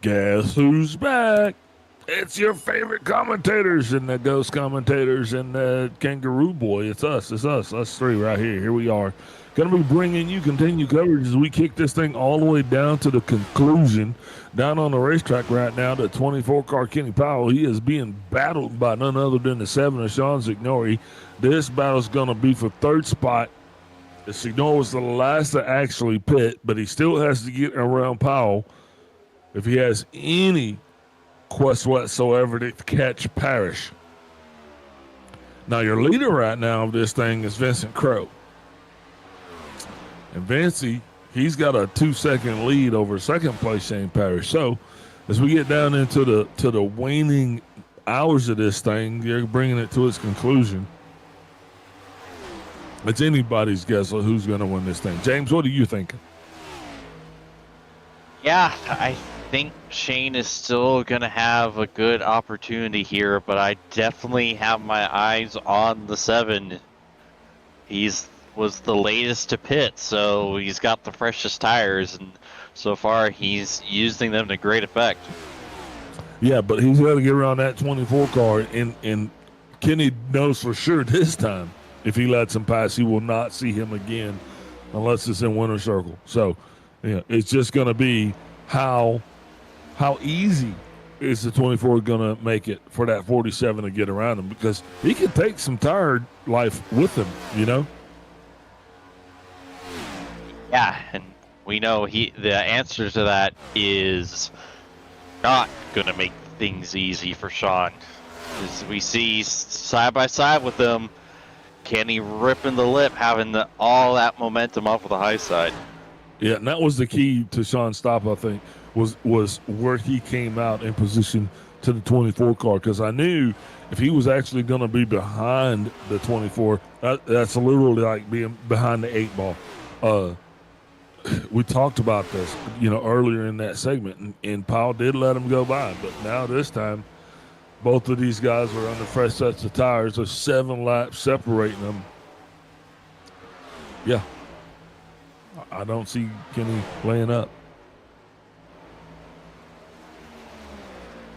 Guess who's back? It's your favorite commentators and the ghost commentators and the kangaroo boy. It's us, us three right here. Here we are. Going to be bringing you continued coverage as we kick this thing all the way down to the conclusion. Down on the racetrack right now, the 24 car Kenny Powell, he is being battled by none other than the 7 of Sean Signori. This battle's going to be for third spot. The Signor was the last to actually pit, but he still has to get around Powell if he has any quest whatsoever to catch Parrish. Now, your leader right now of this thing is Vincent Crowe. And Vincey, he's got a 2-second lead over second place Shane Parrish. So, as we get down into the waning hours of this thing, you're bringing it to its conclusion. It's anybody's guess of who's going to win this thing. James, what are you thinking? Yeah, I think Shane is still going to have a good opportunity here, but I definitely have my eyes on the 7. Was the latest to pit, so he's got the freshest tires, and so far he's using them to great effect. Yeah, but he's got to get around that 24 car, and Kenny knows for sure this time if he lets him pass, he will not see him again unless it's in winter circle. So, yeah, it's just going to be how easy is the 24 going to make it for that 47 to get around him, because he can take some tire life with him, you know? Yeah, and we know the answer to that is not going to make things easy for Sean. As we see side by side with them, Kenny ripping the lip, having all that momentum off of the high side. Yeah, and that was the key to Sean's stop, I think, was where he came out in position to the 24 car, because I knew if he was actually going to be behind the 24, that's literally like being behind the 8 ball. We talked about this, earlier in that segment, and Powell did let him go by, but now this time, both of these guys are under fresh sets of tires. There's 7 laps separating them. Yeah, I don't see Kenny laying up.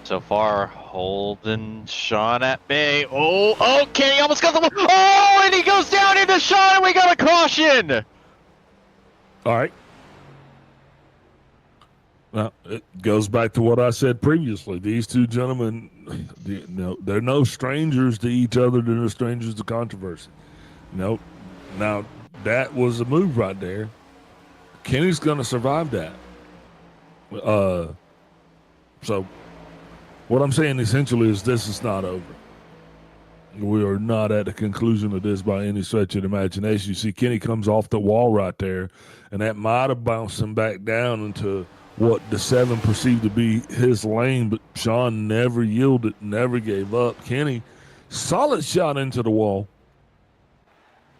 So far, holding Sean at bay. Oh, Kenny almost got the one. Oh, and he goes down into Sean, and we got a caution. All right. Now, it goes back to what I said previously. These two gentlemen, they're no strangers to each other. They're no strangers to controversy. Now, that was a move right there. Kenny's going to survive that. So, what I'm saying essentially is this is not over. We are not at the conclusion of this by any stretch of the imagination. You see, Kenny comes off the wall right there, and that might have bounced him back down into what the 7 perceived to be his lane, but Sean never yielded, never gave up. Kenny, solid shot into the wall.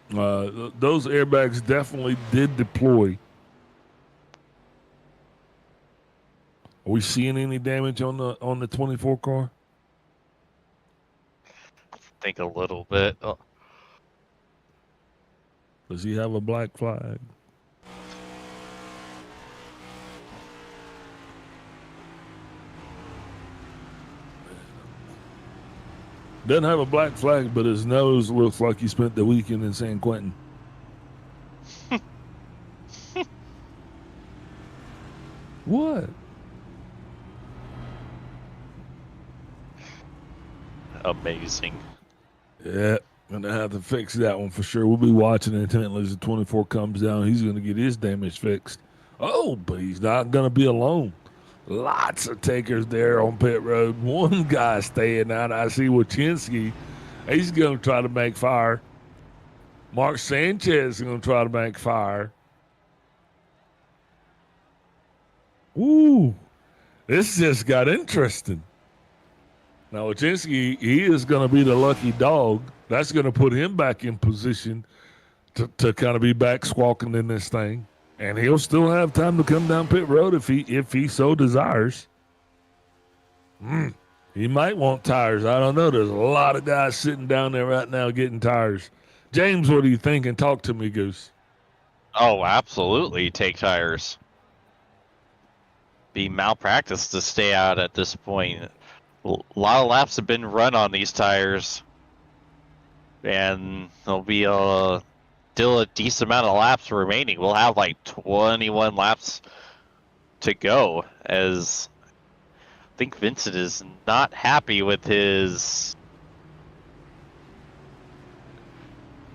Those airbags definitely did deploy. Are we seeing any damage on the 24 car? I think a little bit. Oh. Does he have a black flag? Doesn't have a black flag, but his nose looks like he spent the weekend in San Quentin. What? Amazing. Yeah, gonna have to fix that one for sure. We'll be watching intently as the 24 comes down. He's gonna get his damage fixed. Oh, but he's not gonna be alone. Lots of takers there on pit road. One guy staying out. I see Wachinski. He's going to try to make fire. Mark Sanchez is going to try to make fire. Ooh, this just got interesting. Now, Wachinski, he is going to be the lucky dog. That's going to put him back in position to kind of be back squawking in this thing. And he'll still have time to come down pit road if he so desires. He might want tires. I don't know. There's a lot of guys sitting down there right now getting tires. James, what are you thinking? Talk to me, Goose. Oh, absolutely. Take tires. be malpractice to stay out at this point. A lot of laps have been run on these tires, and there'll be still a decent amount of laps remaining. We'll have like 21 laps to go, as I think Vincent is not happy with his.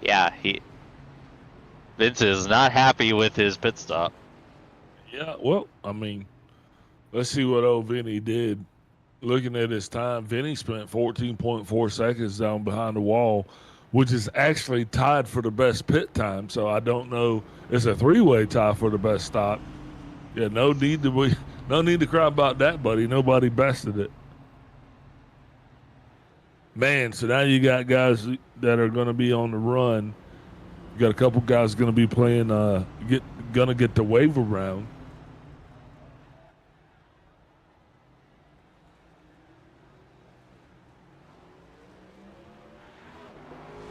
Yeah, Vincent is not happy with his pit stop. Yeah, well, I mean, let's see what old Vinny did. Looking at his time, Vinny spent 14.4 seconds down behind the wall, which is actually tied for the best pit time. So I don't know. It's a three-way tie for the best stop. Yeah, no need to cry about that, buddy. Nobody bested it. Man, so now you got guys that are going to be on the run. You got a couple guys going to be playing, going to get the waiver round.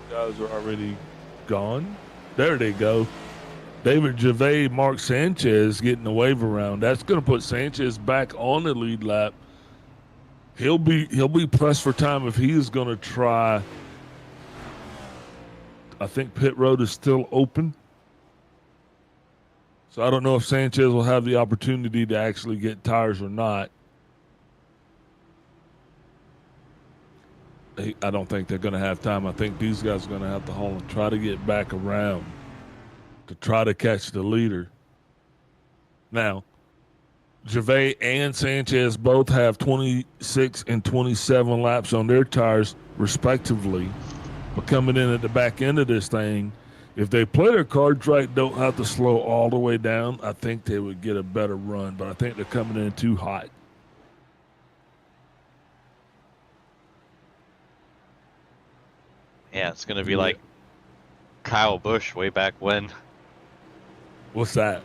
Guys are already gone. There they go. David Gervais, Mark Sanchez getting the waiver round. That's going to put Sanchez back on the lead lap. He'll be pressed for time if he is going to try. I think pit road is still open. So I don't know if Sanchez will have the opportunity to actually get tires or not. I don't think they're going to have time. I think these guys are going to have to haul and try to get back around to try to catch the leader. Now, Gervais and Sanchez both have 26 and 27 laps on their tires, respectively. But coming in at the back end of this thing, if they play their cards right, don't have to slow all the way down, I think they would get a better run. But I think they're coming in too hot. Yeah, it's going to be like Kyle Busch way back when. What's that?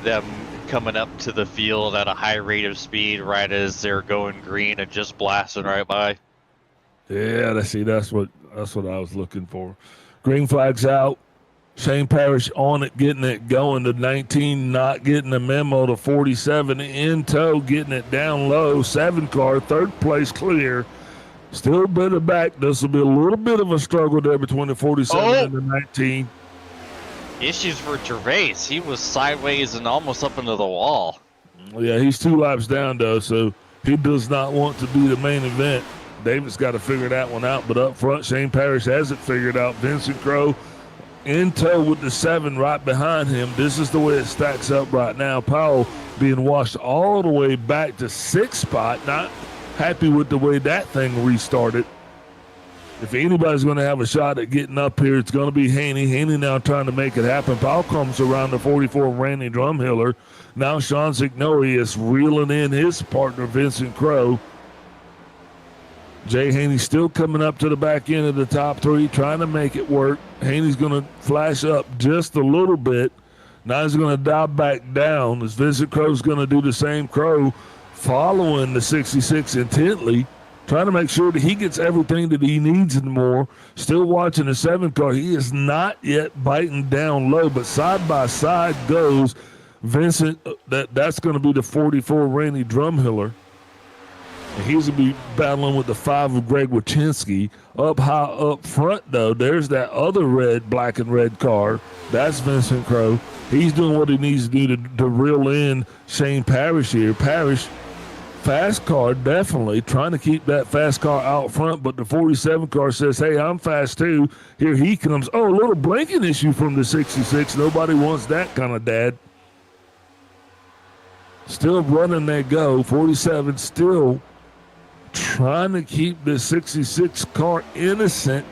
Them coming up to the field at a high rate of speed right as they're going green and just blasting right by. Yeah, that's what I was looking for. Green flag's out. Shane Parrish on it, getting it going. The 19 not getting the memo. The 47 in tow, getting it down low. 7 car, third place clear. Still a bit of back. This will be a little bit of a struggle there between the 47 and the 19. Issues for Gervais. He was sideways and almost up into the wall. Yeah, he's 2 laps down, though, so he does not want to be the main event. David's got to figure that one out, but up front, Shane Parrish has it figured out. Vincent Crowe in tow with the 7 right behind him. This is the way it stacks up right now. Powell being washed all the way back to 6th spot. Not happy with the way that thing restarted. If anybody's going to have a shot at getting up here, it's going to be Haney. Haney now trying to make it happen. Powell comes around the 44, Randy Drumhiller. Now Sean Zignori is reeling in his partner, Vincent Crowe. Jay Haney still coming up to the back end of the top 3, trying to make it work. Haney's going to flash up just a little bit. Now he's going to dive back down as Vincent Crowe's going to do the same. Crowe following the 66 intently, trying to make sure that he gets everything that he needs and more. Still watching the 7 car. He is not yet biting down low, but side by side goes Vincent. That's going to be the 44, Randy Drumhiller. And he's going to be battling with the 5 of Greg Wachinski. Up high up front, though, there's that other black and red car. That's Vincent Crowe. He's doing what he needs to do to reel in Shane Parrish here. Parrish, fast car, definitely trying to keep that fast car out front, but the 47 car says, hey, I'm fast too. Here he comes. Oh, a little blinking issue from the 66. Nobody wants that kind of dad. Still running that go. 47 still trying to keep the 66 car innocent.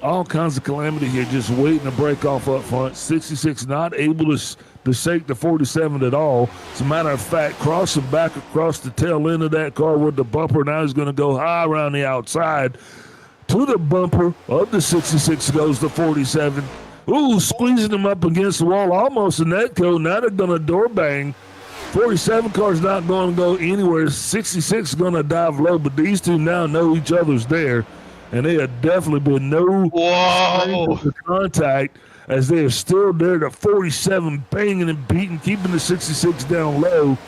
All kinds of calamity here, just waiting to break off up front. 66 not able to shake the 47 at all. As a matter of fact, crossing back across the tail end of that car with the bumper. Now he's going to go high around the outside. To the bumper of the 66 goes the 47. Ooh, squeezing him up against the wall, almost a net code. Now they're going to door bang. 47 car's not going to go anywhere. 66 is going to dive low, but these two now know each other's there. And they have definitely been no contact. as they are still there at 47, banging and beating, keeping the 66 down low.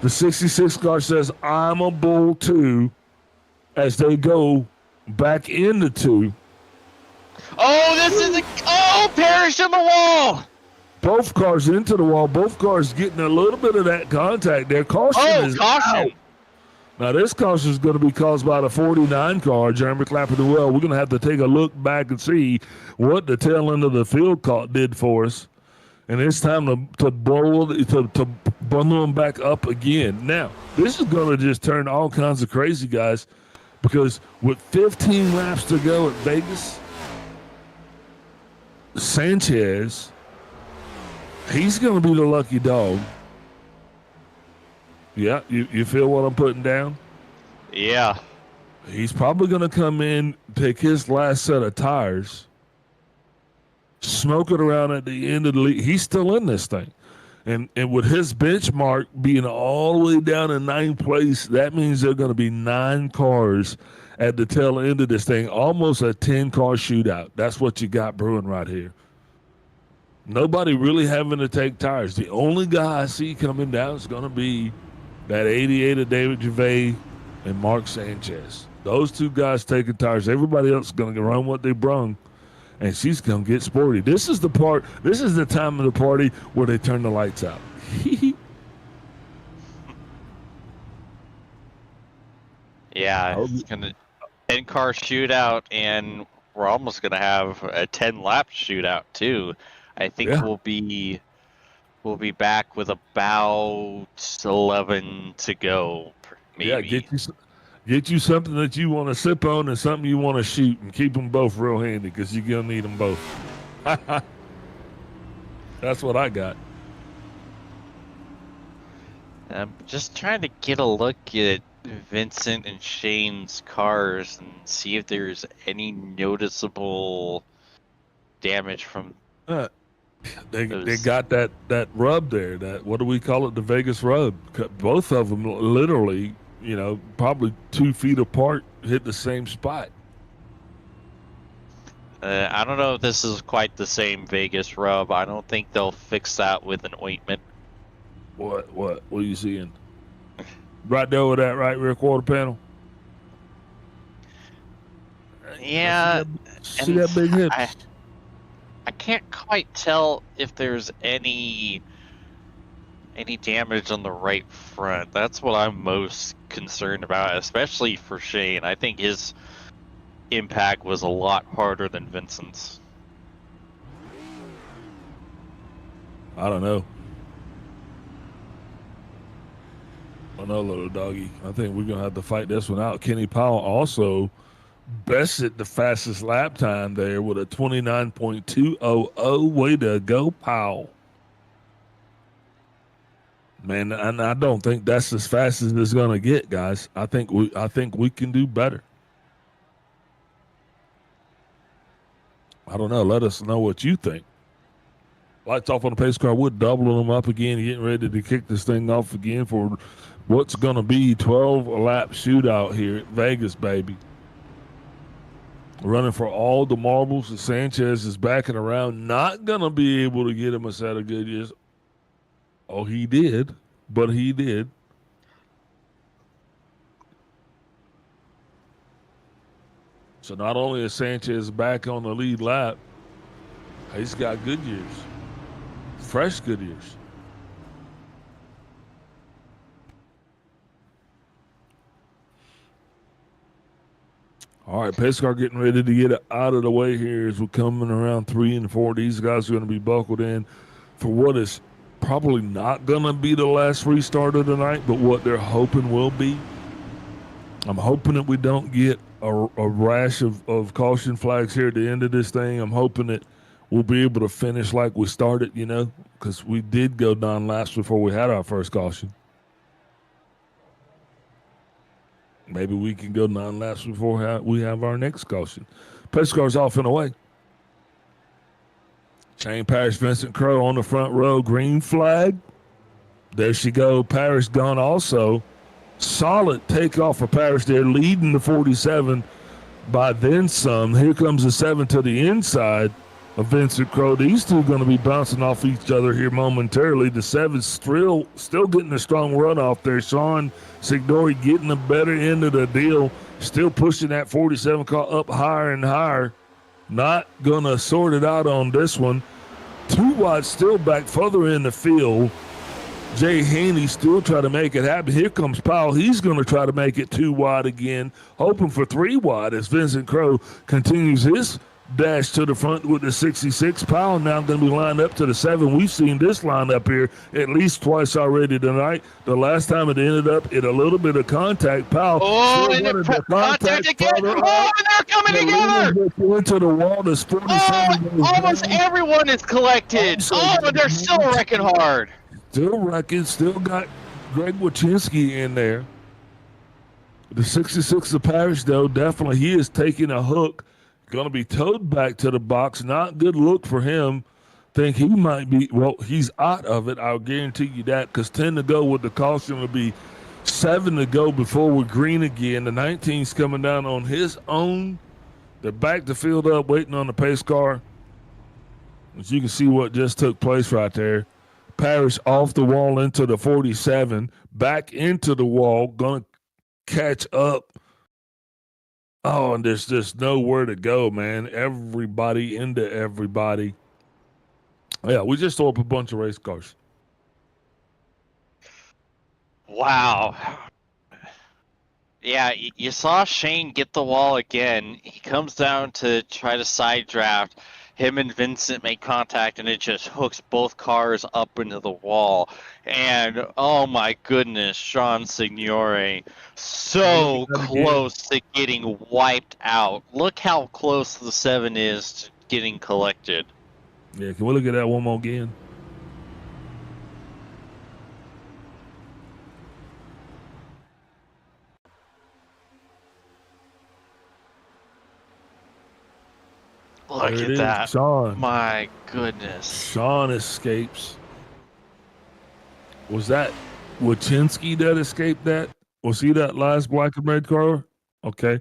The 66 car says, I'm a bull too, as they go back into 2. Oh, this is Parrish in the wall. Both cars into the wall. Both cars getting a little bit of that contact there. Caution is caution. out. Now, this caution is going to be caused by the 49 car, Jeremy Clapperton. Well, we're going to have to take a look back and see what the tail end of the field caught did for us. And it's time to bundle them back up again. Now, this is going to just turn all kinds of crazy, guys, because with 15 laps to go at Vegas, Sanchez, he's going to be the lucky dog. Yeah, you feel what I'm putting down? Yeah. He's probably going to come in, take his last set of tires, smoke it around at the end of the league. He's still in this thing. And with his benchmark being all the way down in 9th place, that means there are going to be 9 cars at the tail end of this thing, almost a 10-car shootout. That's what you got brewing right here. Nobody really having to take tires. The only guy I see coming down is going to be that 88 of David Gervais and Mark Sanchez. Those 2 guys taking tires. Everybody else is going to run what they brung, and she's going to get sporty. This is the time of the party where they turn the lights out. Yeah, it's going to 10-car shootout, and we're almost going to have a 10-lap shootout, too. I think we'll be back with about 11 to go, maybe. Yeah, get you something that you want to sip on and something you want to shoot, and keep them both real handy because you're going to need them both. That's what I got. I'm just trying to get a look at Vincent and Shane's cars and see if there's any noticeable damage from They got that rub there. That, what do we call it? The Vegas rub. Both of them literally, probably 2 feet apart, hit the same spot. I don't know if this is quite the same Vegas rub. I don't think they'll fix that with an ointment. What are you seeing? Right there with that right rear quarter panel. Yeah. See that big hit? I can't quite tell if there's any damage on the right front. That's what I'm most concerned about, especially for Shane. I think his impact was a lot harder than Vincent's. I don't know. Little doggy. I think we're going to have to fight this one out. Kenny Powell also bested the fastest lap time there with a 29.200. Way to go, Powell. Man, and I don't think that's as fast as it's going to get, guys. I think we can do better. I don't know. Let us know what you think. Lights off on the pace car. We're doubling them up again, getting ready to kick this thing off again for what's going to be 12-lap shootout here at Vegas, baby. Running for all the marbles. And Sanchez is backing around. Not going to be able to get him a set of good years. Oh, he did. But he did. So not only is Sanchez back on the lead lap, he's got good years. Fresh good years. All right, pace car getting ready to get out of the way here as we're coming around 3 and 4. These guys are going to be buckled in for what is probably not going to be the last restart of the night, but what they're hoping will be. I'm hoping that we don't get a rash of caution flags here at the end of this thing. I'm hoping that we'll be able to finish like we started, because we did go 9 laps before we had our first caution. Maybe we can go 9 laps before we have our next caution. Pace car's off and away. Shane Parrish, Vincent Crowe on the front row, green flag. There she go. Parrish gone also. Solid takeoff for Parrish there, leading the 47 by then some. Here comes the 7 to the inside. of Vincent Crow. These two going to be bouncing off each other here momentarily. The 7's still getting a strong run off there. Sean Signori getting the better end of the deal. Still pushing that 47 car up higher and higher. Not going to sort it out on this one. 2 wide still back further in the field. Jay Haney still trying to make it happen. Here comes Powell. He's going to try to make it 2 wide again, hoping for 3 wide as Vincent Crow continues his dash to the front with the 66. Powell now going to be lined up to the 7. We've seen this line up here at least twice already tonight. The last time it ended up in a little bit of contact. Powell and the contact again. And they're coming together. Into the wall. This 47 almost everyone is collected. And they're still wrecking hard. Still wrecking. Still got Greg Wachinski in there. The 66 of Parrish, though, definitely he is taking a hook. Going to be towed back to the box. Not good look for him. Think he might be, well, he's out of it. I'll guarantee you that, because 10 to go with the caution will be 7 to go before we're green again. The 19's coming down on his own. They're back to field up, waiting on the pace car. As you can see what just took place right there. Parrish off the wall into the 47, back into the wall, going to catch up. Oh, and there's just nowhere to go, man. Everybody into everybody. Yeah, we just threw up a bunch of race cars. Wow. Yeah, you saw Shane get the wall again. He comes down to try to side draft. Him and Vincent make contact, and it just hooks both cars up into the wall. And, oh my goodness, Sean Signore, so close to getting wiped out. Look how close the 7 is to getting collected. Yeah, can we look at that one more again? Look at that. Sean. My goodness. Sean escapes. Was that Wachinski that escaped that? Was he that last black and red car? Okay.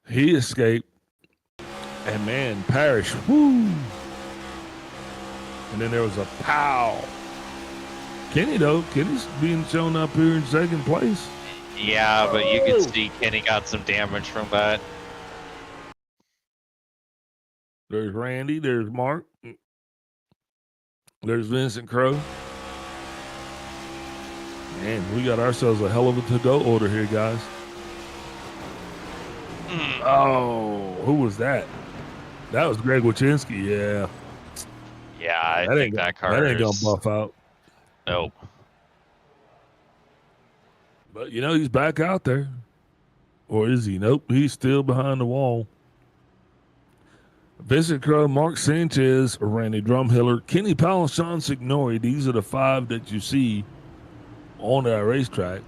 He escaped. And man, Parrish, whoo. And then there was a pow. Kenny, though, Kenny's being shown up here in second place. Yeah, but you can see Kenny got some damage from that. There's Randy. There's Mark. There's Vincent Crow. Man, we got ourselves a hell of a to-go order here, guys. Oh, who was that? That was Greg Wachinski, yeah. Yeah, I think that car ain't going to buff out. Nope. But, you know, he's back out there. Or is he? Nope, he's still behind the wall. Vincent Crow, Mark Sanchez, Randy Drumhiller, Kenny Powell, Sean Signori. These are the 5 that you see on that racetrack.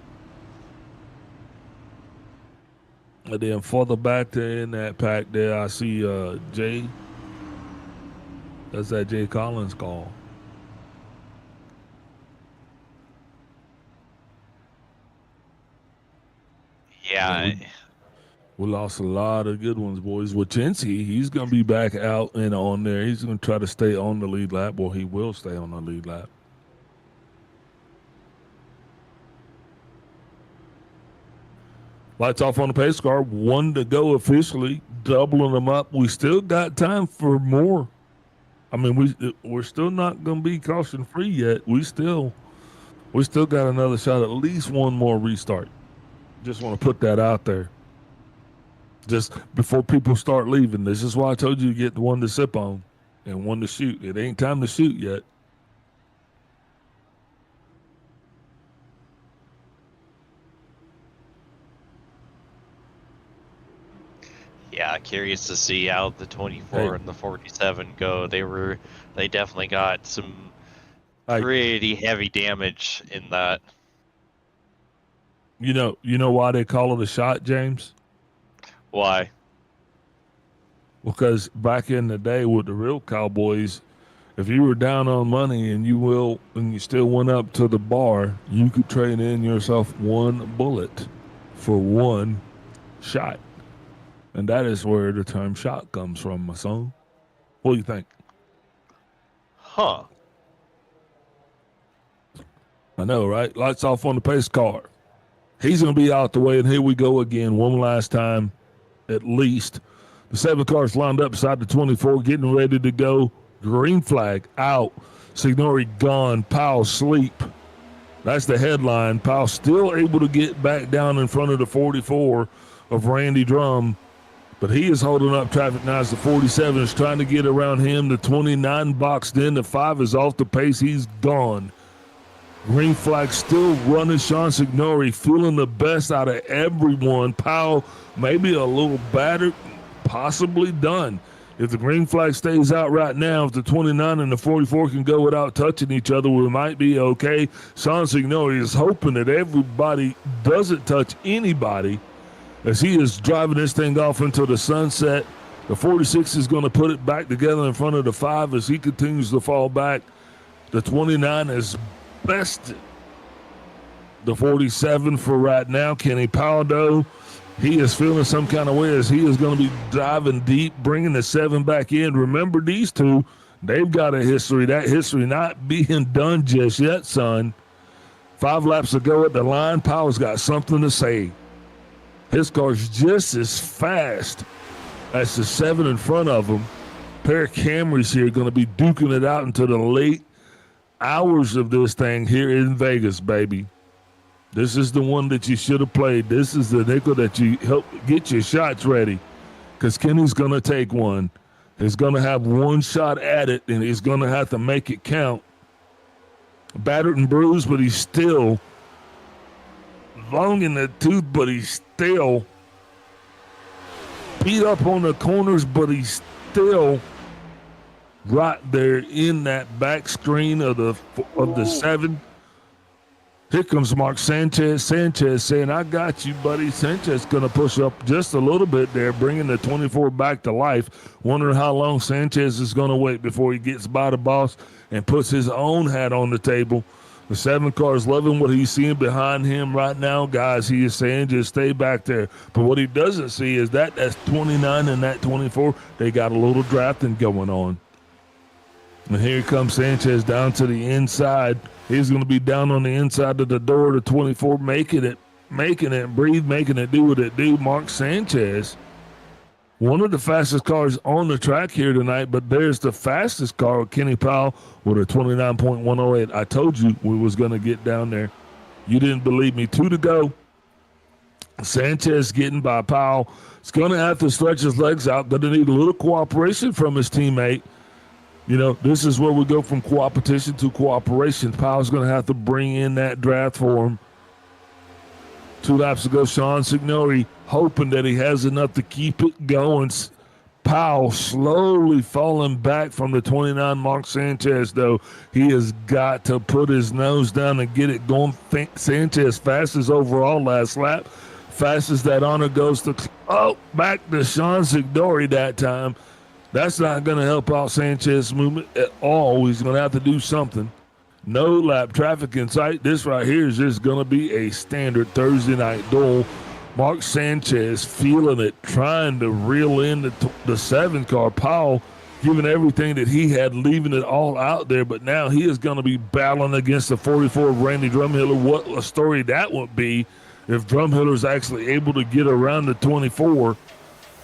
And then further back there in that pack there, I see Jay. That's that Jay Collins call. Yeah. We lost a lot of good ones, boys. Wachinski, he's going to be back out and on there. He's going to try to stay on the lead lap. Well, he will stay on the lead lap. Lights off on the pace car. 1 to go officially. Doubling them up. We still got time for more. I mean, we're still not going to be caution free yet. We still got another shot. At least one more restart. Just want to put that out there. Just before people start leaving. This is why I told you to get the one to sip on and one to shoot. It ain't time to shoot yet. Yeah, curious to see how the 24 and the 47 go. They definitely got some pretty heavy damage in that. You know why they call it a shot, James? Why? Because back in the day with the real cowboys, if you were down on money and you still went up to the bar, you could trade in yourself one bullet for one shot. And that is where the term shot comes from, my son. What do you think? Huh. I know, right? Lights off on the pace car. He's going to be out the way, and here we go again, one last time at least. The 7 cars lined up beside the 24, getting ready to go. Green flag out. Signori gone. Powell sleep. That's the headline. Powell still able to get back down in front of the 44 of Randy Drum, but he is holding up traffic now as the 47 is trying to get around him. The 29 boxed in. The 5 is off the pace. He's gone. Green flag still running. Sean Signori feeling the best out of everyone. Powell maybe a little battered, possibly done. If the green flag stays out right now, if the 29 and the 44 can go without touching each other, we might be okay. Sean Signori is hoping that everybody doesn't touch anybody as he is driving this thing off into the sunset. The 46 is going to put it back together in front of the 5 as he continues to fall back. The 29 is bested the 47 for right now. Kenny Powell, though, he is feeling some kind of way as he is going to be diving deep, bringing the 7 back in. Remember, these two, they've got a history. That history not being done just yet, son. 5 laps ago at the line, Powell's got something to say. His car's just as fast as the 7 in front of him. Pair of Camrys here going to be duking it out into the late hours of this thing here in Vegas, baby. This is the one that you should have played. This is the nickel that you help get your shots ready, because Kenny's going to take one. He's going to have one shot at it, and he's going to have to make it count. Battered and bruised, but he's still long in the tooth, but he's still beat up on the corners, but he's still right there in that back screen of the 7. Here comes Mark Sanchez. Sanchez saying, I got you, buddy. Sanchez going to push up just a little bit there, bringing the 24 back to life. Wondering how long Sanchez is going to wait before he gets by the boss and puts his own hat on the table. The 7 car is loving what he's seeing behind him right now, guys. He is saying just stay back there. But what he doesn't see is that's 29 and that 24. They got a little drafting going on. And here comes Sanchez down to the inside. He's going to be down on the inside of the door of the 24, making it breathe, making it do what it do. Mark Sanchez, one of the fastest cars on the track here tonight, but there's the fastest car, Kenny Powell, with a 29.108. I told you we was going to get down there. You didn't believe me. 2 to go. Sanchez getting by Powell. He's going to have to stretch his legs out. Going to need a little cooperation from his teammate. You know, this is where we go from competition to cooperation. Powell's going to have to bring in that draft for him. 2 laps ago, Sean Signori hoping that he has enough to keep it going. Powell slowly falling back from the 29 Mark Sanchez, though. He has got to put his nose down and get it going. Sanchez fastest overall last lap. Fastest that honor goes to, back to Sean Signori that time. That's not going to help out Sanchez's movement at all. He's going to have to do something. No lap traffic in sight. This right here is just going to be a standard Thursday night duel. Mark Sanchez feeling it, trying to reel in the 7 car. Powell giving everything that he had, leaving it all out there. But now he is going to be battling against the 44 of Randy Drumhiller. What a story that would be if Drumhiller is actually able to get around the 24.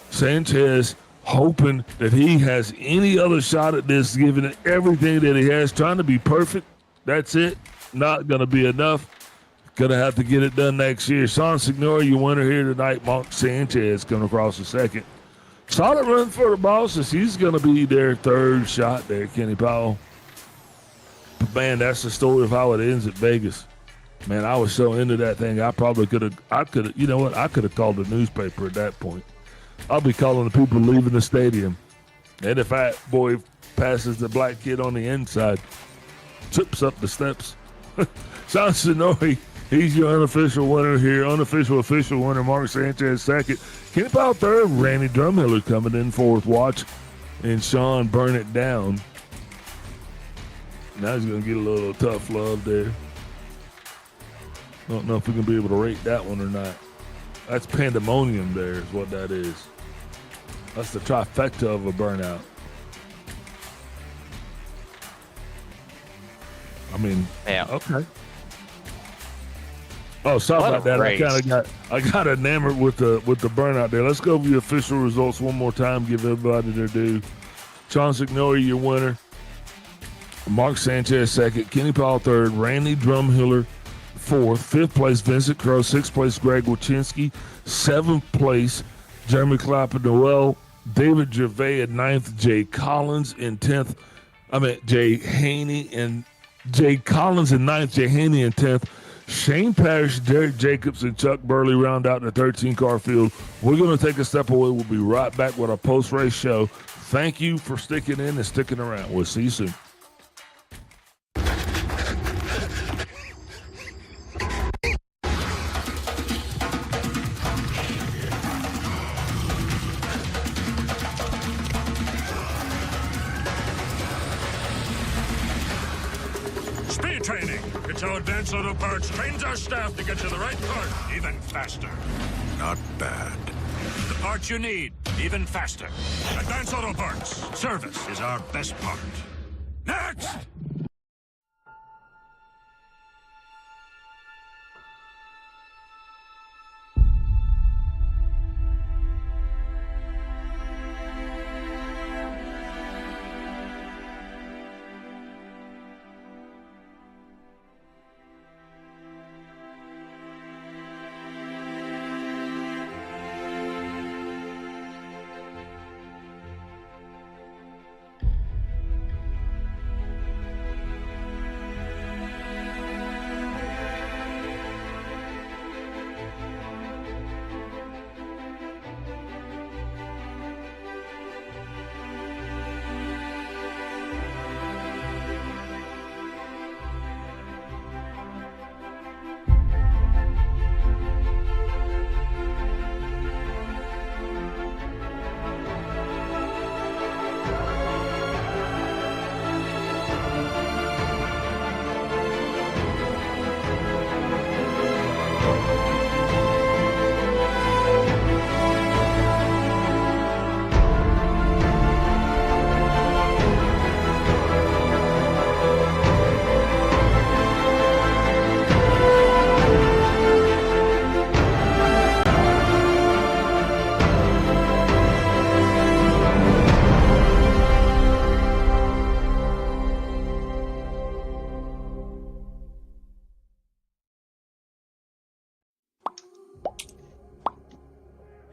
Sanchez hoping that he has any other shot at this, giving it everything that he has, trying to be perfect. That's it. Not going to be enough. Going to have to get it done next year. Sean Signori, your winner here tonight. Mark Sanchez coming across the second. Solid run for the bosses. He's going to be their 3rd shot there, Kenny Powell. But man, that's the story of how it ends at Vegas. Man, I was so into that thing. I could have, you know what? I could have called the newspaper at that point. I'll be calling the people leaving the stadium. And if that boy passes the black kid on the inside, trips up the steps. Sean Signori, he's your unofficial winner here. Unofficial, official winner, Mark Sanchez 2nd. Kenny Powell 3rd. Randy Drumhiller coming in 4th. Watch. And Sean burn it down. Now he's going to get a little tough love there. Don't know if we can be able to rate that one or not. That's pandemonium there is what that is. That's the trifecta of a burnout. I mean, Yeah. okay. Oh, sorry What a about that. race. I got enamored with the burnout there. Let's go over the official results one more time. Give everybody their due. Sean Signori, your winner. Mark Sanchez second. Kenny Powell third. Randy Drumhiller fourth. Fifth place Vincent Crowe. Sixth place Greg Wachinski. Seventh place Jeremy Clapper Noel. David Gervais at ninth. Jay Collins in 10th. Jay Haney and Jay Collins in ninth. Jay Haney in 10th. Shane Parrish, Derek Jacobs, and Chuck Burley round out the 13-car field. We're going to take a step away. We'll be right back with our post-race show. Thank you for sticking in and sticking around. We'll see you soon. Speed training. It's how Advanced Auto Parts trains our staff to get you the right part even faster. Not bad. The parts you need even faster. Advanced Auto Parts. Service is our best part. Next!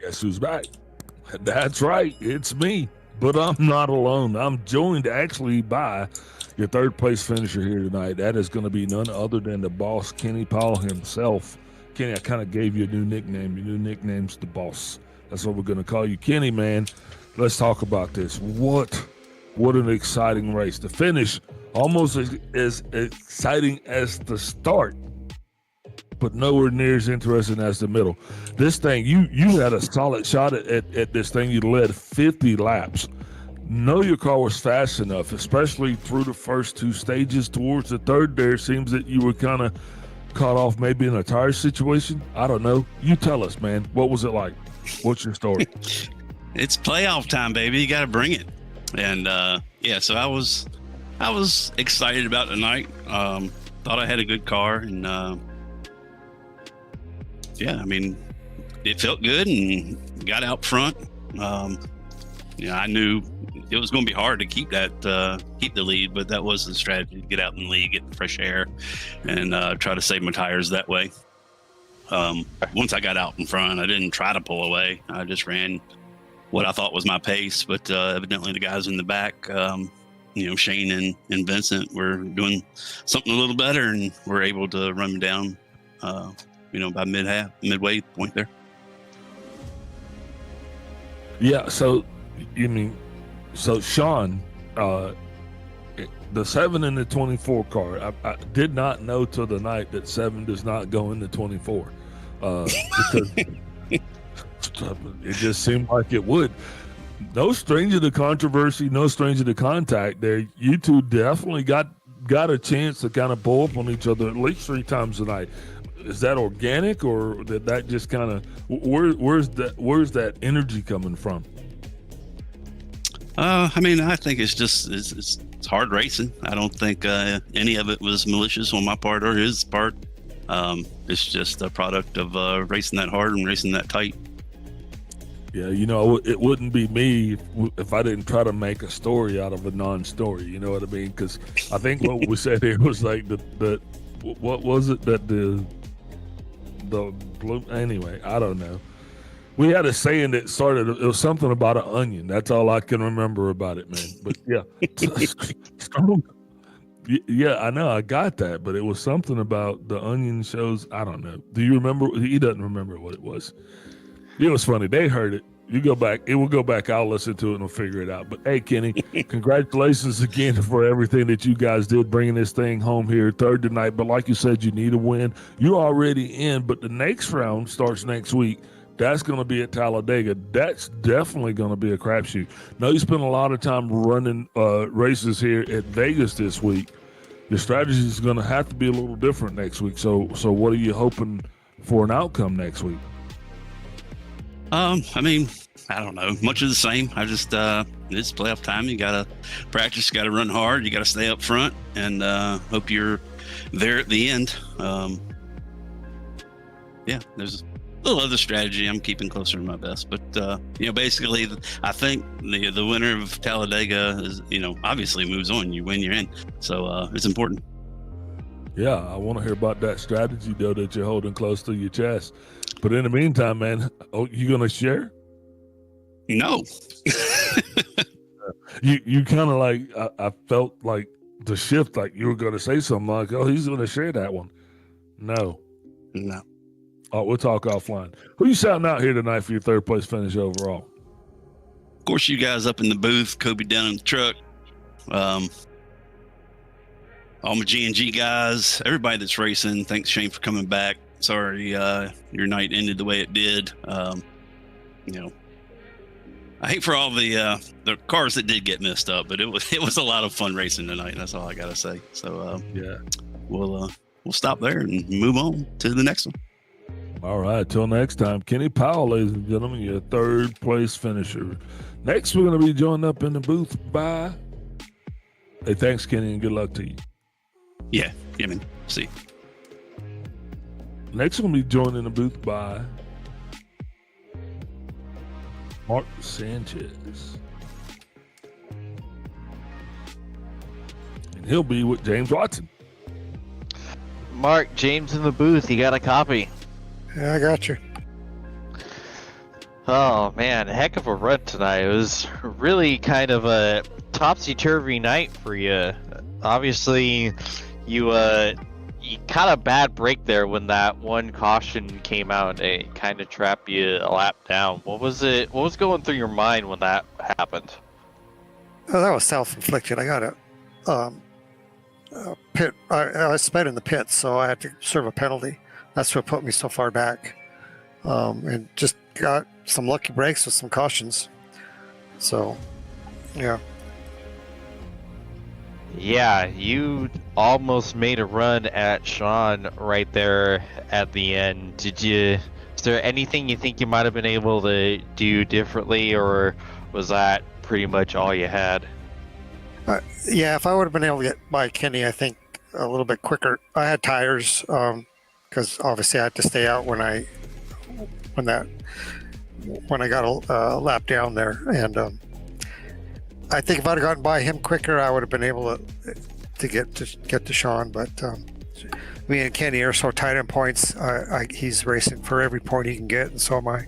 Guess who's back? That's right, it's me. But I'm not alone. I'm joined actually by your third place finisher here tonight. That is going to be none other than the boss, Kenny Powell himself. Kenny, I kind of gave you a new nickname. Your new nickname's the boss. That's what we're going to call you. Kenny, man, let's talk about this. What an exciting race. The finish, almost as exciting as the start, but nowhere near as interesting as the middle. This thing, you had a solid shot at this thing. You led 50 laps. Know your car was fast enough, especially through the first two stages. Towards the third there, seems that you were kind of caught off maybe in a tire situation. I don't know. You tell us, man. What was it like? What's your story? It's playoff time, baby. You got to bring it. And so I was excited about the night. Thought I had a good car, and it felt good and got out front. I knew it was going to be hard to keep the lead, but that was the strategy: to get out in the lead, get the fresh air, and try to save my tires that way. Once I got out in front, I didn't try to pull away. I just ran what I thought was my pace, but evidently the guys in the back, Shane and Vincent, were doing something a little better, and were able to run them down, by midway point there. Yeah. So Sean, the 7 in the 24 car, I did not know till the night that 7 does not go in the 24, because it just seemed like it would. No stranger to controversy, no stranger to contact there. You two definitely got a chance to kind of pull up on each other at least 3 times a night. Is that organic, or did that just kind of, where's that energy coming from? I mean, I think it's just it's hard racing. I don't think any of it was malicious on my part or his part. It's just a product of racing that hard and racing that tight. Yeah, it wouldn't be me if I didn't try to make a story out of a non-story. You know what I mean? Because I think what we said here was like what was it that the blue? Anyway, I don't know. We had a saying that started. It was something about an onion. That's all I can remember about it, man. But yeah, yeah, I know I got that, but it was something about the onion shows. I don't know. Do you remember? He doesn't remember what it was. It was funny. They heard it. You go back. It will go back. I'll listen to it and we'll figure it out. But hey, Kenny, congratulations again for everything that you guys did, bringing this thing home here third tonight. But like you said, you need a win. You're already in, but the next round starts next week. That's going to be at Talladega. That's definitely going to be a crapshoot. Now, you spent a lot of time running races here at Vegas this week. Your strategy is going to have to be a little different next week. So what are you hoping for an outcome next week? I mean, I don't know. Much of the same. I just it's playoff time. You gotta practice. You gotta run hard. You gotta stay up front, and hope you're there at the end. Yeah, there's a little other strategy I'm keeping closer to my best, but basically, I think the winner of Talladega is, obviously moves on. You win, you're in. So it's important. Yeah, I want to hear about that strategy though that you're holding close to your chest. But in the meantime, man, you gonna share? No. You kind of like I felt like the shift, like you were gonna say something like, "Oh, he's gonna share that one." No. Oh, we'll talk offline. Who you shouting out here tonight for your third place finish overall? Of course, you guys up in the booth, Kobe down in the truck, all my G&G guys, everybody that's racing. Thanks, Shane, for coming back. Sorry your night ended the way it did. I hate for all the cars that did get messed up, but it was a lot of fun racing tonight. That's all I gotta say. So yeah, we'll stop there and move on to the next one. All right, till next time, Kenny Powell, ladies and gentlemen, your third place finisher. Next, we're gonna be joined up in the booth by. Hey, thanks, Kenny, and good luck to you. Yeah, man. See. Next, we're going to be joined in the booth by Mark Sanchez. And he'll be with James Watson. Mark, James in the booth. You got a copy? Yeah, I got you. Oh, man. Heck of a run tonight. It was really kind of a topsy-turvy night for you. Obviously, you caught a bad break there when that one caution came out and it kind of trapped you a lap down. What was going through your mind when that happened? Oh, that was self-inflicted. I got a pit. I sped in the pit, so I had to serve a penalty. That's what put me so far back, and just got some lucky breaks with some cautions. So, yeah. Yeah, you almost made a run at Sean right there at the end. Is there anything you think you might have been able to do differently, or was that pretty much all you had? Yeah, if I would have been able to get by Kenny, I think a little bit quicker. I had tires, because obviously I had to stay out when I got a lap down there, and I think if I'd have gotten by him quicker, I would have been able to get to Sean. But me and Kenny are so tight on points. He's racing for every point he can get, and so am I.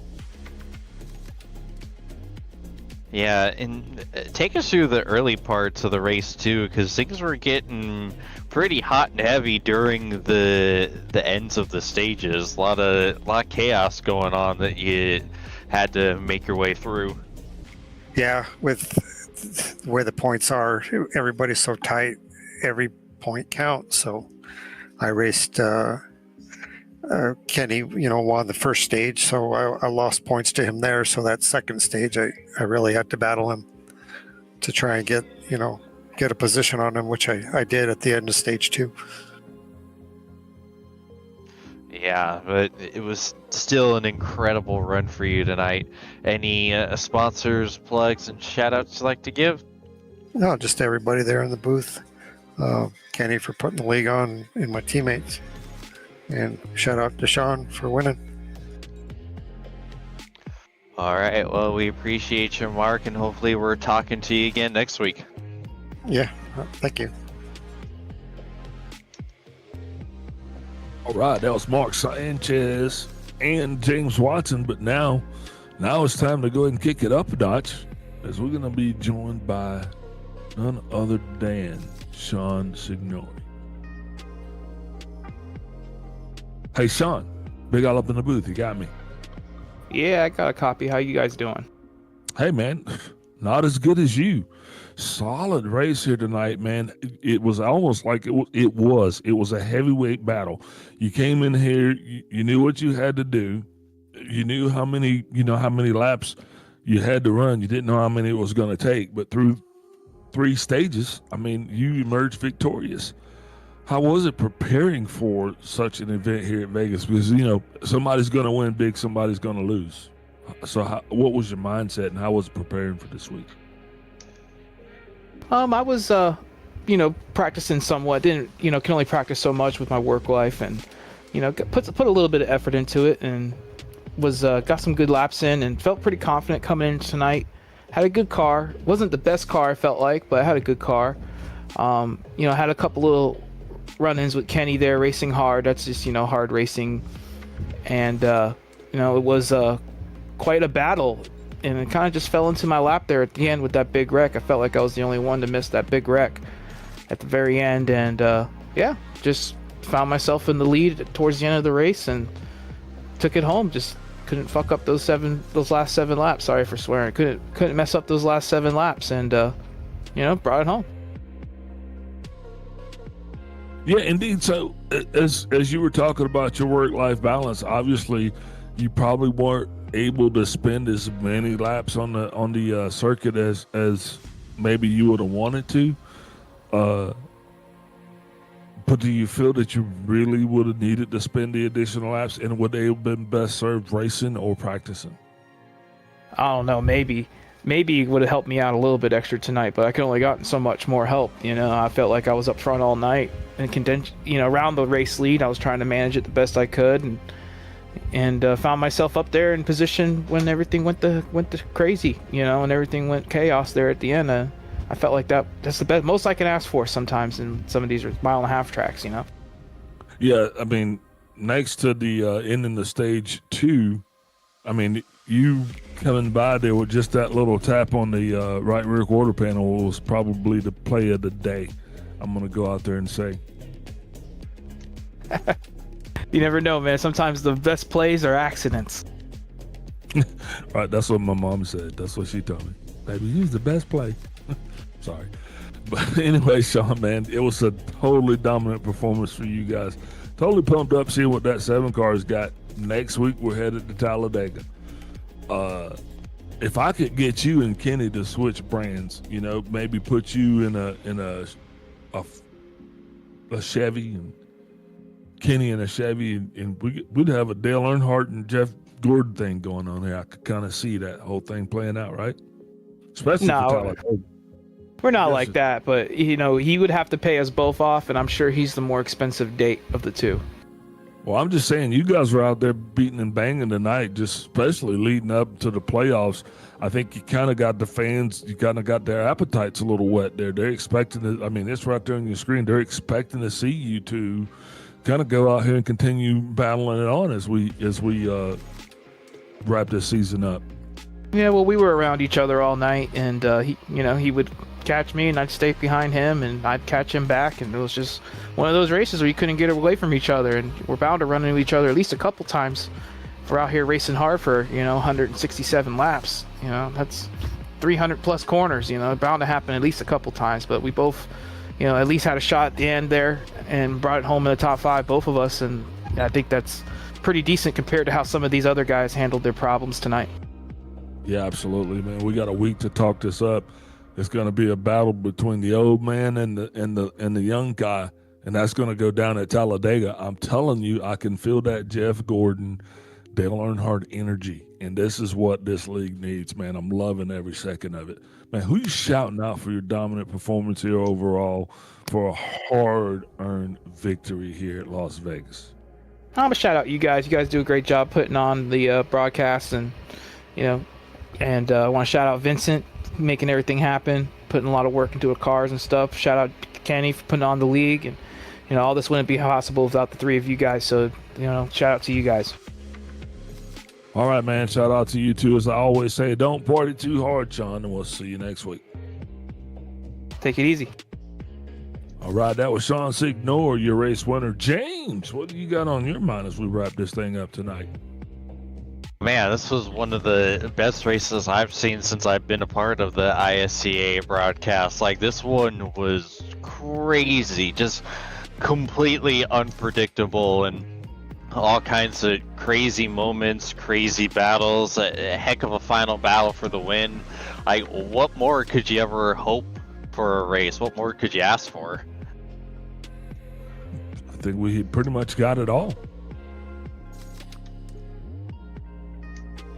Yeah, and take us through the early parts of the race too, because things were getting pretty hot and heavy during the ends of the stages. A lot of chaos going on that you had to make your way through. Yeah, with where the points are, everybody's so tight, every point counts. So I raced Kenny, won the first stage, so I lost points to him there. So that second stage, I really had to battle him to try and get a position on him, which I did at the end of stage 2. Yeah, but it was still an incredible run for you tonight. Any sponsors, plugs, and shout outs you'd like to give? No, just everybody there in the booth. Kenny for putting the league on, and my teammates. And shout out to Sean for winning. All right, well, we appreciate you, Mark, and hopefully we're talking to you again next week. Yeah, thank you. All right, that was Mark Sanchez and James Watson, but now it's time to go ahead and kick it up a notch, as we're going to be joined by none other than Sean Signori. Hey, Sean, big all up in the booth, you got me. Yeah, I got a copy. How you guys doing? Hey, man, not as good as you. Solid race here tonight, man. It was almost like it was a heavyweight battle. You came in here, you knew what you had to do. You knew how many laps you had to run. You didn't know how many it was going to take, but through 3 stages, I mean, you emerged victorious. How was it preparing for such an event here at Vegas? Because, somebody's going to win big, somebody's going to lose. So what was your mindset, and how was it preparing for this week? I was, practicing somewhat. Didn't, can only practice so much with my work life, and, put a little bit of effort into it, and was got some good laps in, and felt pretty confident coming in tonight. Had a good car. Wasn't the best car I felt like, but I had a good car. Had a couple little run-ins with Kenny there, racing hard. That's just, hard racing, and it was quite a battle. And it kind of just fell into my lap there at the end with that big wreck. I felt like I was the only one to miss that big wreck at the very end. And just found myself in the lead towards the end of the race and took it home. Just couldn't fuck up those last 7 laps. Sorry for swearing. Couldn't mess up those last 7 laps, and brought it home. Yeah, indeed. So as you were talking about your work-life balance, obviously you probably weren't able to spend as many laps on the circuit as maybe you would have wanted to. But do you feel that you really would have needed to spend the additional laps, and would they have been best served racing or practicing? I don't know. Maybe it would have helped me out a little bit extra tonight, but I could only gotten so much more help. I felt like I was up front all night and around the race lead. I was trying to manage it the best I could, and found myself up there in position when everything went to crazy, and everything went chaos there at the end. I felt like that's the best, most I can ask for sometimes in some of these 1.5-mile tracks, Yeah, I mean, next to the ending the stage 2, I mean, you coming by there with just that little tap on the right rear quarter panel was probably the play of the day. I'm going to go out there and say. You never know, man. Sometimes the best plays are accidents. Right, that's what my mom said. That's what she told me. Baby, use the best play. Sorry. But anyway, Sean, man, it was a totally dominant performance for you guys. Totally pumped up seeing what that 7 car's got. Next week, we're headed to Talladega. If I could get you and Kenny to switch brands, maybe put you in a Chevy and Kenny in a Chevy, and we'd have a Dale Earnhardt and Jeff Gordon thing going on here. I could kind of see that whole thing playing out, right? Especially for Talladega. We're not like that, but he would have to pay us both off, and I'm sure he's the more expensive date of the two. Well, I'm just saying, you guys were out there beating and banging tonight, just especially leading up to the playoffs. I think you kind of got the fans, you kind of got their appetites a little wet there. They're expecting to, I mean, it's right there on your screen. They're expecting to see you two kind of go out here and continue battling it on as we wrap this season up. Yeah, well, we were around each other all night, and he would catch me, and I'd stay behind him, and I'd catch him back, and it was just one of those races where you couldn't get away from each other, and we're bound to run into each other at least a couple times. If we're out here racing hard for 167 laps. That's 300 plus corners. Bound to happen at least a couple times. But we both, at least had a shot at the end there and brought it home in the top 5, both of us, and I think that's pretty decent compared to how some of these other guys handled their problems tonight. Yeah, absolutely, man. We got a week to talk this up. It's going to be a battle between the old man and the young guy, and that's going to go down at Talladega. I'm telling you, I can feel that Jeff Gordon, Dale Earnhardt energy, and this is what this league needs, man. I'm loving every second of it. Man, who you shouting out for your dominant performance here overall for a hard-earned victory here at Las Vegas? I'm gonna shout out you guys. You guys do a great job putting on the broadcast, and I want to shout out Vincent, making everything happen, putting a lot of work into the cars and stuff. Shout out Kenny for putting on the league, and all this wouldn't be possible without the three of you guys. So shout out to you guys. All right, man. Shout out to you too. As I always say, don't party too hard, Sean, and we'll see you next week. Take it easy. All right, that was Sean Signor, your race winner. James, what do you got on your mind as we wrap this thing up tonight? Man, this was one of the best races I've seen since I've been a part of the ISCA broadcast. Like, this one was crazy, just completely unpredictable, and all kinds of crazy moments, crazy battles, a heck of a final battle for the win. Like, what more could you ever hope for a race? What more could you ask for? I think we pretty much got it all.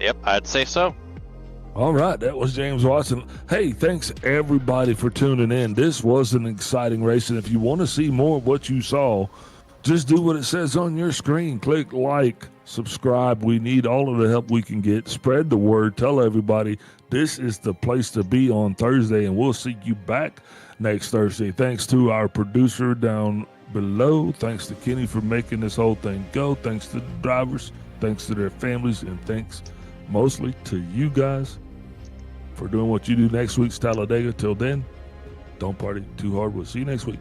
Yep, I'd say so. All right, that was James Watson. Hey, thanks everybody for tuning in. This was an exciting race, and if you want to see more of what you saw, just do what it says on your screen. Click like, subscribe. We need all of the help we can get. Spread the word. Tell everybody this is the place to be on Thursday, and we'll see you back next Thursday. Thanks to our producer down below. Thanks to Kenny for making this whole thing go. Thanks to the drivers. Thanks to their families. And thanks mostly to you guys for doing what you do next week's Talladega. Till then, don't party too hard. We'll see you next week.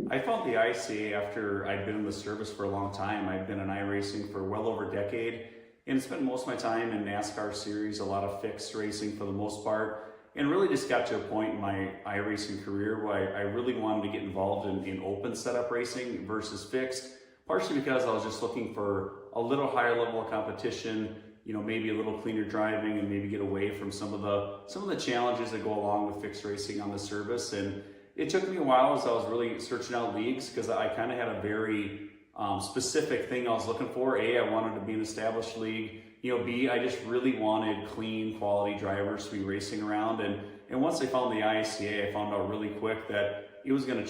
I found the ISCA after I'd been in the service for a long time. I'd been in iRacing for well over a decade and spent most of my time in NASCAR series, a lot of fixed racing for the most part, and really just got to a point in my iRacing career where I really wanted to get involved in open setup racing versus fixed, partially because I was just looking for a little higher level of competition, maybe a little cleaner driving, and maybe get away from some of the challenges that go along with fixed racing on the service. And it took me a while as I was really searching out leagues, because I kind of had a very specific thing I was looking for. A, I wanted to be an established league. B, I just really wanted clean, quality drivers to be racing around. And once I found the ISCA, I found out really quick that it was going to